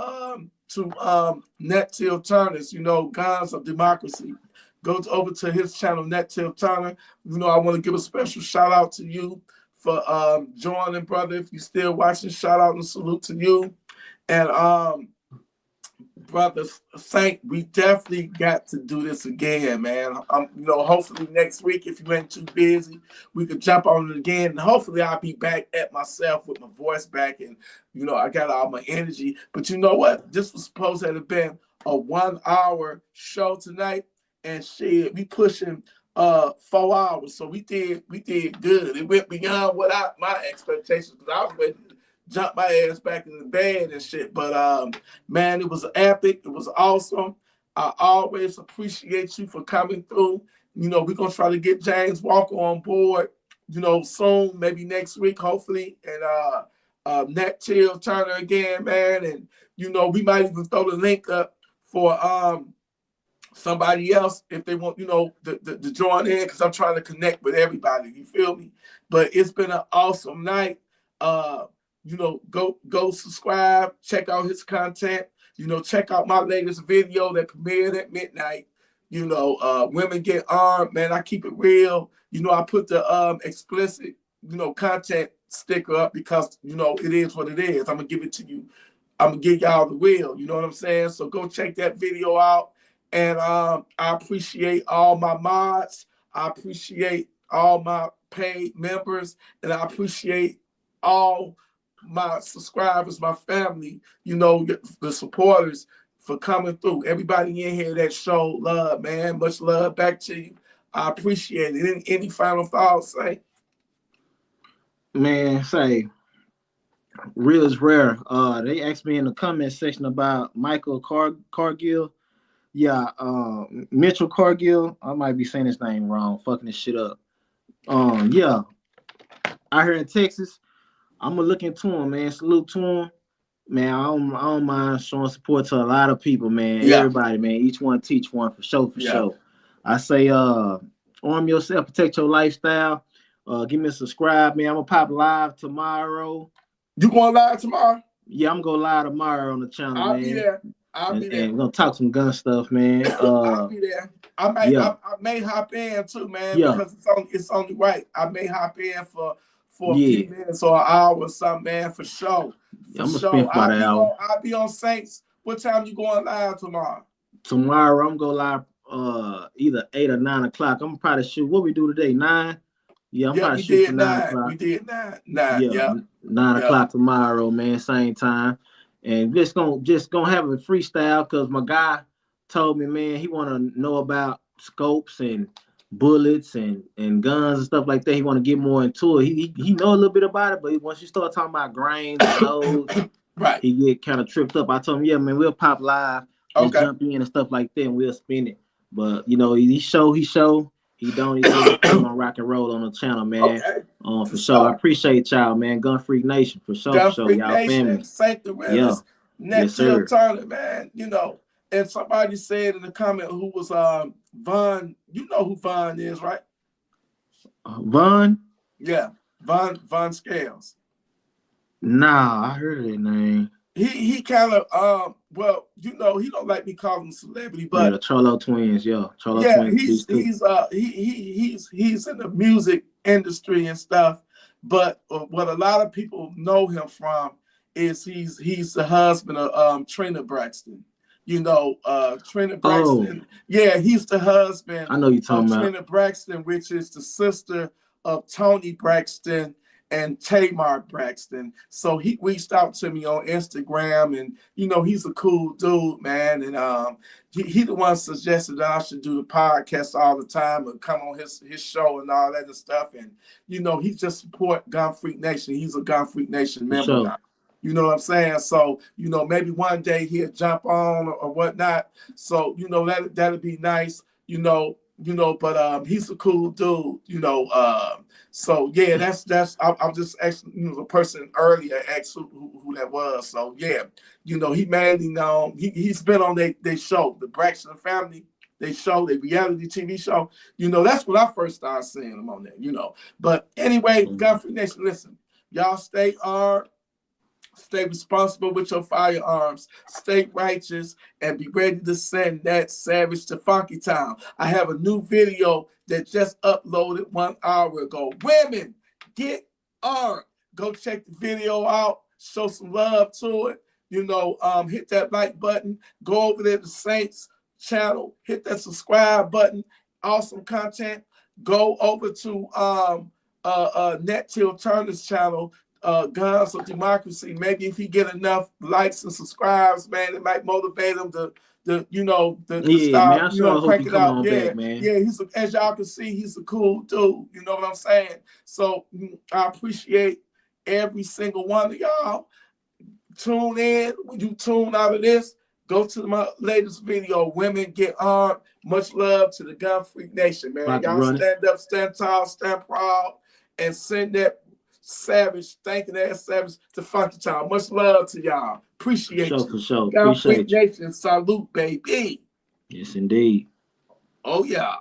to Net Till Turner's, Guns of Democracy. Go over to his channel, Net Till Turner. I want to give a special shout out to you for joining, brother. If you're still watching, shout out and salute to you. And brother Saint, we definitely got to do this again, man. Hopefully next week, if you ain't too busy, we could jump on it again. And hopefully I'll be back at myself with my voice back, and I got all my energy. But you know what? This was supposed to have been a 1-hour show tonight, and shit, we pushing 4 hours. So we did good. It went beyond what my expectations, because I was ready to jump my ass back in the bed and shit. But man, it was epic. It was awesome. I always appreciate you for coming through. We're gonna try to get James Walker on board, soon, maybe next week, hopefully. And Net Till Turner again, man. And we might even throw the link up for somebody else if they want, to join in, because I'm trying to connect with everybody. You feel me? But it's been an awesome night. Go subscribe, check out his content, check out my latest video that premiered at midnight. Women Get Armed, man. I keep it real. I put the explicit, content sticker up because, it is what it is. I'm gonna give it to you. I'm gonna give y'all the real, you know what I'm saying? So go check that video out. And I appreciate all my mods. I appreciate all my paid members, and I appreciate all my subscribers, my family, the supporters for coming through. Everybody in here that showed love, man. Much love back to you. I appreciate it. Any final thoughts, Say? Man, say, real is rare. They asked me in the comment section about Michael Cargill. Yeah, Mitchell Cargill. I might be saying his name wrong, fucking this shit up. Yeah, out here in Texas, I'm gonna look into him, man. Salute to him, man. I don't mind showing support to a lot of people, man. Yeah. Everybody, man. Each one teach one for sure, for Yeah. sure. I say, arm yourself, protect your lifestyle. Give me a subscribe, man. I'm gonna pop live tomorrow. You going live tomorrow? Yeah, I'm gonna go live tomorrow on the channel, I'll man. be there. I'll be there. And we're gonna talk some gun stuff, man. I'll be there. I Yeah. may hop in too, man, Yeah. because it's only right. I may hop in for a Yeah. few minutes or an hour or something, man, for sure. For I'm gonna sure. spend about an hour. I'll be on Saints. What time you going live tomorrow? Tomorrow I'm gonna go live either 8 or 9 o'clock. I'm gonna probably shoot. What we do today? 9? Yeah, I'm probably shoot for 9 o'clock. We did 9. Yeah, 9 o'clock tomorrow, man. Same time. And just gonna have a freestyle because my guy told me, man, he wanna know about scopes and bullets and guns and stuff like that. He wanna get more into it. He know a little bit about it, but once you start talking about grains and loads, right, he get kind of tripped up. I told him, yeah, man, we'll pop live, just jump in and stuff like that, and we'll spin it. But you know, he show. He don't. He's gonna rock and roll on the channel, man. For sure. I appreciate y'all, man. Gunfreaknation for sure. Gunfreaknation, family. Saint the Realist, yes, sir. Turner, man. You know, and somebody said in the comment who was Von. You know who Von is, right? Von? Yeah, Von Scales. Nah, I heard that name. He kind of well, you know, he don't like me calling him celebrity, but the Cholo twins, Cholo twins. He's in the music industry and stuff. But what a lot of people know him from is he's the husband of Trina Braxton. You know, Trina Braxton. Yeah, he's the husband. I know you're talking about Trina Braxton, which is the sister of Tony Braxton and Tamar Braxton. So he reached out to me on Instagram, and you know, he's a cool dude, man. And he the one suggested that I should do the podcast all the time and come on his show and all that and stuff. And you know, he just support Gun Freak Nation. He's a Gun Freak Nation member now. You know what I'm saying? So, you know, maybe one day he'll jump on or whatnot. So, you know, that'd be nice, you know, but he's a cool dude, you know. So yeah, that's I'm just asking, you know, the person earlier asked who that was. So yeah, you know, he mainly known, he's been on their show, the Braxton family, they reality TV show. You know, that's when I first started seeing him on there, you know. But anyway, Gunfreak Nation, listen, y'all stay armed. Stay responsible with your firearms. Stay righteous and be ready to send that savage to Funky Town. I have a new video that just uploaded 1 hour ago. Women, get armed. Go check the video out. Show some love to it. You know, hit that like button. Go over there to Saints channel. Hit that subscribe button. Awesome content. Go over to Net Turner's channel. Guns of Democracy. Maybe if he get enough likes and subscribes, man, it might motivate him to start, man, I crank it out. Back, man. Yeah, as y'all can see, he's a cool dude. You know what I'm saying? So I appreciate every single one of y'all. Tune in. When you tune out of this, go to my latest video, Women Get Armed. Much love to the Gun Freak Nation, man. Y'all stand up, stand tall, stand proud, and send that savage, thanking ass savage to Funky Town. Much love to y'all. Appreciate you. For sure. Gunfreaknation Salute, baby. Yes, indeed. Oh, yeah.